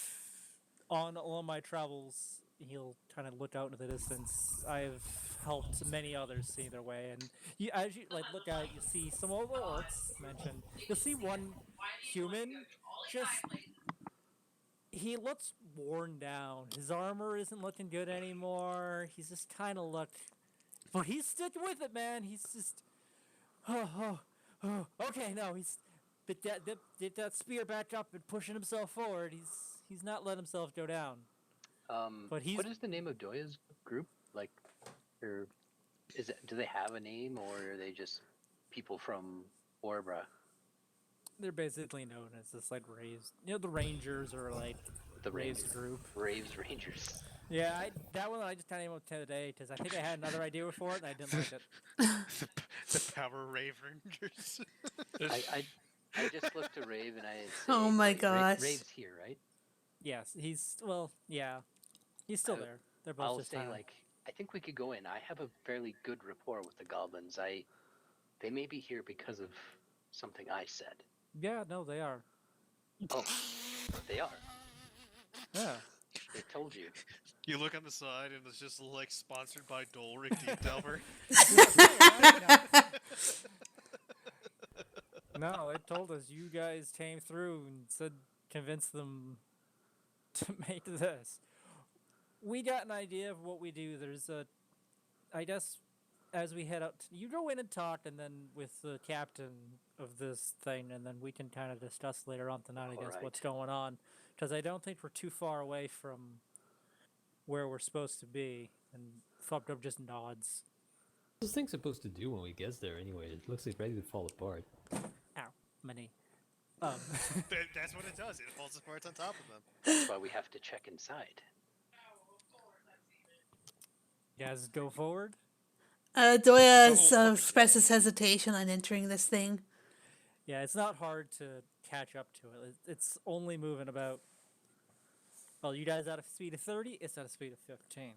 Speaker 2: on all my travels. He'll kind of look out into the distance. I've helped many others see their way, and as you like look at it, you see some of the orcs mentioned. You'll see one human just. He looks worn down. His armor isn't looking good anymore. He's just kind of but he's sticking with it, man. He's just, okay, no, he's get that spear back up and pushing himself forward. He's not letting himself go down. But he's
Speaker 3: What is the name of Doya's group? Like, or do they have a name, or are they just people from Orbra?
Speaker 2: they're basically known as this like raised. The Rangers are like
Speaker 3: The
Speaker 2: raised
Speaker 3: Rangers.
Speaker 2: group.
Speaker 3: Raves Rangers.
Speaker 2: Yeah, that one I just kind of came up today because I think I had another idea for it and I didn't like it.
Speaker 1: The Power Rave Rangers.
Speaker 3: I just looked to Rave and I had said,
Speaker 4: Oh my gosh.
Speaker 3: Rave's here, right?
Speaker 2: Yes, he's still there. They're both
Speaker 3: I'll
Speaker 2: just
Speaker 3: say,
Speaker 2: kinda,
Speaker 3: like, I think we could go in. I have a fairly good rapport with the goblins. They may be here because of something I said.
Speaker 2: yeah, no, they are.
Speaker 3: Oh, they are.
Speaker 2: Yeah.
Speaker 3: They told you.
Speaker 1: You look on the side and it's just like sponsored by Dolric Deep Delver.
Speaker 2: No, they told us you guys came through and said convince them to make this. We got an idea of what we do. I guess, as we head out, you go in and talk, and then with the captain of this thing, and then we can kind of discuss later on tonight, I guess,
Speaker 3: Alright.
Speaker 2: what's going on. Because I don't think we're too far away from where we're supposed to be. And fucked up just nods.
Speaker 5: What's this thing supposed to do when we get there anyway? It looks like ready to fall apart.
Speaker 2: Ow, my knee.
Speaker 1: That's what it does. It falls apart on top of them.
Speaker 3: That's why we have to check inside.
Speaker 2: You guys go forward.
Speaker 4: Doya
Speaker 1: Oh,
Speaker 4: expresses hesitation on entering this thing.
Speaker 2: Yeah, it's not hard to catch up to it. It's only moving about. Well, you guys at a speed of 30. It's at a speed of 15.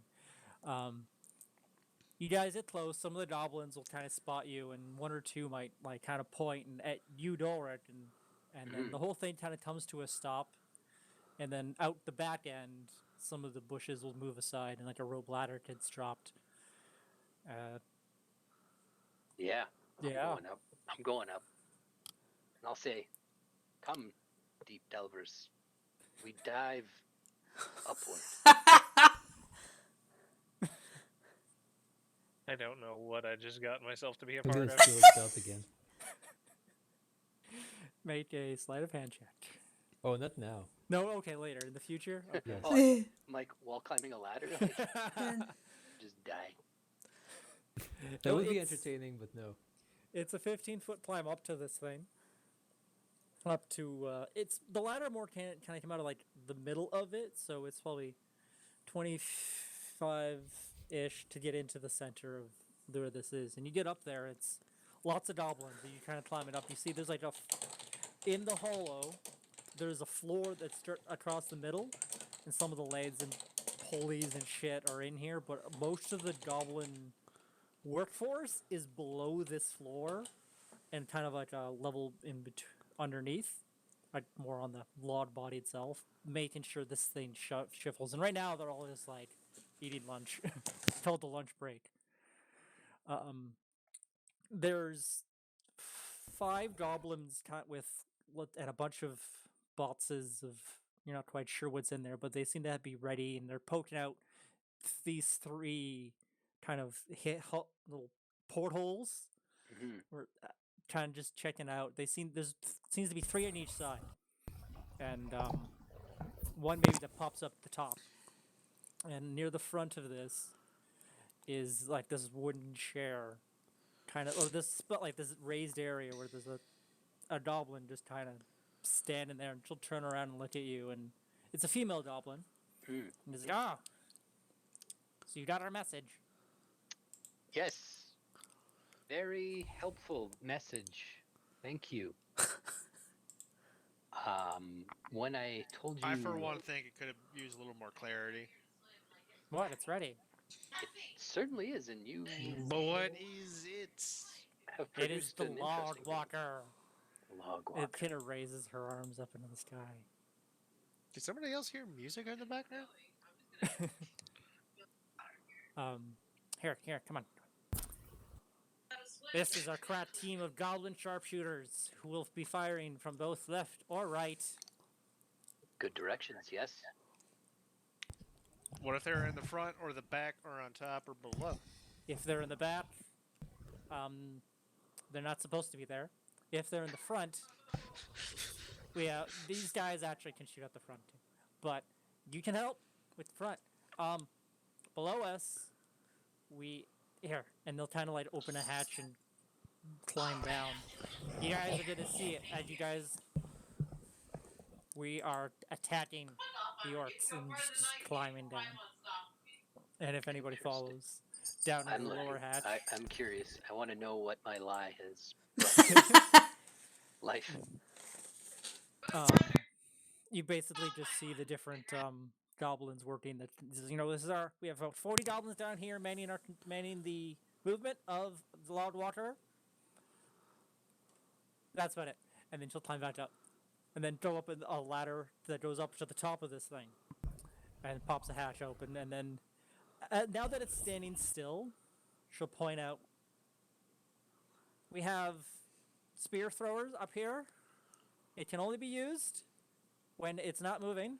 Speaker 2: You guys get close. Some of the goblins will kind of spot you, and one or two might like kind of point at you, Dolric, and then the whole thing kind of comes to a stop. And then out the back end, some of the bushes will move aside, and like a rope ladder gets dropped.
Speaker 3: Yeah.
Speaker 2: Yeah.
Speaker 3: I'm going up. And I'll say, come, deep delvers. We dive upward.
Speaker 6: I don't know what I just got myself to be a
Speaker 5: I'm
Speaker 6: part
Speaker 5: gonna
Speaker 6: of.
Speaker 5: steal his job again.
Speaker 2: Make a sleight of hand check.
Speaker 5: Oh, not now.
Speaker 2: No, okay, later in the future. Okay.
Speaker 5: Yes.
Speaker 3: Oh, Mike, while climbing a ladder, like, just die.
Speaker 5: That
Speaker 2: No,
Speaker 5: would be
Speaker 2: it's-
Speaker 5: entertaining, but no.
Speaker 2: It's a 15-foot climb up to this thing. Up to it's the ladder more kind of come out of like the middle of it, so it's probably 25-ish to get into the center of where this is. And you get up there, it's lots of goblins, and you kind of climb it up. You see, there's like in the hollow, there's a floor that's across the middle, and some of the leads and pulleys and shit are in here. But most of the goblin workforce is below this floor, and kind of like a level in between underneath, like more on the log body itself, making sure this thing shuffles. And right now they're all just like eating lunch till the lunch break. There's 5 goblins with and a bunch of boxes of you're not quite sure what's in there, but they seem to be ready, and they're poking out these 3 kind of little portholes.
Speaker 3: Mhm.
Speaker 2: We're kind of just checking out. Seems to be 3 on each side, and one maybe that pops up at the top. And near the front of this is like this wooden chair, kind of, or this like this raised area where there's a goblin just kind of standing there, and she'll turn around and look at you, and it's a female goblin.
Speaker 3: Mm.
Speaker 2: And it's like, so you got our message.
Speaker 3: Yes. Very helpful message. Thank you. When I told you,
Speaker 1: I, for one, think it could have used a little more clarity.
Speaker 2: What? It's ready.
Speaker 3: it certainly is, and you
Speaker 1: But what is it?
Speaker 3: have
Speaker 2: It is
Speaker 3: produced
Speaker 2: the
Speaker 3: an
Speaker 2: log
Speaker 3: interesting thing.
Speaker 2: walker.
Speaker 3: Log
Speaker 2: It
Speaker 3: walker.
Speaker 2: kind of raises her arms up into the sky.
Speaker 1: Did somebody else hear music in the background?
Speaker 2: Here, come on. This is our crack team of goblin sharpshooters who will be firing from both left or right.
Speaker 3: Good directions, yes.
Speaker 1: What if they're in the front or the back or on top or below?
Speaker 2: If they're in the back, they're not supposed to be there. If they're in the front, these guys actually can shoot at the front too. But you can help with the front. Below us, and they'll kind of like open a hatch and climb down. You guys are gonna see it as you guys. We are attacking the orcs and just climbing down. And if anybody follows down in
Speaker 3: I'm
Speaker 2: the
Speaker 3: looking.
Speaker 2: lower hatch,
Speaker 3: I'm curious. I want to know what my lie has brought to life.
Speaker 2: you basically just see the different goblins working. We have about 40 goblins down here manning the movement of the loud water. That's about it. And then she'll climb back up, and then go up a ladder that goes up to the top of this thing, and pops a hatch open. And then now that it's standing still, she'll point out. We have spear throwers up here. It can only be used when it's not moving,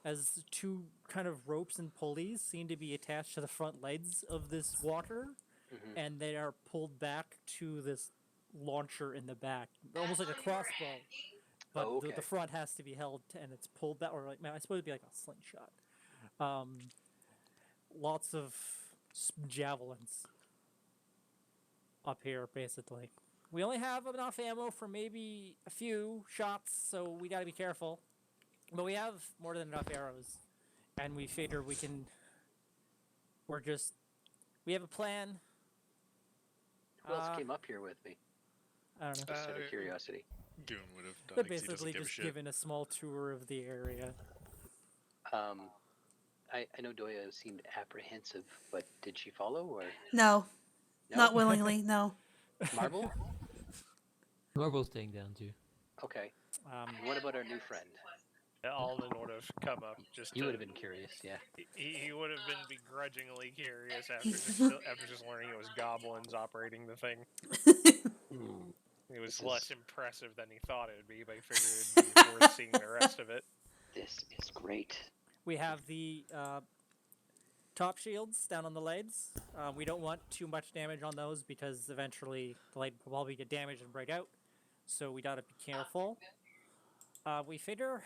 Speaker 2: as 2 kind of ropes and pulleys seem to be attached to the front legs of this walker, and they are pulled back to this launcher in the back, almost like a crossbow. But the front has to be held, and it's pulled back, or like, I suppose it'd be like a slingshot. Lots of javelins up here, basically. We only have enough ammo for maybe a few shots, so we gotta be careful. But we have more than enough arrows, and we figure we can. We have a plan.
Speaker 3: Who else came up here with me?
Speaker 2: I don't know.
Speaker 3: Just out of curiosity.
Speaker 1: Goon would have done
Speaker 2: They're
Speaker 1: it 'cause he doesn't
Speaker 2: basically
Speaker 1: give a
Speaker 2: just
Speaker 1: shit.
Speaker 2: giving a small tour of the area.
Speaker 3: I know Doya seemed apprehensive, but did she follow or
Speaker 4: No,
Speaker 3: no?
Speaker 4: not willingly. No.
Speaker 3: Marble?
Speaker 5: Marble's staying down too.
Speaker 3: Okay. And what about our new friend?
Speaker 6: Alden would have come up just.
Speaker 3: You would have been curious, yeah.
Speaker 6: He would have been begrudgingly curious after just learning it was goblins operating the thing. It was less impressive than he thought it would be, but he figured it'd be worth seeing the rest of it.
Speaker 3: This is great.
Speaker 2: We have the top shields down on the legs. We don't want too much damage on those because eventually the leg will probably get damaged and break out. So we gotta be careful. We figure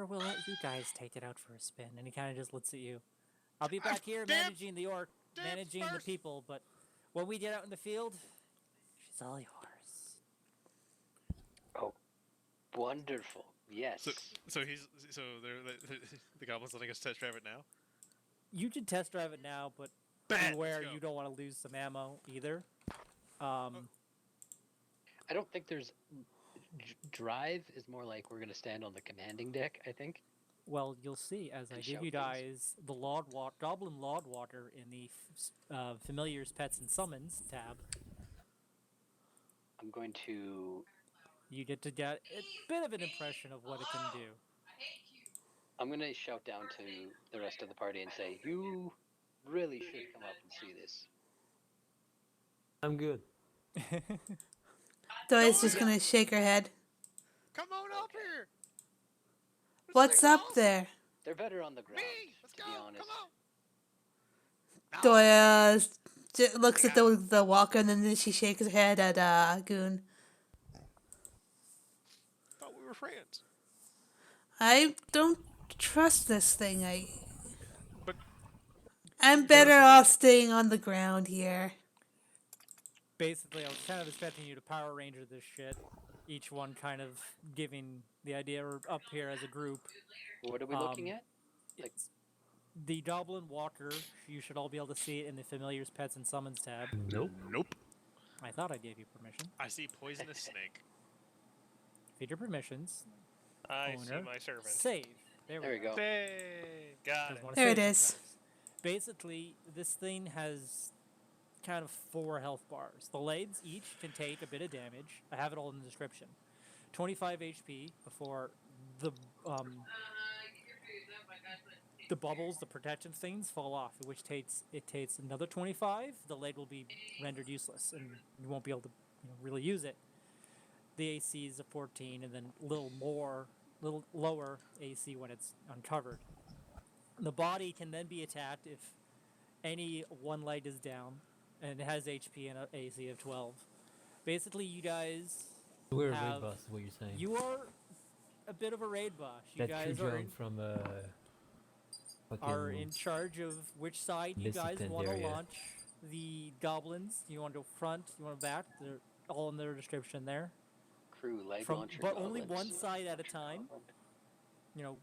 Speaker 2: we'll let you guys take it out for a spin, and he kind of just looks at you. I'll be back here managing the orc, managing the people, but when we get out in the field, she's all yours.
Speaker 3: Oh, wonderful. Yes.
Speaker 1: So the goblin's letting us test drive it now.
Speaker 2: You can test drive it now, but beware you don't want to lose some ammo either.
Speaker 3: I don't think there's drive is more like we're gonna stand on the commanding deck. I think.
Speaker 2: Well, you'll see as I
Speaker 3: And
Speaker 2: give
Speaker 3: shout
Speaker 2: you
Speaker 3: things.
Speaker 2: guys the Goblin Lord Water in the Familiars, Pets, and Summons tab.
Speaker 3: I'm going to.
Speaker 2: You get to get a bit of an impression of what it can do.
Speaker 3: I'm gonna shout down to the rest of the party and say, "You really should come up and see this."
Speaker 5: I'm good.
Speaker 4: Doya's just gonna shake her head.
Speaker 1: Come on up here.
Speaker 4: What's up there?
Speaker 3: They're better on the ground,
Speaker 1: Let's
Speaker 3: to
Speaker 1: go.
Speaker 3: be honest.
Speaker 1: Come on.
Speaker 4: Doya looks at the walker and then she shakes her head at Goon.
Speaker 1: Thought we were friends.
Speaker 4: I don't trust this thing.
Speaker 1: But
Speaker 4: I'm better off staying on the ground here.
Speaker 2: Basically, I was kind of expecting you to Power Ranger this shit. Each one kind of giving the idea we're up here as a group.
Speaker 3: What are we looking at? Like,
Speaker 2: It's the Goblin Walker. You should all be able to see it in the Familiars, Pets, and Summons tab.
Speaker 1: Nope.
Speaker 2: I thought I gave you permission.
Speaker 1: I see poisonous snake.
Speaker 2: Feed your permissions.
Speaker 6: I see
Speaker 2: Owner.
Speaker 6: my servant.
Speaker 2: Save. There
Speaker 3: there we go.
Speaker 6: Hey, got
Speaker 2: Doesn't
Speaker 6: it.
Speaker 2: wanna
Speaker 4: There
Speaker 2: save
Speaker 4: it is.
Speaker 2: sometimes. Basically, this thing has kind of 4 health bars. The legs each can take a bit of damage. I have it all in the description. 25 HP before the bubbles, the protection things fall off, which takes another 25. The leg will be rendered useless, and you won't be able to really use it. The AC is a 14, and then a little lower AC when it's uncovered. The body can then be attacked if any one leg is down, and it has HP and an AC of 12. Basically, you guys
Speaker 5: We're a raid
Speaker 2: have-
Speaker 5: boss, is what you're saying.
Speaker 2: you are a bit of a raid boss. You
Speaker 5: that
Speaker 2: guys
Speaker 5: crew
Speaker 2: are
Speaker 5: drone from
Speaker 2: are in charge of which side you
Speaker 5: Missy
Speaker 2: guys want to
Speaker 5: Pandaria.
Speaker 2: launch the goblins. You want to go front, you want to back. They're all in their description there.
Speaker 3: Crew leg
Speaker 2: From,
Speaker 3: launcher.
Speaker 2: but only
Speaker 3: goblins.
Speaker 2: one side at a time.
Speaker 3: Archer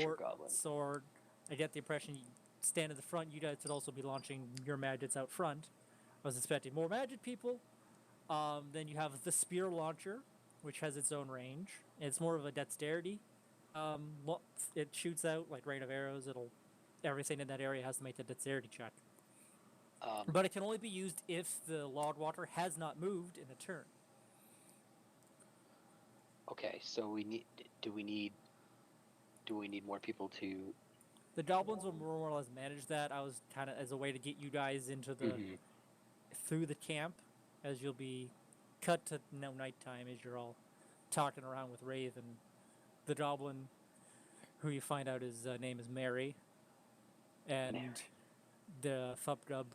Speaker 2: Port,
Speaker 3: goblin.
Speaker 2: sword. I get the impression you stand at the front. You guys would also be launching your maggots out front. I was expecting more magic people. Then you have the spear launcher, which has its own range. It's more of a dexterity. It shoots out like rain of arrows. Everything in that area has to make a dexterity check. But it can only be used if the Lord Water has not moved in a turn.
Speaker 3: Okay, so do we need more people to?
Speaker 2: The goblins will more or less manage that. I was kind of as a way to get you guys into the
Speaker 3: Mhm.
Speaker 2: through the camp, as you'll be cut to nighttime as you're all talking around with Raven, the goblin, who you find out his name is Mary, and
Speaker 3: Mary.
Speaker 2: the Fupgub.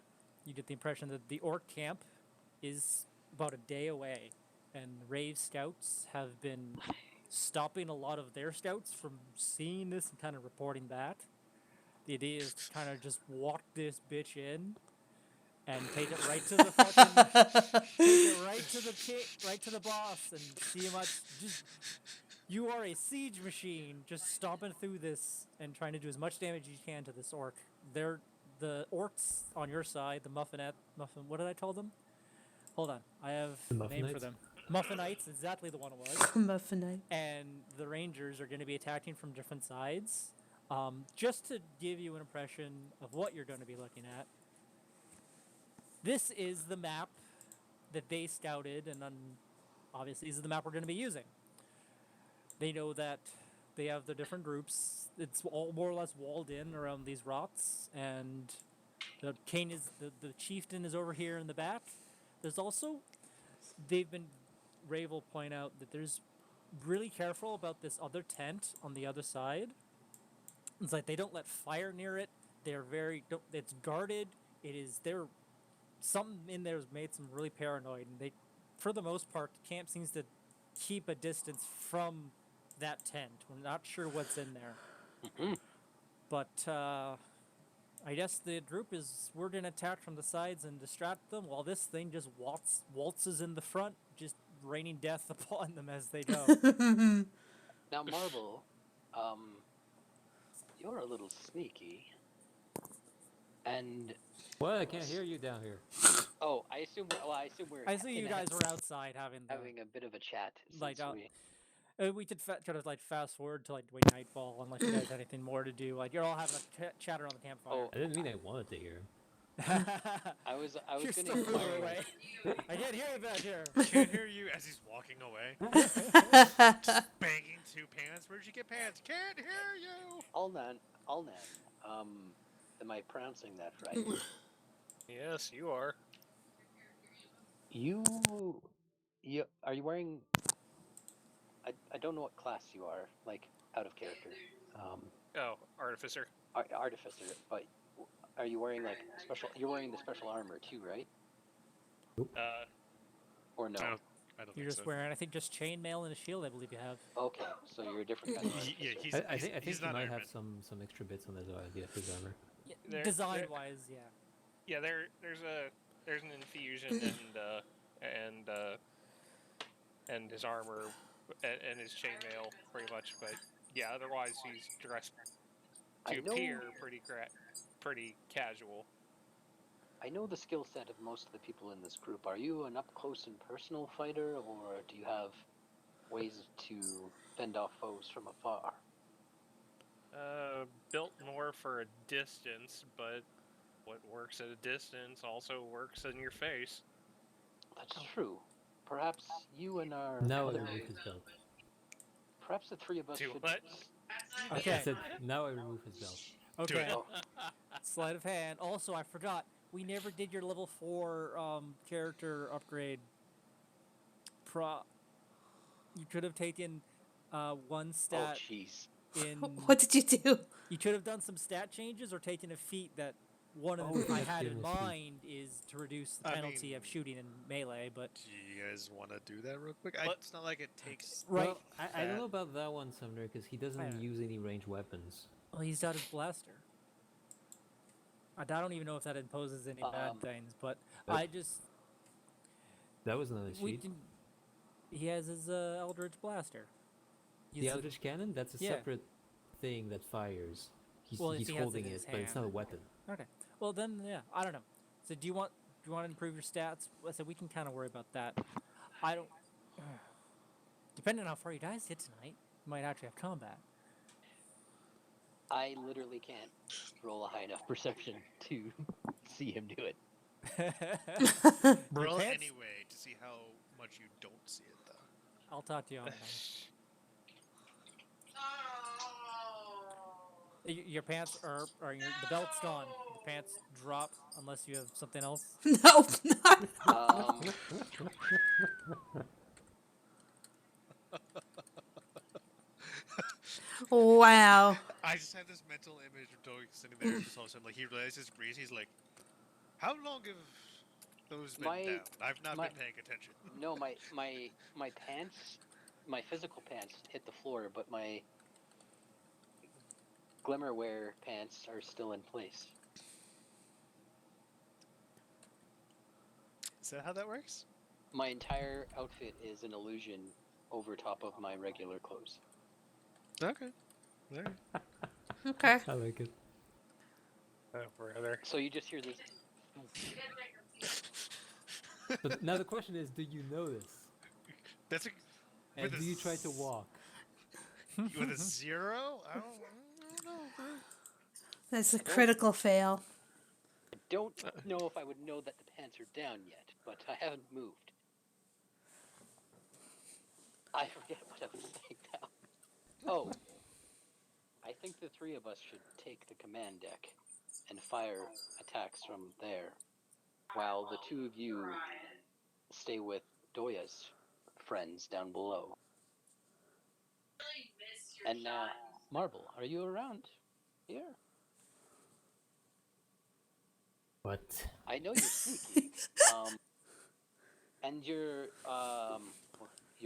Speaker 2: You get the impression that the orc camp is about a day away, and Rave scouts have been stopping a lot of their scouts from seeing this and kind of reporting back. The idea is to kind of just walk this bitch in and take it right to the fucking, take it right to the pit, right to the boss, and see how much. Just you are a siege machine, just stomping through this and trying to do as much damage as you can to this orc. They're the orcs on your side, the muffin. What did I call them? Hold on, I have
Speaker 5: The
Speaker 2: a name for
Speaker 5: Muffinites?
Speaker 2: them. Muffinites, exactly the one it was.
Speaker 4: Muffinite.
Speaker 2: And the Rangers are going to be attacking from different sides. Just to give you an impression of what you're going to be looking at, this is the map that they scouted, and then obviously this is the map we're going to be using. They know that they have the different groups. It's all more or less walled in around these rocks, and the king is the chieftain is over here in the back. There's also Ray will point out that there's really careful about this other tent on the other side. It's like they don't let fire near it. They're very. Don't, it's guarded. It is. They're something in there has made them really paranoid, and they, for the most part, the camp seems to keep a distance from that tent. We're not sure what's in there, but I guess the group is we're gonna attack from the sides and distract them, while this thing just waltzes in the front, just raining death upon them as they go.
Speaker 3: Now, Marble, you're a little sneaky. And
Speaker 5: What? I can't hear you down here.
Speaker 3: oh, I assume. Well, I assume we're.
Speaker 2: I see you guys were outside having
Speaker 3: having a bit of a chat.
Speaker 2: like,
Speaker 3: Since we...
Speaker 2: we could try to like fast forward to like wait nightfall unless you guys had anything more to do. Like you're all having a chatter on the campfire.
Speaker 3: Oh,
Speaker 5: I didn't mean I wanted to hear.
Speaker 3: I was
Speaker 2: You're
Speaker 3: going
Speaker 2: still
Speaker 3: to
Speaker 2: further
Speaker 3: inquire.
Speaker 2: away. I can't hear you back here.
Speaker 1: Can't hear you as he's walking away. Banging two pants. Where'd you get pants? Can't hear you.
Speaker 3: Alnan. Am I pronouncing that right?
Speaker 6: Yes, you are.
Speaker 3: You are you wearing? I don't know what class you are, like out of character.
Speaker 6: Oh, artificer.
Speaker 3: Artificer, but are you wearing like special? You're wearing the special armor too, right? Or no?
Speaker 1: I don't
Speaker 2: You're
Speaker 1: think
Speaker 2: just
Speaker 1: so.
Speaker 2: wearing, I think, just chainmail and a shield. I believe you have.
Speaker 3: Okay, so you're a different kind of artificer.
Speaker 1: Yeah,
Speaker 5: I think
Speaker 1: he's
Speaker 5: he
Speaker 1: not
Speaker 5: might
Speaker 1: Iron
Speaker 5: have
Speaker 1: Man.
Speaker 5: some extra bits on his armor.
Speaker 6: There-
Speaker 2: Design-wise, yeah.
Speaker 6: Yeah, there's an infusion and his armor and his chainmail pretty much, but yeah, otherwise he's dressed
Speaker 3: I
Speaker 6: to
Speaker 3: know-
Speaker 6: appear pretty casual.
Speaker 3: I know the skill set of most of the people in this group. Are you an up close and personal fighter, or do you have ways to fend off foes from afar?
Speaker 6: Built more for a distance, but what works at a distance also works in your face.
Speaker 3: That's true. Perhaps you and our
Speaker 5: Now I
Speaker 3: other,
Speaker 5: remove his belt.
Speaker 3: perhaps the three of us
Speaker 6: Do
Speaker 3: should.
Speaker 6: what?
Speaker 5: I
Speaker 2: Okay.
Speaker 5: said now I remove his belt.
Speaker 2: Okay.
Speaker 1: it.
Speaker 3: Oh,
Speaker 2: Sleight of hand. Also, I forgot. We never did your level 4 character upgrade. You could have taken one
Speaker 3: oh,
Speaker 2: stat
Speaker 3: jeez.
Speaker 2: in.
Speaker 4: What did you do?
Speaker 2: You could have done some stat changes or taken a feat that one of
Speaker 5: Oh,
Speaker 2: them I
Speaker 5: yes,
Speaker 2: had
Speaker 5: give
Speaker 2: in
Speaker 5: him a feat.
Speaker 2: mind is to reduce the
Speaker 1: I
Speaker 2: penalty
Speaker 1: mean-
Speaker 2: of shooting in melee, but
Speaker 1: Do you guys want to do that real quick?
Speaker 6: What?
Speaker 1: It's not like it takes.
Speaker 2: right.
Speaker 5: Well, I don't
Speaker 1: that.
Speaker 5: know about that one, Sumner, because he doesn't
Speaker 2: Yeah.
Speaker 5: use any ranged weapons.
Speaker 2: Well, he's got his blaster. I don't even know if that imposes any bad things, but
Speaker 5: Nope.
Speaker 2: I just
Speaker 5: That was another
Speaker 2: we
Speaker 5: cheat.
Speaker 2: can, he has his Eldritch blaster.
Speaker 5: The
Speaker 2: He's a-
Speaker 5: Eldritch Cannon? That's a
Speaker 2: Yeah.
Speaker 5: separate thing that fires.
Speaker 2: Well, if
Speaker 5: He's
Speaker 2: he has it
Speaker 5: holding
Speaker 2: in
Speaker 5: it,
Speaker 2: his
Speaker 5: but it's not a
Speaker 2: hand.
Speaker 5: weapon.
Speaker 2: Okay. Well then, yeah, I don't know. So do you want to improve your stats? I said we can kind of worry about that. I don't. Depending on how far you guys get tonight, you might actually have combat.
Speaker 3: I literally can't roll a high enough perception to see him do it.
Speaker 1: Roll
Speaker 2: pants-
Speaker 1: anyway to see how much you don't see it, though.
Speaker 2: I'll talk to you on that. Your pants are the belt's gone. The pants drop unless you have something else.
Speaker 4: Nope, not. Wow.
Speaker 1: I just have this mental image of Doug sitting there, just all of a sudden, like he realizes his breeze. He's like, "How long have those been
Speaker 3: My-
Speaker 1: down? I've not
Speaker 3: my-
Speaker 1: been paying attention."
Speaker 3: No, my pants, my physical pants hit the floor, but my Glimmerwear pants are still in place.
Speaker 1: Is that how that works?
Speaker 3: My entire outfit is an illusion over top of my regular clothes.
Speaker 1: Okay. There.
Speaker 4: Okay.
Speaker 5: I like it.
Speaker 6: Oh, brother.
Speaker 3: So you just hear this.
Speaker 5: But now the question is, do you know this?
Speaker 1: That's a.
Speaker 5: And
Speaker 1: With
Speaker 5: do
Speaker 1: a
Speaker 5: you try to walk?
Speaker 1: With a 0? I don't know.
Speaker 4: That's a critical fail.
Speaker 3: I don't know if I would know that the pants are down yet, but I haven't moved. I forget what I was saying now. Oh, I think the three of us should take the command deck and fire attacks from there, while the two of you stay with Doya's friends down below. And Marble, are you around? Here.
Speaker 5: What?
Speaker 3: I know you're sneaky. And your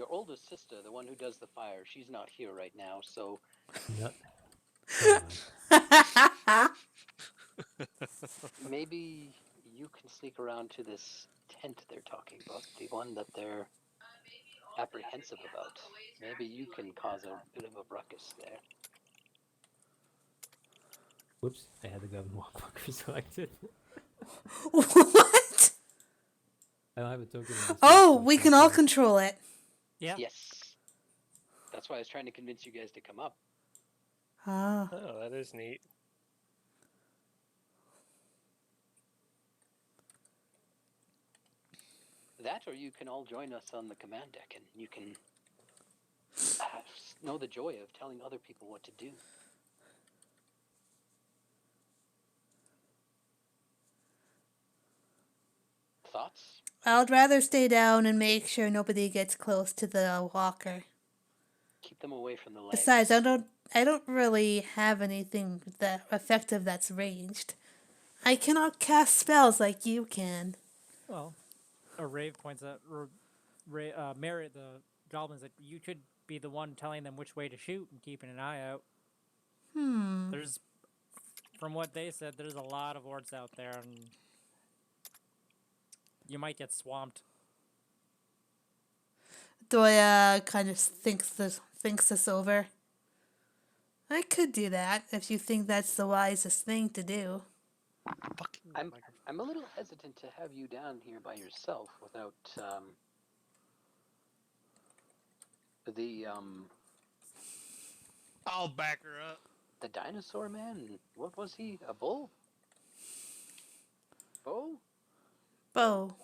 Speaker 3: oldest sister, the one who does the fire, she's not here right now, so
Speaker 5: Not. Never mind.
Speaker 3: maybe you can sneak around to this tent they're talking about, the one that they're apprehensive about. Maybe you can cause a bit of a ruckus there.
Speaker 5: Whoops! I had the Goblin Walkbucker selected.
Speaker 4: What?
Speaker 5: I don't have a token. In this
Speaker 4: Oh,
Speaker 5: list, so
Speaker 4: we
Speaker 5: it's
Speaker 4: can
Speaker 5: not
Speaker 4: all
Speaker 5: there.
Speaker 4: control it.
Speaker 2: Yeah.
Speaker 3: Yes. That's why I was trying to convince you guys to come up.
Speaker 4: Ah.
Speaker 6: Oh, that is neat.
Speaker 3: That, or you can all join us on the command deck, and you can know the joy of telling other people what to do. Thoughts?
Speaker 4: I'd rather stay down and make sure nobody gets close to the walker.
Speaker 3: Keep them away from the legs.
Speaker 4: Besides, I don't really have anything that effective that's ranged. I cannot cast spells like you can.
Speaker 2: Well, a rave points out, Merit, the goblins, that you should be the one telling them which way to shoot and keeping an eye out. There's, from what they said, there's a lot of orcs out there, and you might get swamped.
Speaker 4: Doya kind of thinks this over. I could do that if you think that's the wisest thing to do.
Speaker 1: Fucking
Speaker 3: I'm
Speaker 1: microphone.
Speaker 3: I'm a little hesitant to have you down here by yourself without the
Speaker 1: I'll back her up.
Speaker 3: the dinosaur man. What was he? A bull? Bo?
Speaker 4: Bo.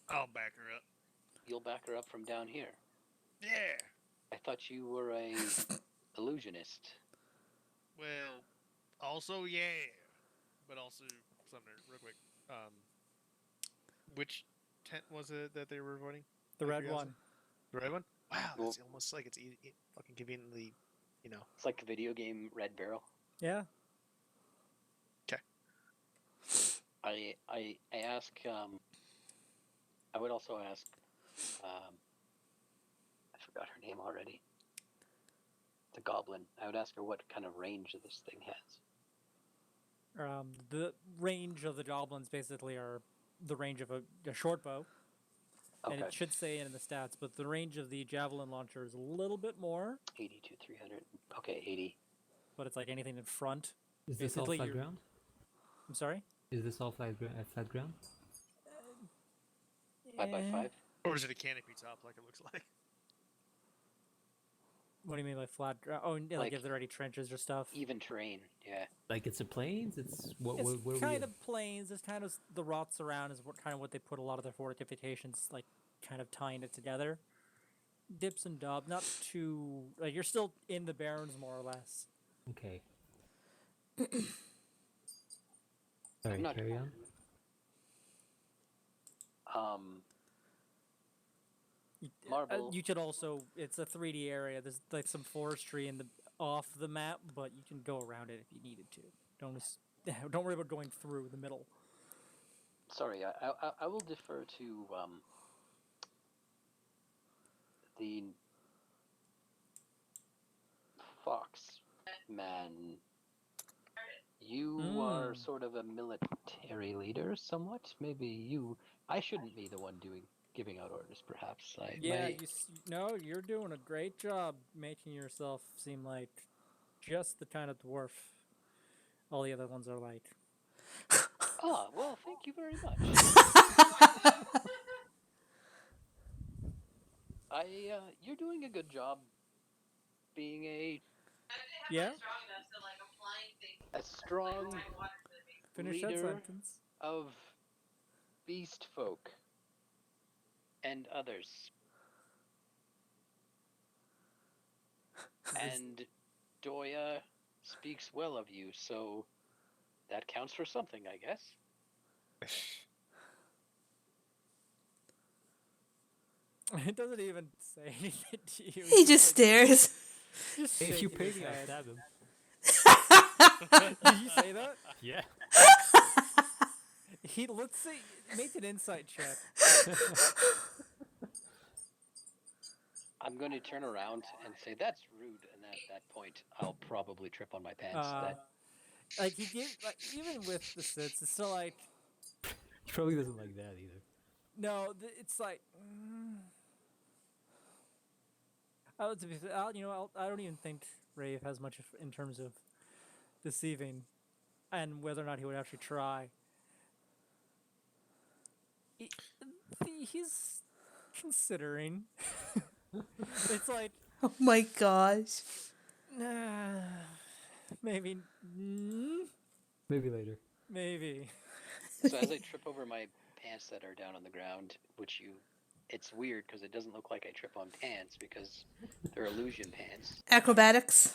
Speaker 1: I'll back her up.
Speaker 3: You'll back her up from down here.
Speaker 1: Yeah.
Speaker 3: I thought you were a illusionist.
Speaker 1: Well, also yeah, but also Sumner, real quick. Which tent was it that they were avoiding?
Speaker 2: The red
Speaker 1: Curiosity?
Speaker 2: one.
Speaker 1: The red one. Wow,
Speaker 3: Well-
Speaker 1: that's almost like it's fucking conveniently,
Speaker 3: It's like a video game Red Barrel.
Speaker 2: Yeah.
Speaker 3: I ask. I would also ask. I forgot her name already. The goblin. I would ask her what kind of range this thing has.
Speaker 2: The range of the goblins basically are the range of a short bow, and
Speaker 3: Okay.
Speaker 2: it should say it in the stats, but the range of the javelin launcher is a little bit more,
Speaker 3: 80 to 300. Okay, 80.
Speaker 2: but it's like anything in front.
Speaker 5: Is this all
Speaker 2: Basically,
Speaker 5: flat
Speaker 2: you're-
Speaker 5: ground?
Speaker 2: I'm sorry?
Speaker 5: Is this all flat ground?
Speaker 3: 5x5.
Speaker 1: or is it a canopy top like it looks like?
Speaker 2: What do you mean by flat ground? Oh, yeah, like
Speaker 3: Like-
Speaker 2: if there are any trenches or stuff.
Speaker 3: Even terrain. Yeah.
Speaker 5: Like it's a plains? It's what?
Speaker 2: It's
Speaker 5: Where
Speaker 2: kind of plains. It's kind of the rots around is what they put a lot of their fortifications, like kind of tying it together. Dips and dobs, not too like you're still in the barrens more or less.
Speaker 5: Okay. Sorry,
Speaker 3: not-
Speaker 5: carry on.
Speaker 3: Marble.
Speaker 2: You could also, it's a 3D area. There's like some forestry in the off the map, but you can go around it if you needed to. Don't worry about going through the middle.
Speaker 3: Sorry, I will defer to the fox man. You are sort of a military leader, somewhat. Maybe you. I shouldn't be the one giving out orders. Perhaps.
Speaker 2: Yeah, no, you're doing a great job making yourself seem like just the kind of dwarf all the other ones are like.
Speaker 3: Ah, well, thank you very much. You're doing a good job being a
Speaker 2: Yeah?
Speaker 3: strong
Speaker 2: Finish that
Speaker 3: leader
Speaker 2: sentence.
Speaker 3: of beast folk and others. And Doya speaks well of you, so that counts for something, I guess.
Speaker 2: It doesn't even say anything to you.
Speaker 4: He just
Speaker 2: like,
Speaker 4: stares.
Speaker 2: Just
Speaker 5: Hey, if you
Speaker 2: shaking
Speaker 5: pay
Speaker 2: his
Speaker 5: me, I'll
Speaker 2: head.
Speaker 5: stab him.
Speaker 2: Did you say that?
Speaker 5: Yeah.
Speaker 2: Let's see. Make an insight check.
Speaker 3: I'm going to turn around and say that's rude, and at that point, I'll probably trip on my pants. That
Speaker 2: Like he gave, like even with the sits, it's still like
Speaker 5: He probably doesn't like that either.
Speaker 2: no. It's like I would be. I don't even think Rave has much in terms of deceiving, and whether or not he would actually try. He, he's considering. It's like
Speaker 4: Oh my gosh.
Speaker 2: maybe,
Speaker 5: Maybe later.
Speaker 2: maybe.
Speaker 3: so as I trip over my pants that are down on the ground, it's weird because it doesn't look like I trip on pants because they're illusion pants.
Speaker 4: Acrobatics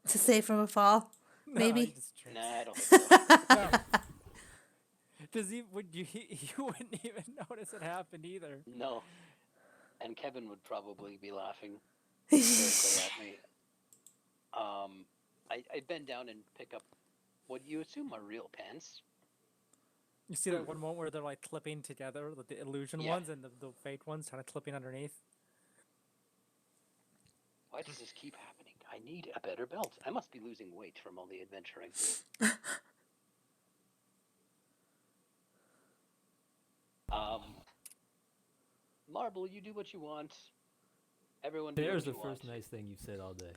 Speaker 4: to save from a fall.
Speaker 2: No,
Speaker 4: Maybe.
Speaker 2: he just trips.
Speaker 3: Nah, I don't think so.
Speaker 2: No. Does he? Would you? You wouldn't even notice it happened either.
Speaker 3: No. And Kevin would probably be laughing hysterically at me. I bend down and pick up what you assume are real pants.
Speaker 2: You see that one moment where they're like clipping together, the illusion
Speaker 3: Yeah.
Speaker 2: ones and the fake ones, kind of clipping underneath.
Speaker 3: Why does this keep happening? I need a better belt. I must be losing weight from all the adventuring. Marble, you do what you want. Everyone do
Speaker 5: There's
Speaker 3: what
Speaker 5: the
Speaker 3: you
Speaker 5: first
Speaker 3: want.
Speaker 5: nice thing you've said all day.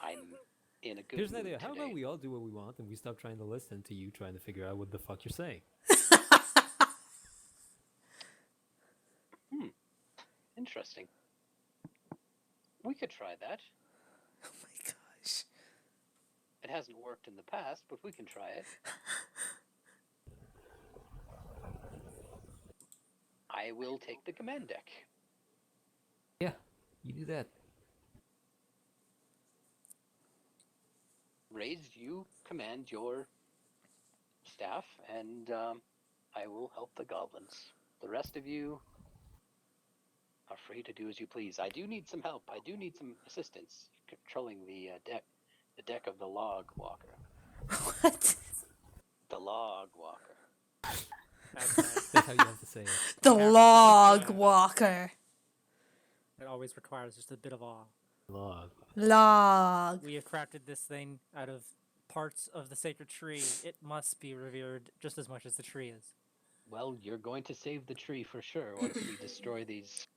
Speaker 3: I'm in a good
Speaker 5: Here's an
Speaker 3: mood
Speaker 5: idea. How
Speaker 3: today.
Speaker 5: about we all do what we want and we stop trying to listen to you trying to figure out what the fuck you're saying?
Speaker 3: Interesting. We could try that.
Speaker 4: Oh my gosh.
Speaker 3: It hasn't worked in the past, but we can try it. I will take the command deck.
Speaker 5: Yeah, you do that.
Speaker 3: Raise, you command your staff, and I will help the goblins. The rest of you are free to do as you please. I do need some help. I do need some assistance controlling the deck of the log walker.
Speaker 4: What?
Speaker 3: The log walker.
Speaker 2: That's right.
Speaker 5: That's how you have to say it.
Speaker 4: The
Speaker 2: You have to say
Speaker 4: log
Speaker 2: that.
Speaker 4: walker.
Speaker 2: It always requires just a bit of awe.
Speaker 5: Log.
Speaker 4: Log.
Speaker 2: We have crafted this thing out of parts of the sacred tree. It must be revered just as much as the tree is.
Speaker 3: Well, you're going to save the tree for sure once we destroy these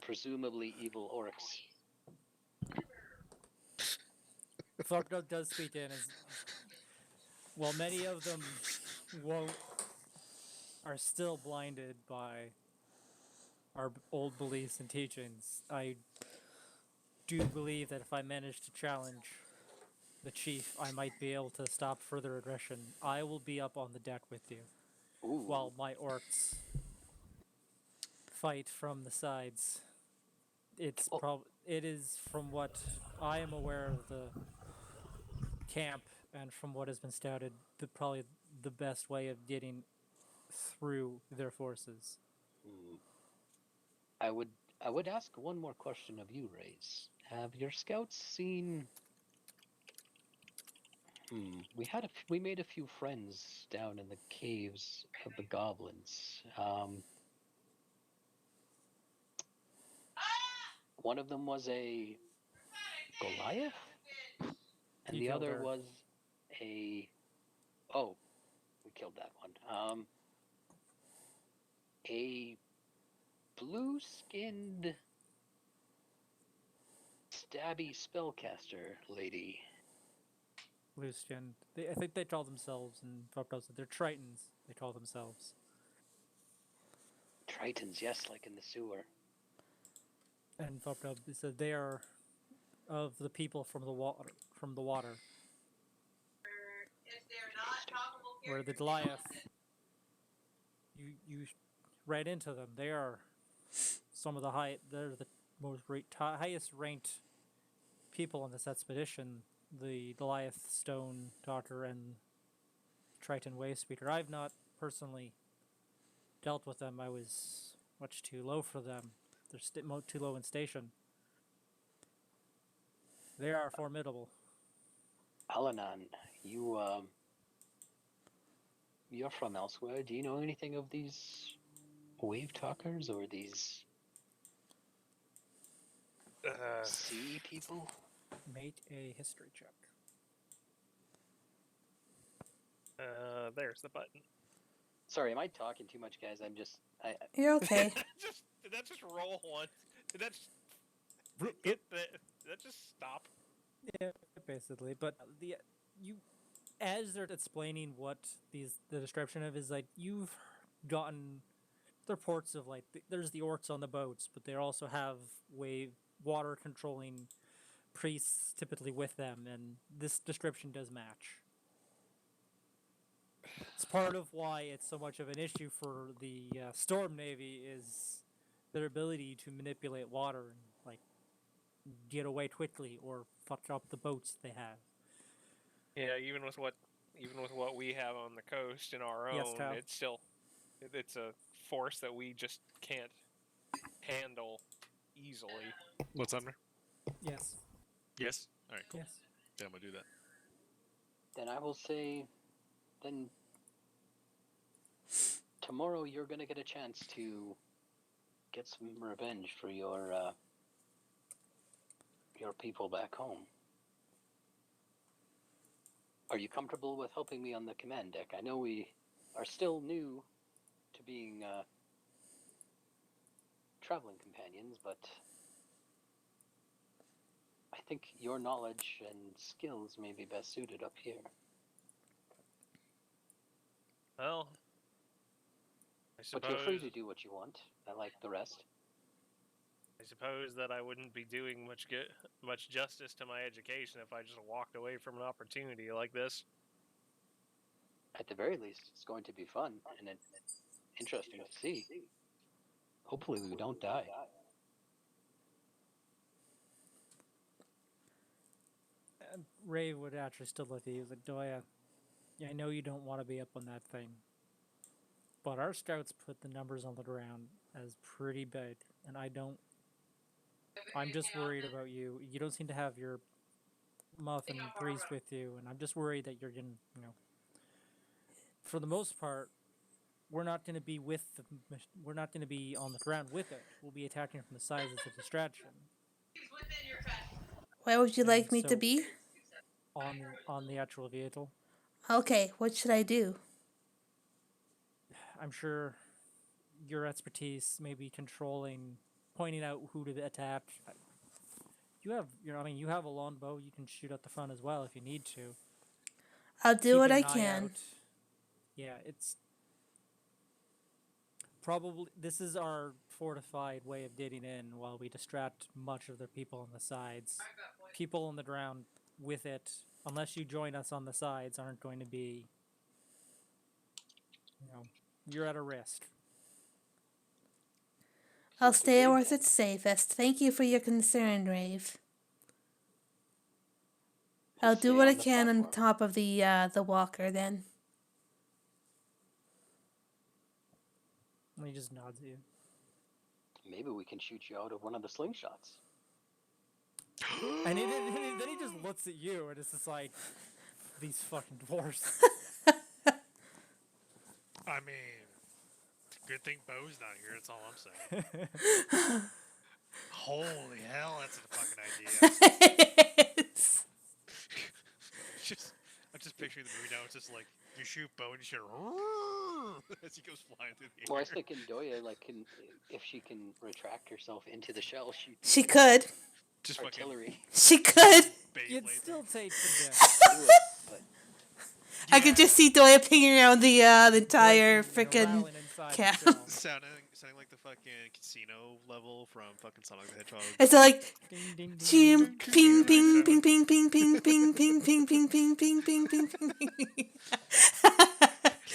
Speaker 3: presumably evil orcs.
Speaker 2: Thorpe does speak in as while many of them are still blinded by our old beliefs and teachings. I do believe that if I manage to challenge the chief, I might be able to stop further aggression. I will be up on the deck with you
Speaker 3: Ooh.
Speaker 2: while my orcs fight from the sides. It is from what I am aware of the camp and from what has been scouted, probably the best way of getting through their forces.
Speaker 3: I would ask one more question of you, Rays. Have your scouts seen? We made a few friends down in the caves of the goblins. One of them was a Goliath, and
Speaker 2: You
Speaker 3: the
Speaker 2: killed
Speaker 3: other
Speaker 2: her.
Speaker 3: was a. Oh, we killed that one. A blue-skinned, stabby spellcaster lady.
Speaker 2: Blue skinned. I think they call themselves, and they're Tritons. They call themselves.
Speaker 3: Tritons, yes, like in the sewer.
Speaker 2: And Thorpe said they are of the people from the water. From the water. Where the Goliath, you right into them. They are some of they're the highest ranked people on this expedition. The Goliath Stone Doctor and Triton Wave Speaker. I've not personally dealt with them. I was much too low for them. They're too low in station. They are formidable.
Speaker 3: Alanan, you're from elsewhere. Do you know anything of these wave talkers or these sea people?
Speaker 2: Make a history check.
Speaker 6: There's the button.
Speaker 3: Sorry, am I talking too much, guys?
Speaker 4: You're okay.
Speaker 6: Did that just roll once? Did that just did that just stop?
Speaker 2: Yeah, basically. But as they're explaining what the description of is like, you've gotten the reports of like there's the orcs on the boats, but they also have water controlling priests typically with them, and this description does match. It's part of why it's so much of an issue for the Storm Navy is their ability to manipulate water and like get away quickly or fuck up the boats they have.
Speaker 6: Yeah, even with what we have on the coast in our
Speaker 2: Yes,
Speaker 6: own,
Speaker 2: Kyle?
Speaker 6: it's a force that we just can't handle easily.
Speaker 1: What's Sumner?
Speaker 2: Yes.
Speaker 1: Yes. All right. Cool.
Speaker 2: Yes.
Speaker 1: Yeah, I'm gonna do that.
Speaker 3: Then I will say, then tomorrow you're gonna get a chance to get some revenge for your people back home. Are you comfortable with helping me on the command deck? I know we are still new to being traveling companions, but I think your knowledge and skills may be best suited up here.
Speaker 6: Well, I
Speaker 3: But
Speaker 6: suppose
Speaker 3: feel free to do what you want. I like the rest.
Speaker 6: I suppose that I wouldn't be doing much justice to my education if I just walked away from an opportunity like this.
Speaker 3: At the very least, it's going to be fun and interesting to see. Hopefully we don't die.
Speaker 2: And Ray would actually still look at you. He's like, Doya, I know you don't want to be up on that thing, but our scouts put the numbers on the ground as pretty big, and I'm just worried about you. You don't seem to have your muffin grease with you, and I'm just worried that you're gonna, for the most part, we're not going to be we're not going to be on the ground with it. We'll be attacking from the sides as a distraction.
Speaker 4: Where would you
Speaker 2: And
Speaker 4: like me to
Speaker 2: so-
Speaker 4: be?
Speaker 2: On the actual vehicle.
Speaker 4: Okay, what should I do?
Speaker 2: I'm sure your expertise may be pointing out who to attack. You have, you have a longbow. You can shoot at the front as well if you need to.
Speaker 4: I'll do what
Speaker 2: Keeping
Speaker 4: I
Speaker 2: an eye
Speaker 4: can.
Speaker 2: out. Yeah, it's probably this is our fortified way of getting in while we distract much of the people on the sides. People on the ground with it, unless you join us on the sides, aren't going to be. You're at a risk.
Speaker 4: I'll
Speaker 3: it's
Speaker 4: stay
Speaker 3: agreed
Speaker 4: where
Speaker 3: then.
Speaker 4: it's safest. Thank you for your concern, Rave. I'll
Speaker 3: Let's
Speaker 4: do
Speaker 3: stay
Speaker 4: what
Speaker 3: on
Speaker 4: I
Speaker 3: the
Speaker 4: can on
Speaker 3: platform.
Speaker 4: top of the walker then.
Speaker 2: And he just nods at you.
Speaker 3: Maybe we can shoot you out of one of the slingshots.
Speaker 2: And then he just looks at you, and it's just like, these fucking dwarves.
Speaker 1: I mean, good thing Bo's not here. That's all I'm saying. Holy hell, that's a fucking idea. I'm just picturing the movie now. It's just like you shoot Bo and you shoot as he goes flying through the
Speaker 3: Well, I
Speaker 1: air.
Speaker 3: was thinking Doya, if she can retract herself into the shell,
Speaker 4: She could.
Speaker 1: Just fucking
Speaker 3: artillery.
Speaker 4: She could.
Speaker 2: You'd
Speaker 1: Beyblade.
Speaker 2: still take the death.
Speaker 3: Do it, but
Speaker 4: I could just see Doya pinging around the entire frickin' camp.
Speaker 1: Sounding like the fucking casino level from fucking Sonic the Hedgehog.
Speaker 4: It's like
Speaker 2: Ding, ding, ding,
Speaker 4: Chim,
Speaker 2: ding,
Speaker 4: ping,
Speaker 1: Yeah,
Speaker 4: ping,
Speaker 1: right,
Speaker 4: ping, ping, ping, ping, ping, ping, ping, ping, ping, ping, ping, ping, ping.
Speaker 3: we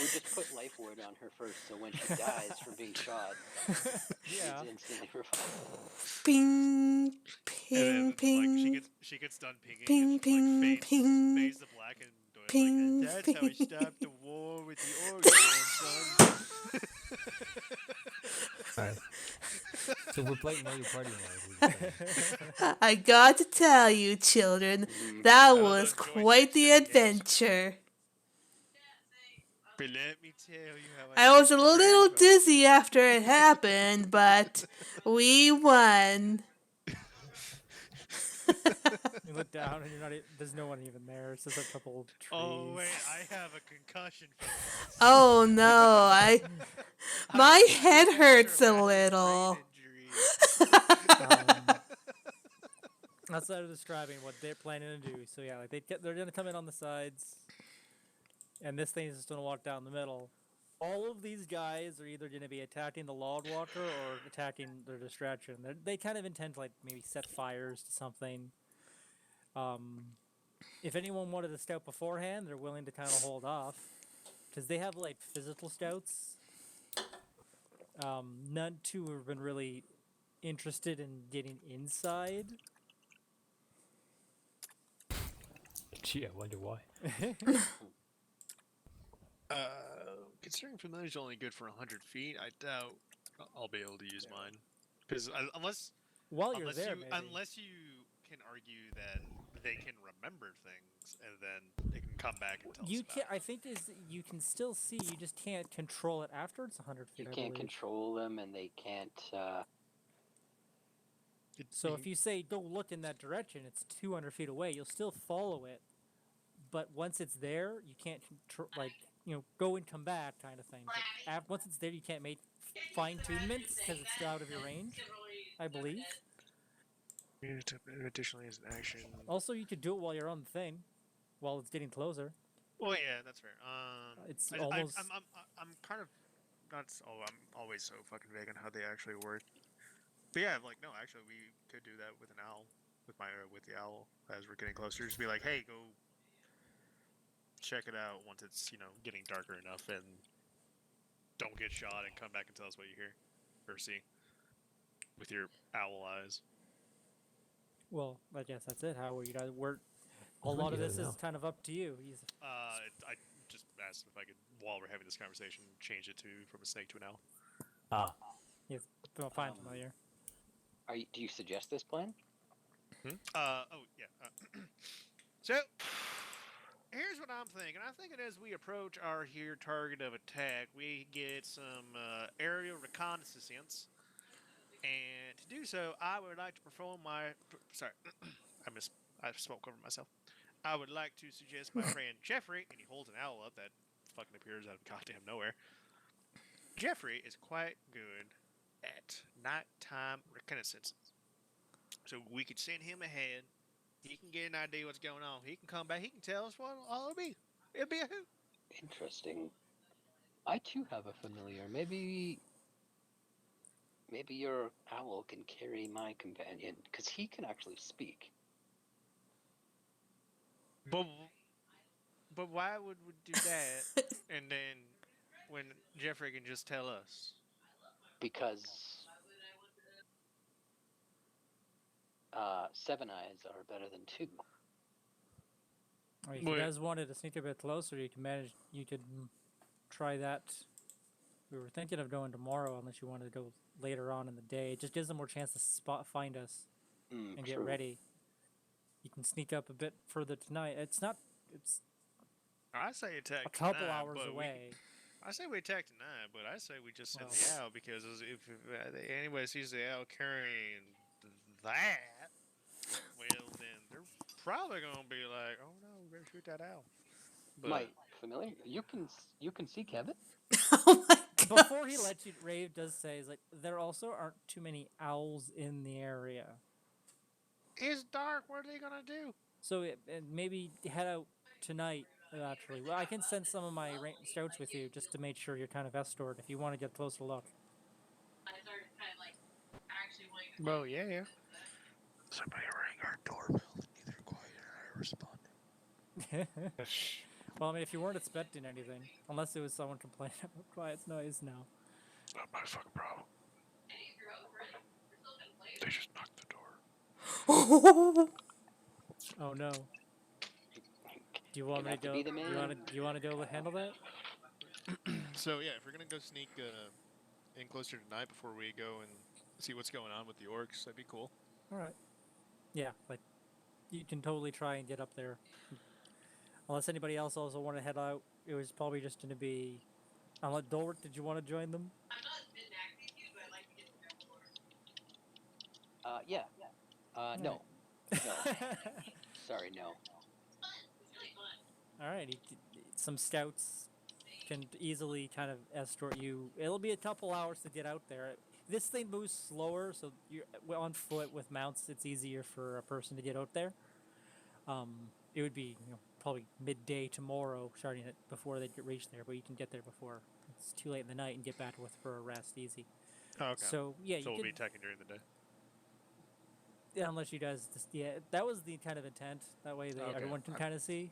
Speaker 3: just put life ward on her first, so when she dies from being shot,
Speaker 2: Yeah.
Speaker 3: she's instantly revived.
Speaker 4: Ping,
Speaker 1: And
Speaker 4: ping,
Speaker 1: then,
Speaker 4: ping,
Speaker 1: she gets done pinging,
Speaker 4: ping,
Speaker 1: and she
Speaker 4: ping,
Speaker 1: like
Speaker 4: ping,
Speaker 1: fades to black, and Doyle's
Speaker 4: ping,
Speaker 1: like, "That's how we
Speaker 4: ping.
Speaker 1: stop the war with the orcs, grandson."
Speaker 5: Alright. So we're playing Mario Party now. Is what you're saying.
Speaker 4: I got to tell you, children,
Speaker 3: Mhm.
Speaker 4: that
Speaker 1: I love
Speaker 4: was
Speaker 1: those
Speaker 4: quite
Speaker 1: joysticks
Speaker 4: the
Speaker 1: that he has.
Speaker 4: adventure.
Speaker 1: But let me tell you how
Speaker 4: I was
Speaker 1: beat
Speaker 4: a
Speaker 1: the crap
Speaker 4: little
Speaker 1: out of
Speaker 4: dizzy after it happened, but we won.
Speaker 2: You look down and you're not. There's no one even there. It's just a couple trees.
Speaker 1: Oh wait, I have a concussion from this.
Speaker 4: Oh no,
Speaker 1: I'm
Speaker 4: my
Speaker 1: getting
Speaker 4: head
Speaker 1: no
Speaker 4: hurts
Speaker 1: extra
Speaker 4: a
Speaker 1: massive
Speaker 4: little.
Speaker 1: brain injuries.
Speaker 2: That's what I was describing what they're planning to do. So yeah, like they're gonna come in on the sides, and this thing is just gonna walk down the middle. All of these guys are either gonna be attacking the Lord Walker or attacking their distraction. They kind of intend to like maybe set fires to something. If anyone wanted to scout beforehand, they're willing to kind of hold off because they have like physical scouts. None two have been really interested in getting inside.
Speaker 5: Gee, I wonder why.
Speaker 1: Considering familiar's only good for 100 feet, I doubt I'll be able to use mine. Because unless
Speaker 2: While you're there, maybe.
Speaker 1: unless you can argue that they can remember things and then they can come back and tell us
Speaker 2: You
Speaker 1: about
Speaker 2: can.
Speaker 1: it.
Speaker 2: I think is you can still see. You just can't control it after it's 100 feet.
Speaker 3: You
Speaker 2: I
Speaker 3: can't
Speaker 2: believe.
Speaker 3: control them, and they can't.
Speaker 2: So if you say go look in that direction, it's 200 feet away. You'll still follow it, but once it's there, you can't go and come back kind of thing. But once it's there, you can't make fine tunements because it's still out of your range. I believe.
Speaker 1: Additionally, as an action.
Speaker 2: Also, you could do it while you're on the thing, while it's getting closer.
Speaker 1: Well, yeah, that's fair.
Speaker 2: It's
Speaker 1: I,
Speaker 2: almost.
Speaker 1: I'm kind of not. I'm always so fucking vague on how they actually work. But yeah, like no, actually, we could do that with an owl, with the owl as we're getting closer. Just be like, hey, go check it out once it's getting darker enough, and don't get shot, and come back and tell us what you hear or see with your owl eyes.
Speaker 2: Well, I guess that's it. How you guys work. A
Speaker 5: Well,
Speaker 2: lot of
Speaker 5: you
Speaker 2: this
Speaker 5: don't
Speaker 2: is
Speaker 5: know.
Speaker 2: kind of up to you.
Speaker 1: I just asked if I could, while we're having this conversation, change it from a snake to an owl.
Speaker 5: Ah,
Speaker 2: He's fine familiar.
Speaker 3: Do you suggest this plan?
Speaker 1: Oh yeah. So here's what I'm thinking. I'm thinking as we approach our here target of attack, we get some aerial reconnaissance, and to do so, I would like to perform my. Sorry, I spoke over myself. I would like to suggest my friend Jeffrey, and he holds an owl up that fucking appears out of goddamn nowhere. Jeffrey is quite good at nighttime reconnaissance. So we could send him ahead. He can get an idea what's going on. He can come back. He can tell us what all it'll be. It'll be a hoot.
Speaker 3: Interesting. I too have a familiar. Maybe your owl can carry my companion, because he can actually speak.
Speaker 1: But why would we do that? And then when Jeffrey can just tell us.
Speaker 3: Because 7 eyes are better than 2.
Speaker 2: If you guys wanted to sneak a bit closer, you can manage. You could try that. We were thinking of going tomorrow, unless you wanted to go later on in the day. It just gives them more chance to find us and get
Speaker 3: True.
Speaker 2: ready. You can sneak up a bit further tonight. It's not. It's
Speaker 1: I say attack
Speaker 2: a couple
Speaker 1: tonight,
Speaker 2: hours
Speaker 1: but
Speaker 2: away.
Speaker 1: I say we attack tonight, but I say we just send
Speaker 2: Well.
Speaker 1: the owl, because if anybody sees the owl carrying that, well, then they're probably gonna be like, "Oh no, we better shoot that owl." But
Speaker 3: My familiar, you can see Kevin.
Speaker 4: Oh my god.
Speaker 2: Before he lets you, Rave does say, is like, there also aren't too many owls in the area.
Speaker 1: it's dark. What are they gonna do?
Speaker 2: So maybe head out tonight, actually. Well, I can send some of my scouts with you just to make sure you're kind of escort if you want to get a closer look.
Speaker 1: Well, yeah. Somebody rang our doorbell, and neither quiet or I responded.
Speaker 2: Well, I mean, if you weren't expecting anything, unless it was someone complaining about quiet noise, no.
Speaker 1: Not my fucking problem. They just knocked the door.
Speaker 2: Oh no. Do you want me to go?
Speaker 3: Be the man.
Speaker 2: Do you want to go handle that?
Speaker 1: So yeah, if we're gonna go sneak in closer tonight before we go and see what's going on with the orcs. That'd be cool.
Speaker 2: All right. Yeah, but you can totally try and get up there. Unless anybody else also want to head out, it was probably just going to be. Unless Dolric, did you want to join them?
Speaker 3: Yeah. No. No. Sorry, no.
Speaker 2: All right. Some scouts can easily kind of escort you. It'll be a couple hours to get out there. This thing moves slower, so you're on foot with mounts. It's easier for a person to get out there. It would be probably midday tomorrow, starting it before they reach there. But you can get there before it's too late in the night and get back with for a rest easy.
Speaker 1: Oh, okay.
Speaker 2: So yeah,
Speaker 1: So
Speaker 2: you
Speaker 1: we'll
Speaker 2: can,
Speaker 1: be attacking during the day.
Speaker 2: yeah, unless you guys just that was the kind of intent. That way
Speaker 1: Okay.
Speaker 2: everyone can kind of see.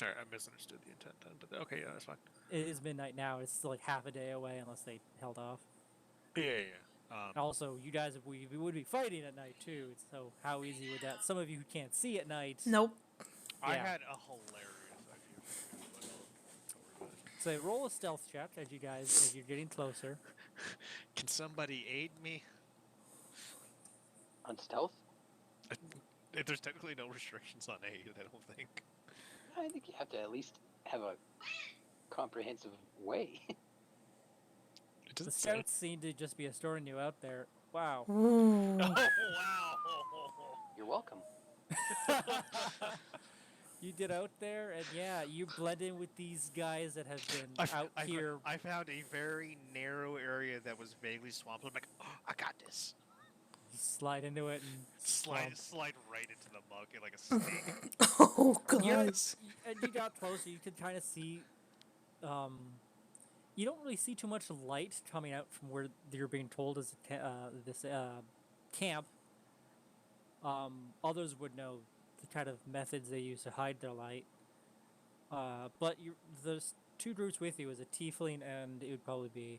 Speaker 1: All right, I misunderstood the intent then, but okay, yeah, that's fine.
Speaker 2: It is midnight now. It's still like half a day away unless they held off.
Speaker 1: Yeah.
Speaker 2: Also, you guys we would be fighting at night too. So how easy would that? Some of you who can't see at night.
Speaker 4: Nope.
Speaker 1: I
Speaker 2: Yeah.
Speaker 1: had a hilarious idea. But don't worry about it.
Speaker 2: So roll a stealth check as you're getting closer.
Speaker 1: Can somebody aid me?
Speaker 3: On stealth?
Speaker 1: There's technically no restrictions on aid, I don't think.
Speaker 3: I think you have to at least have a comprehensive way.
Speaker 1: It
Speaker 2: The
Speaker 1: doesn't say.
Speaker 2: scouts seem to just be escorting you out there. Wow.
Speaker 4: Ooh.
Speaker 1: Oh, wow!
Speaker 3: You're welcome.
Speaker 2: You get out there, and yeah, you blend in with these guys that have been out here.
Speaker 1: I found a very narrow area that was vaguely swamped. I'm like, oh, I got this.
Speaker 2: You slide into it and
Speaker 1: Slide right into the muck like a snake.
Speaker 4: Oh
Speaker 2: You're-
Speaker 4: gosh.
Speaker 2: and you got closer. You could kind of see. You don't really see too much light coming out from where you're being told is this camp. Others would know the kind of methods they use to hide their light. But there's two groups with you. Is a tiefling and it would probably be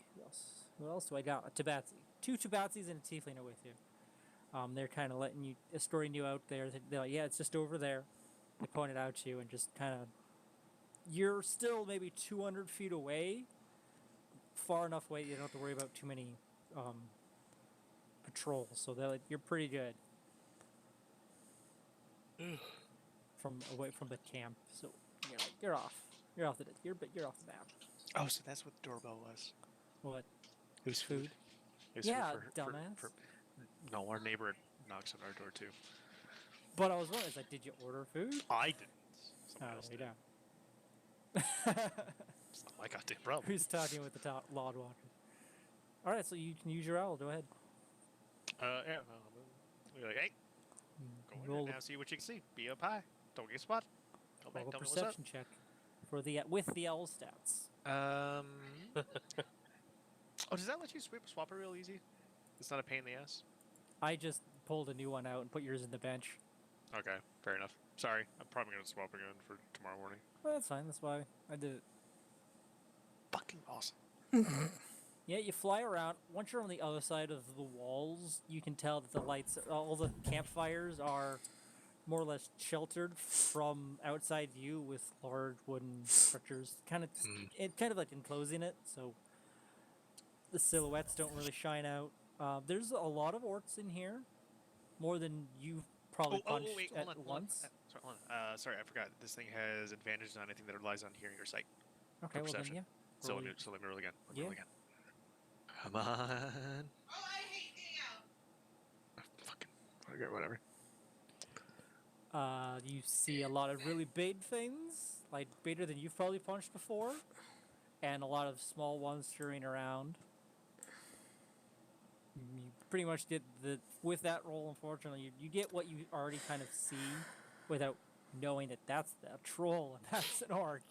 Speaker 2: who else do I got? A tabaxi. Two tabaxis and a tiefling are with you. They're kind of escorting you out there. They're like, yeah, it's just over there. They point it out to you and just kind of. You're still maybe 200 feet away. Far enough away you don't have to worry about too many patrols. So they're like, you're pretty good. Away from the camp. So you're off. You're off the map.
Speaker 1: Oh, so that's what the doorbell was.
Speaker 2: What?
Speaker 1: It was
Speaker 2: Food?
Speaker 1: It was
Speaker 2: Yeah,
Speaker 1: food
Speaker 2: dumbass.
Speaker 1: No, our neighbor knocks on our door too.
Speaker 2: But I was wondering, it's like, did you order food?
Speaker 1: I didn't.
Speaker 2: Oh,
Speaker 1: Someone else
Speaker 2: there you
Speaker 1: did.
Speaker 2: go.
Speaker 1: It's not my goddamn problem.
Speaker 2: Who's talking with the Lord Walker? All right, so you can use your owl. Go ahead.
Speaker 1: Yeah. We're like, hey, go in
Speaker 2: Roll
Speaker 1: there now, see what you can see. Be up high. Don't get spot. Come back,
Speaker 2: a
Speaker 1: tell me what's up.
Speaker 2: perception check for with the owl stats.
Speaker 1: Oh, does that let you swap it real easy? It's not a pain in the ass?
Speaker 2: I just pulled a new one out and put yours in the bench.
Speaker 1: Okay, fair enough. Sorry, I'm probably going to swap again for tomorrow morning.
Speaker 2: Well, that's fine. That's why I did it.
Speaker 1: Fucking awesome.
Speaker 2: Yeah, you fly around. Once you're on the other side of the walls, you can tell that the lights, all the campfires are more or less sheltered from outside view with large wooden structures, it kind of like enclosing it, so the silhouettes don't really shine out. There's a lot of orcs in here, more than you've probably punched
Speaker 1: wait,
Speaker 2: at
Speaker 1: hold on.
Speaker 2: once.
Speaker 1: Hold on. Sorry, I forgot. This thing has advantage on anything that relies on hearing or sight.
Speaker 2: Okay, well then,
Speaker 1: perception.
Speaker 2: yeah.
Speaker 1: So
Speaker 2: roll
Speaker 1: let me roll again.
Speaker 2: Yeah.
Speaker 1: Come on. Fucking. Okay, whatever.
Speaker 2: You see a lot of really big things, like bigger than you've probably punched before, and a lot of small ones scurrying around. You pretty much get with that roll. Unfortunately, you get what you already kind of see, without knowing that that's a troll and that's an orc.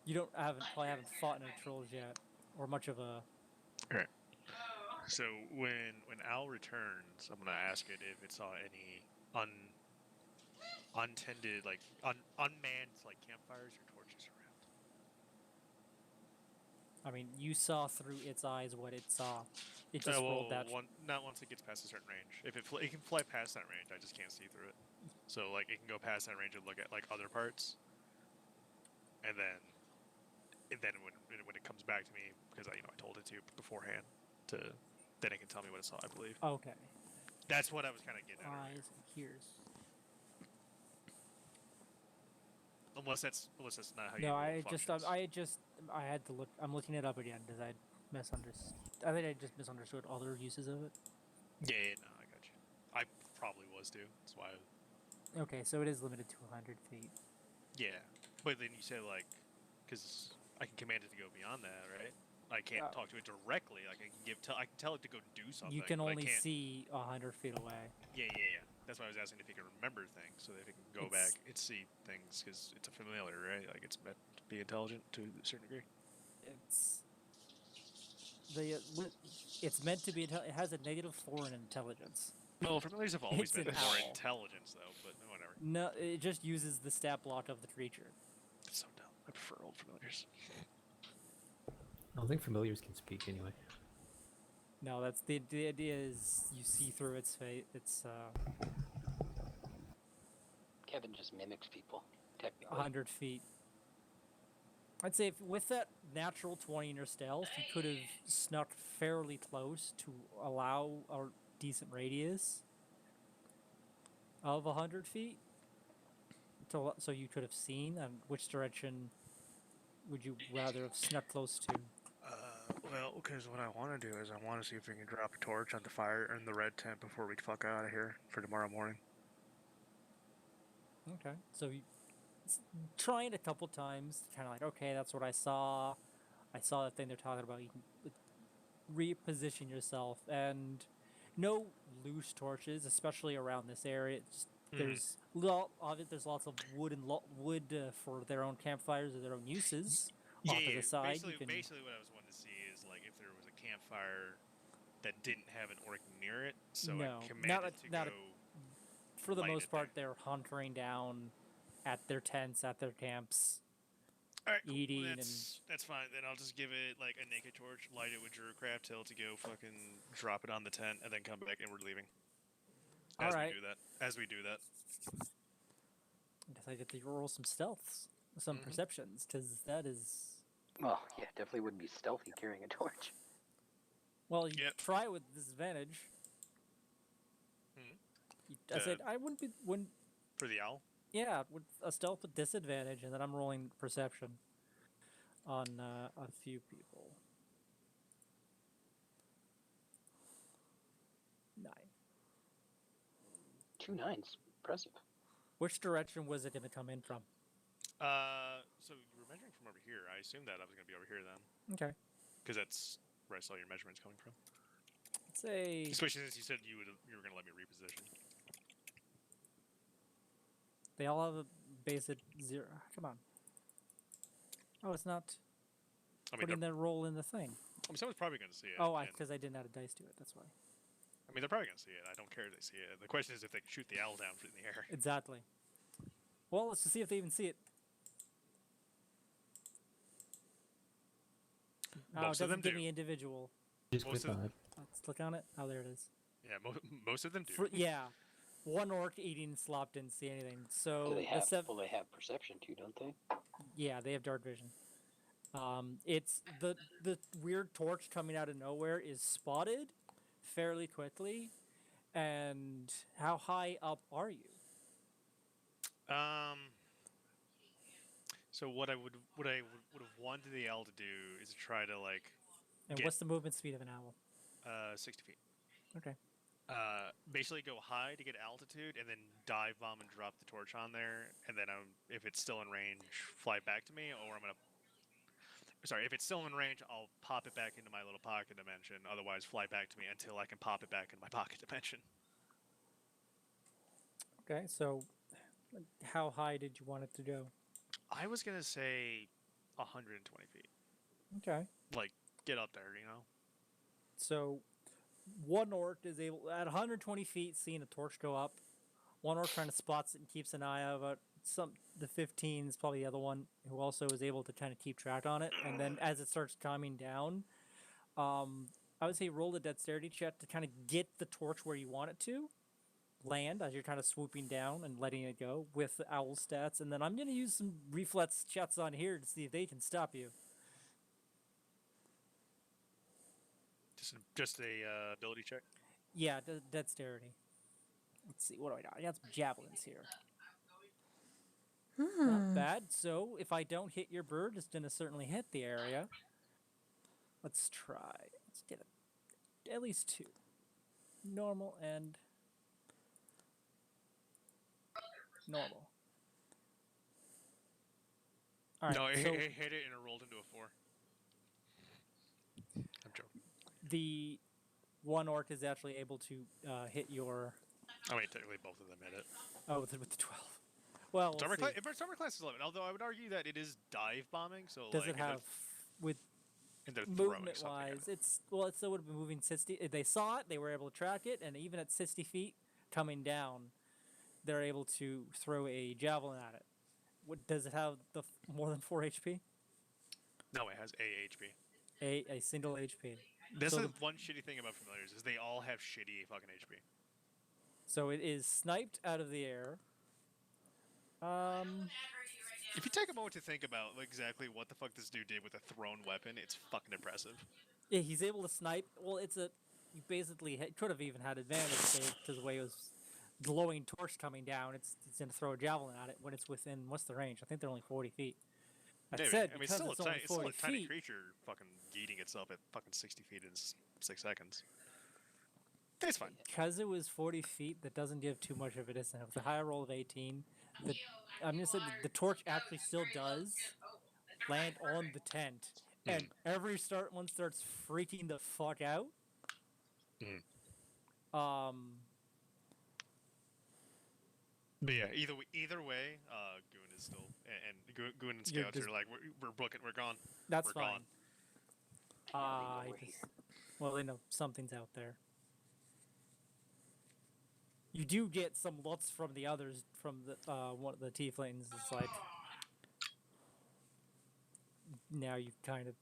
Speaker 2: You probably haven't fought any trolls yet, or much of a.
Speaker 1: Okay. So when Al returns, I'm gonna ask it if it saw any untended, like unmanned, like campfires or torches around.
Speaker 2: I mean, you saw through its eyes what it saw. It just rolled that.
Speaker 1: Not once it gets past a certain range. If it can fly past that range, I just can't see through it. So like it can go past that range and look at like other parts, and then when it comes back to me, because I told it to beforehand to then it can tell me what it saw. I believe
Speaker 2: Okay.
Speaker 1: that's what I was kind of getting at. Earlier.
Speaker 2: Eyes and hears.
Speaker 1: Unless that's not how you
Speaker 2: No,
Speaker 1: functions.
Speaker 2: I had to look. I'm looking it up again because I misunderstood. I think I just misunderstood other uses of it.
Speaker 1: Yeah, no, I got you. I probably was too. That's why.
Speaker 2: Okay, so it is limited to 100 feet.
Speaker 1: Yeah, but then you say like, because I can command it to go beyond that, right? I can't talk to it directly. Like I can tell it to go do something.
Speaker 2: You can
Speaker 1: but
Speaker 2: only
Speaker 1: I can't...
Speaker 2: see 100 feet away.
Speaker 1: Yeah. That's why I was asking if it can remember things, so that it can go back and see things, because it's a familiar, right? Like it's meant to be intelligent to a certain degree.
Speaker 2: It's meant to be. It has a -4 in intelligence.
Speaker 1: Well, familiars have always
Speaker 2: It's
Speaker 1: been
Speaker 2: an
Speaker 1: more
Speaker 2: owl.
Speaker 1: intelligence, though. But whatever.
Speaker 2: No, it just uses the stat block of the creature.
Speaker 1: It's so dumb. I prefer old familiars.
Speaker 5: I don't think familiars can speak anyway.
Speaker 2: No, that's the idea. Is you see through its face. It's
Speaker 3: Kevin just mimics people, technically.
Speaker 2: 100 feet. I'd say with that natural 20 in your stealth, you could have snuck fairly close to allow a decent radius of 100 feet. So you could have seen, and which direction would you rather have snuck close to?
Speaker 1: Well, because what I want to do is I want to see if we can drop a torch on the fire in the red tent before we fuck out of here for tomorrow morning.
Speaker 2: Okay. So you try it a couple times, kind of like, okay, that's what I saw. I saw that thing they're talking about. You can reposition yourself, and no loose torches, especially around this area. There's there's lots of wood and wood for their own campfires or their own uses. Off to the side,
Speaker 1: basically what I was wanting to see is like if there was a campfire that didn't have an orc near it, so I commanded to go.
Speaker 2: For the most part, they're hunkering down at their tents, at their camps, eating.
Speaker 1: Well, that's fine. Then I'll just give it like a naked torch, light it with Druidcraft, tell it to go fucking drop it on the tent, and then come back and we're leaving. As we do that.
Speaker 2: I guess I get to roll some stealths, some perceptions, because that is.
Speaker 3: Well, yeah, definitely wouldn't be stealthy carrying a torch.
Speaker 2: Well, you try it with disadvantage. I said I wouldn't
Speaker 1: for the owl.
Speaker 2: Yeah, with a stealth with disadvantage, and then I'm rolling perception on a few people. 9.
Speaker 3: 2 9s, impressive.
Speaker 2: Which direction was it going to come in from?
Speaker 1: So you were measuring from over here. I assumed that I was going to be over here then.
Speaker 2: Okay.
Speaker 1: Because that's where I saw your measurements coming from.
Speaker 2: Let's say.
Speaker 1: Especially since you said you were going to let me reposition.
Speaker 2: They all have a base at 0. Come on. Oh, it's not putting the roll in the thing.
Speaker 1: I mean, someone's probably going to see it.
Speaker 2: Oh, because I didn't add a dice to it. That's why.
Speaker 1: I mean, they're probably going to see it. I don't care if they see it. The question is if they can shoot the owl down in the air.
Speaker 2: Exactly. Well, let's just see if they even see it.
Speaker 1: Most
Speaker 2: it
Speaker 1: of them
Speaker 2: doesn't give
Speaker 1: do.
Speaker 2: me individual.
Speaker 5: Just click on it.
Speaker 2: Let's click on it. Oh, there it is.
Speaker 1: Yeah, most of them do.
Speaker 2: Yeah. One orc eating slop didn't see anything. So
Speaker 3: they have perception too, don't they?
Speaker 2: Yeah, they have dark vision. It's the weird torch coming out of nowhere is spotted fairly quickly. And how high up are you?
Speaker 1: So what I would have wanted the owl to do is to try to like.
Speaker 2: And what's the movement speed of an owl?
Speaker 1: 60 feet.
Speaker 2: Okay.
Speaker 1: Basically go high to get altitude, and then dive bomb and drop the torch on there, and then if it's still in range, fly back to me, or if it's still in range, I'll pop it back into my little pocket dimension. Otherwise, fly back to me until I can pop it back in my pocket dimension.
Speaker 2: Okay, so how high did you want it to go?
Speaker 1: I was gonna say 120 feet.
Speaker 2: Okay.
Speaker 1: Like, get up there, you know?
Speaker 2: So, one orc is able, at 120 feet, seeing a torch go up. One orc kind of spots it and keeps an eye out. The 15 is probably the other one who also is able to kind of keep track on it. And then as it starts coming down, I would say roll the dexterity check to kind of get the torch where you want it to land as you're kind of swooping down and letting it go with the owl stats. And then I'm going to use some reflex checks on here to see if they can stop you.
Speaker 1: Just a ability check.
Speaker 2: Yeah, dexterity. Let's see, what do I got? I got some javelins here. Not bad. So if I don't hit your bird, it's gonna certainly hit the area. Let's try. Let's get at least 2. Normal and normal. All right.
Speaker 1: No,
Speaker 2: So
Speaker 1: it hit it and it rolled into a 4. I'm joking.
Speaker 2: the one orc is actually able to hit your.
Speaker 1: I mean, technically both of them hit it.
Speaker 2: Oh, with the 12. Well, we'll see.
Speaker 1: If armor class is 11, although I would argue that it is dive bombing, so
Speaker 2: Does
Speaker 1: like
Speaker 2: it have with
Speaker 1: instead of throwing
Speaker 2: movement
Speaker 1: something at
Speaker 2: wise?
Speaker 1: it.
Speaker 2: It's it still would have been moving 60. If they saw it, they were able to track it, and even at 60 feet coming down, they're able to throw a javelin at it. What does it have? The more than 4 HP?
Speaker 1: No, it has a HP.
Speaker 2: A single HP.
Speaker 1: This
Speaker 2: So
Speaker 1: is one shitty thing about familiars is they all have shitty fucking HP.
Speaker 2: So it is sniped out of the air.
Speaker 1: If you take a moment to think about exactly what the fuck this dude did with a thrown weapon, it's fucking impressive.
Speaker 2: Yeah, he's able to snipe. Well, you basically could have even had advantage because the way it was glowing torch coming down. It's going to throw a javelin at it when it's within, what's the range? I think they're only 40 feet. That
Speaker 1: Maybe.
Speaker 2: said,
Speaker 1: I mean,
Speaker 2: because
Speaker 1: it's
Speaker 2: only 40
Speaker 1: still a tiny
Speaker 2: feet,
Speaker 1: creature fucking yeeting itself at fucking 60 feet in 6 seconds. It's fine.
Speaker 2: because it was 40 feet, that doesn't give too much of a distance. With a higher roll of 18, I'm going to say the torch actually still does land on the tent. And one starts freaking the fuck out.
Speaker 1: But yeah, either way, Goon is still and Goon and Scouts are like we're booking, we're gone.
Speaker 2: That's
Speaker 1: we're
Speaker 2: fine.
Speaker 1: Gone.
Speaker 2: Well, they know something's out there. You do get some looks from the others, from the one of the tieflings. It's like now you've kind of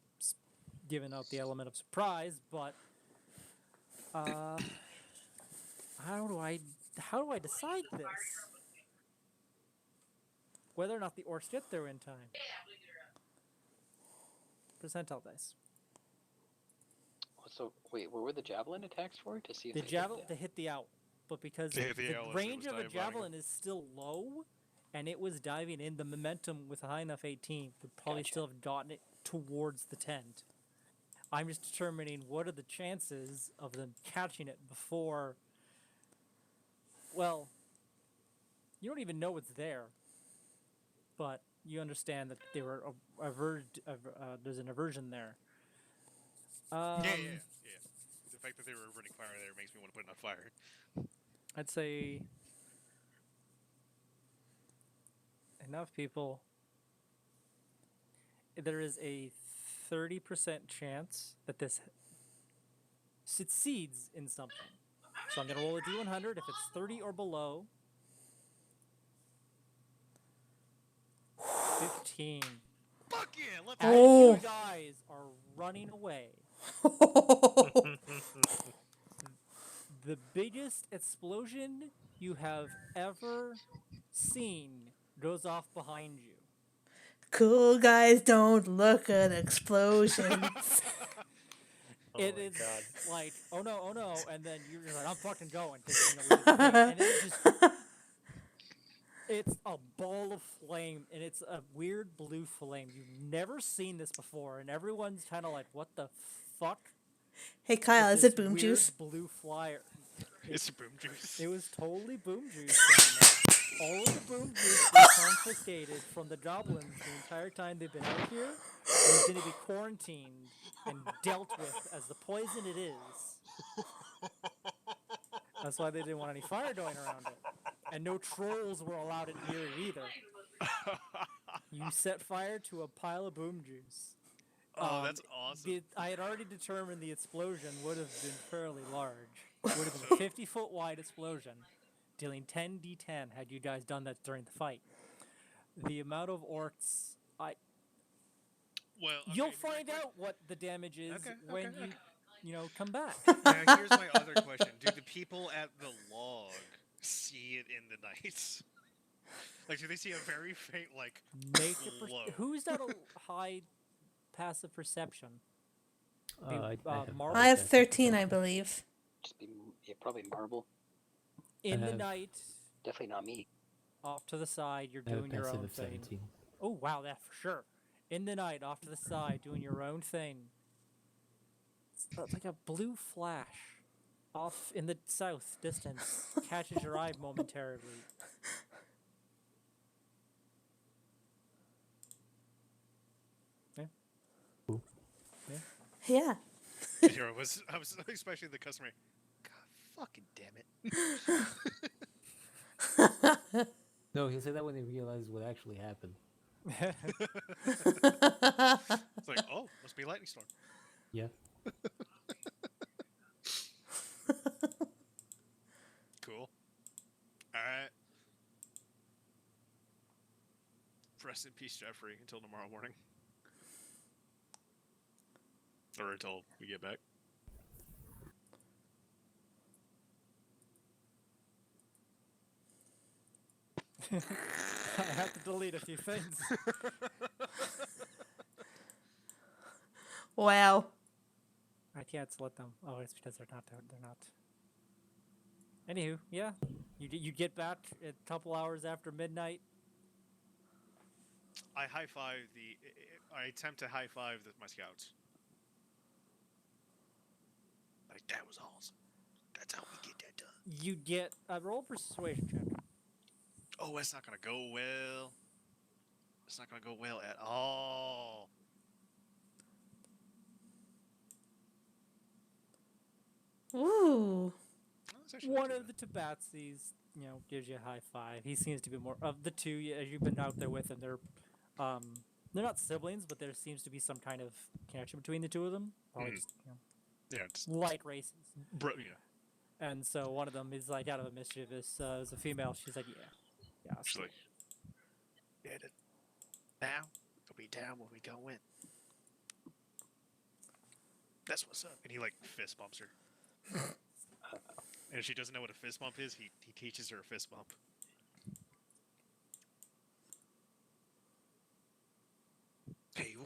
Speaker 2: given out the element of surprise, but how do I decide this? Whether or not the orcs get there in time. Percentile dice.
Speaker 3: So wait, what were the javelin attacks for? To see if
Speaker 2: The
Speaker 3: they
Speaker 2: javelin to hit the owl, but because
Speaker 1: To hit
Speaker 2: the
Speaker 1: the owl as it
Speaker 2: range
Speaker 1: was
Speaker 2: of a
Speaker 1: dive bombing.
Speaker 2: javelin is still low, and it was diving in, the momentum with a high enough 18 would probably
Speaker 3: Gotcha.
Speaker 2: still have gotten it towards the tent. I'm just determining what are the chances of them catching it before. Well, you don't even know it's there, but you understand that they were there's an aversion there.
Speaker 1: Yeah. The fact that they were running fire there makes me want to put it on fire.
Speaker 2: I'd say enough people. There is a 30% chance that this succeeds in something. So I'm going to roll a d100. If it's 30 or below, 15.
Speaker 1: Fuck yeah! Let's
Speaker 2: As
Speaker 4: Oh.
Speaker 2: you guys are running away, the biggest explosion you have ever seen goes off behind you.
Speaker 4: Cool guys don't look at explosions.
Speaker 2: It
Speaker 6: my
Speaker 2: is
Speaker 6: God.
Speaker 2: like, oh no, and then you're just like, I'm fucking going. 'cause, you know, we did the thing, and it just, it's a ball of flame, and it's a weird blue flame. You've never seen this before, and everyone's kind of like, what the fuck?
Speaker 4: Hey Kyle,
Speaker 2: with
Speaker 4: is it
Speaker 2: this
Speaker 4: boom
Speaker 2: weird
Speaker 4: juice?
Speaker 2: Blue flyer.
Speaker 1: It's boom juice.
Speaker 2: It was totally boom juice down there. All of the boom juice was confiscated from the goblins the entire time they've been out here. And is going to be quarantined and dealt with as the poison it is. That's why they didn't want any fire going around it. And no trolls were allowed near it either. You set fire to a pile of boom juice.
Speaker 1: Oh, that's awesome.
Speaker 2: I had already determined the explosion would have been fairly large. It would have been a 50-foot wide explosion, dealing 10d10 had you guys done that during the fight. The amount of orcs,
Speaker 1: Well,
Speaker 2: you'll find out what the damage is when you come back.
Speaker 1: Now, here's my other question: do the people at the log see it in the night? Like, do they see a very faint, like,
Speaker 2: Make
Speaker 1: glow?
Speaker 2: who's got a high passive perception? Be,
Speaker 5: have
Speaker 2: marble.
Speaker 4: I have
Speaker 5: That's
Speaker 4: 13, I
Speaker 5: something.
Speaker 4: believe.
Speaker 3: Just be probably marble.
Speaker 2: In the
Speaker 5: have-
Speaker 2: night,
Speaker 3: Definitely not me.
Speaker 2: off to the side, you're
Speaker 5: I have a
Speaker 2: doing your
Speaker 5: passive
Speaker 2: own
Speaker 5: of
Speaker 2: thing.
Speaker 5: 17.
Speaker 2: Oh wow, that for sure. In the night, off to the side, doing your own thing. It's like a blue flash off in the south distance catches your eye momentarily.
Speaker 4: Yeah.
Speaker 1: Here I was expecting the customer. God fucking damn it.
Speaker 5: No, he'll say that when he realizes what actually happened.
Speaker 1: It's like, oh, must be a lightning storm.
Speaker 5: Yeah.
Speaker 1: Cool. Alright. Rest in peace, Jeffrey, until tomorrow morning. Or until we get back.
Speaker 2: I have to delete a few things.
Speaker 4: Wow.
Speaker 2: I can't select them. Oh, it's because they're not. Anywho, yeah, you get back a couple hours after midnight.
Speaker 1: I I attempt to high five my scouts. Like, that was awesome. That's how we get that done.
Speaker 2: You get a roll persuasion check.
Speaker 1: Oh, that's not gonna go well. It's not gonna go well at all.
Speaker 4: Ooh.
Speaker 1: Oh, that's actually not
Speaker 2: One
Speaker 1: too
Speaker 2: of the Tabaxis, gives you a high five. He seems to be more of the two. As you've been out there with them, they're not siblings, but there seems to be some kind of connection between the two of them. Probably just
Speaker 1: bad. Yeah, it's
Speaker 2: light races.
Speaker 1: yeah.
Speaker 2: And so one of them is like out of a mischievous. As a female, she's like, yeah.
Speaker 1: She's like, yeah, now you'll be down when we go in. That's what's up. And he like fist bumps her. And if she doesn't know what a fist bump is, he teaches her a fist bump. Hey, you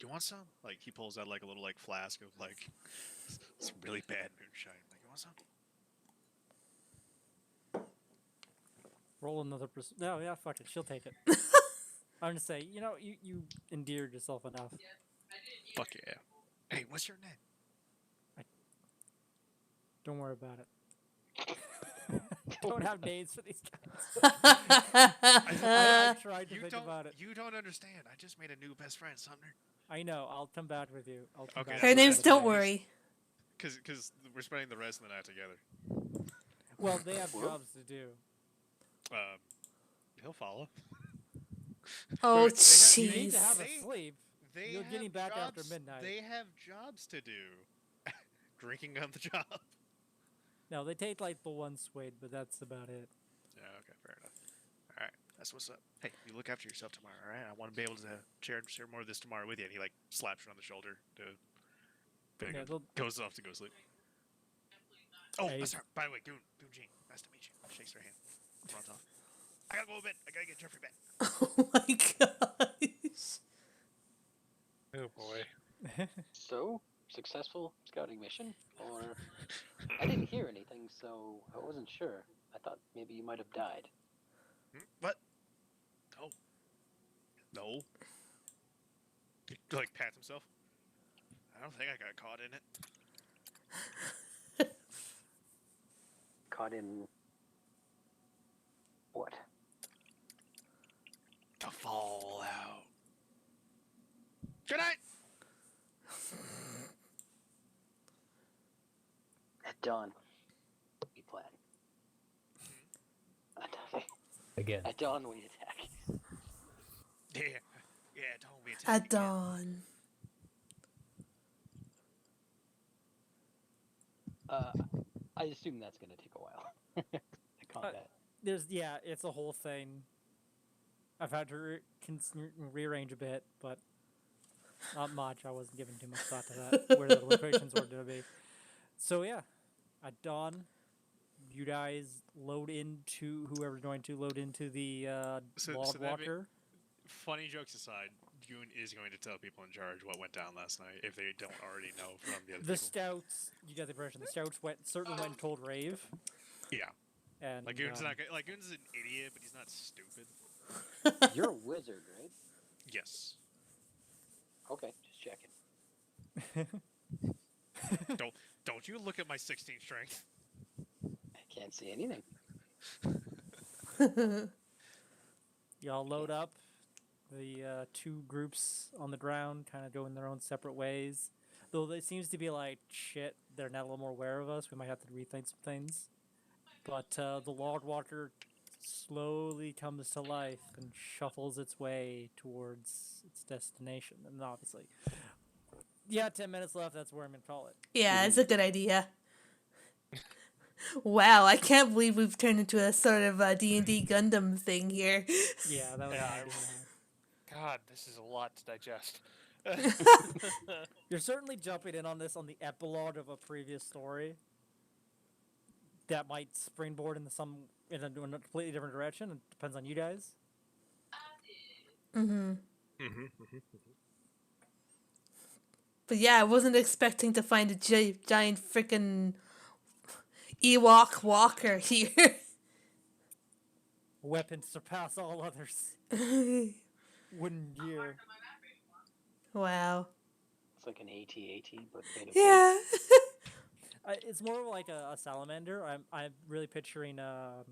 Speaker 1: want some? Like, he pulls out like a little like flask of like some really bad moonshine. Like, you want some?
Speaker 2: Roll another. No, yeah, fuck it. She'll take it. I'm gonna say, you endeared yourself enough.
Speaker 1: Fuck yeah. Hey, what's your name?
Speaker 2: Don't worry about it. Don't have names for these guys. I tried to think about it.
Speaker 1: You don't understand. I just made a new best friend, Sumner.
Speaker 2: I know. I'll come back with you.
Speaker 1: Okay,
Speaker 4: Her name's Don't Worry.
Speaker 1: Because we're spending the rest of the night together.
Speaker 2: Well, they have jobs to do.
Speaker 1: He'll follow.
Speaker 4: Oh,
Speaker 1: Wait, they
Speaker 2: You need to have
Speaker 1: They-
Speaker 2: a sleep. You're
Speaker 1: have
Speaker 2: getting back after
Speaker 1: jobs-
Speaker 2: midnight.
Speaker 1: They have jobs to do. Drinking on the job.
Speaker 2: No, they take like the one swade, but that's about it.
Speaker 1: Yeah, okay, fair enough. All right, that's what's up. Hey, you look after yourself tomorrow, all right? I want to be able to share more of this tomorrow with you. And he like slaps her on the shoulder
Speaker 2: Yeah, they'll-
Speaker 1: goes off to go sleep. Oh,
Speaker 2: Hey.
Speaker 1: sorry. By the way, Goon Jean, nice to meet you. Shakes her hand. Runs off. I gotta go to bed. I gotta get Jeffrey back.
Speaker 4: Oh my gosh.
Speaker 6: Oh boy.
Speaker 3: So, successful scouting mission? Or I didn't hear anything, so I wasn't sure. I thought maybe you might have died.
Speaker 1: What? No. No. He like pats himself. I don't think I got caught in it.
Speaker 3: Caught in what?
Speaker 1: The fallout. Good night.
Speaker 3: At dawn. We plan.
Speaker 5: Again.
Speaker 3: At dawn we attack.
Speaker 1: Yeah, don't be
Speaker 4: At dawn.
Speaker 3: I assume that's gonna take a while. The combat.
Speaker 2: It's a whole thing. I've had to rearrange a bit, but not much. I wasn't giving too much thought to that, where the locations were going to be. So yeah, at dawn, you guys load into whoever's going to load into the
Speaker 1: So
Speaker 2: log
Speaker 1: that
Speaker 2: walker.
Speaker 1: Funny jokes aside, Goon is going to tell people in charge what went down last night if they don't already know from the other
Speaker 2: The
Speaker 1: people.
Speaker 2: Stouts, you got the impression, the Stouts certainly went and told Rave.
Speaker 1: Yeah.
Speaker 2: And
Speaker 1: Goon's not Goon's an idiot, but he's not stupid.
Speaker 3: You're a wizard, right?
Speaker 1: Yes.
Speaker 3: Okay, just checking.
Speaker 1: Don't you look at my 16 strength.
Speaker 3: I can't see anything.
Speaker 2: y'all load up. The two groups on the ground kind of going their own separate ways. Though it seems to be like, shit, they're now a little more aware of us. We might have to rethink some things. But the Lord Walker slowly comes to life and shuffles its way towards its destination. And obviously, 10 minutes left. That's where I'm going to call it.
Speaker 4: Yeah, it's a good idea. Wow, I can't believe we've turned into a sort of D&D Gundam thing here.
Speaker 2: Yeah, that was
Speaker 6: Yeah,
Speaker 2: my idea.
Speaker 6: God, this is a lot to digest.
Speaker 2: You're certainly jumping in on this on the epilogue of a previous story that might springboard into in a completely different direction. It depends on you guys.
Speaker 4: Mm-hmm.
Speaker 1: Mm-hmm.
Speaker 4: But yeah, I wasn't expecting to find a giant freaking Ewok walker here.
Speaker 2: Weapons surpass all others. Wooden gear.
Speaker 4: Wow.
Speaker 3: It's like an AT-AT, but made of wood.
Speaker 4: Yeah.
Speaker 2: It's more like a salamander. I'm really picturing a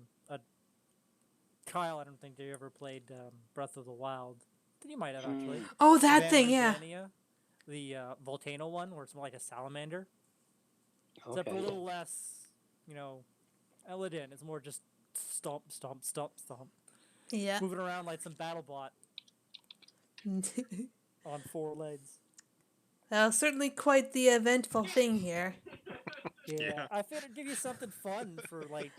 Speaker 2: Kyle. I don't think you ever played Breath of the Wild. You might have actually.
Speaker 4: Oh, that
Speaker 2: Van
Speaker 4: thing, yeah.
Speaker 2: Rensania, the volcano one, where it's more like a salamander.
Speaker 3: Okay.
Speaker 2: Except a little less, elegant. It's more just stomp, stomp, stomp, stomp.
Speaker 4: Yeah.
Speaker 2: Moving around like some BattleBot on 4 legs.
Speaker 4: Well, certainly quite the eventful thing here.
Speaker 2: Yeah. I figured it'd give you something fun for, like,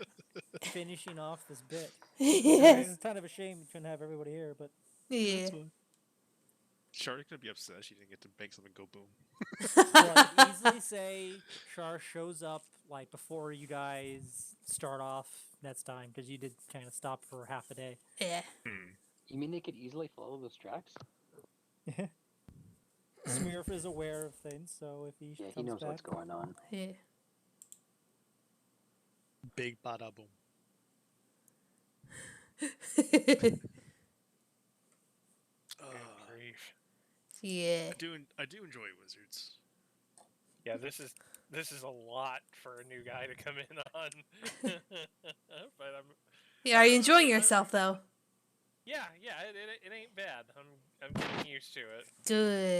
Speaker 2: finishing off this bit.
Speaker 4: Yes.
Speaker 2: It's kind of a shame we couldn't have everybody here, but...
Speaker 4: Yeah.
Speaker 1: Charlotte's gonna be upset she didn't get to make something go boom.
Speaker 2: Yeah, I could easily say Char shows up, like, before you guys start off next time, because you did kind of stop for half a day.
Speaker 4: Yeah.
Speaker 3: You mean they could easily follow those tracks?
Speaker 2: Smurf is aware of things, so if he
Speaker 3: Yeah,
Speaker 2: comes
Speaker 3: he knows
Speaker 2: back...
Speaker 3: what's going on.
Speaker 4: Yeah.
Speaker 1: Big bada boom.
Speaker 6: Grief.
Speaker 4: Yeah.
Speaker 1: I do enjoy wizards.
Speaker 6: Yeah, this is a lot for a new guy to come in on. But
Speaker 4: Yeah, are you enjoying yourself, though?
Speaker 6: yeah, it ain't bad. I'm getting used to it.
Speaker 4: Good.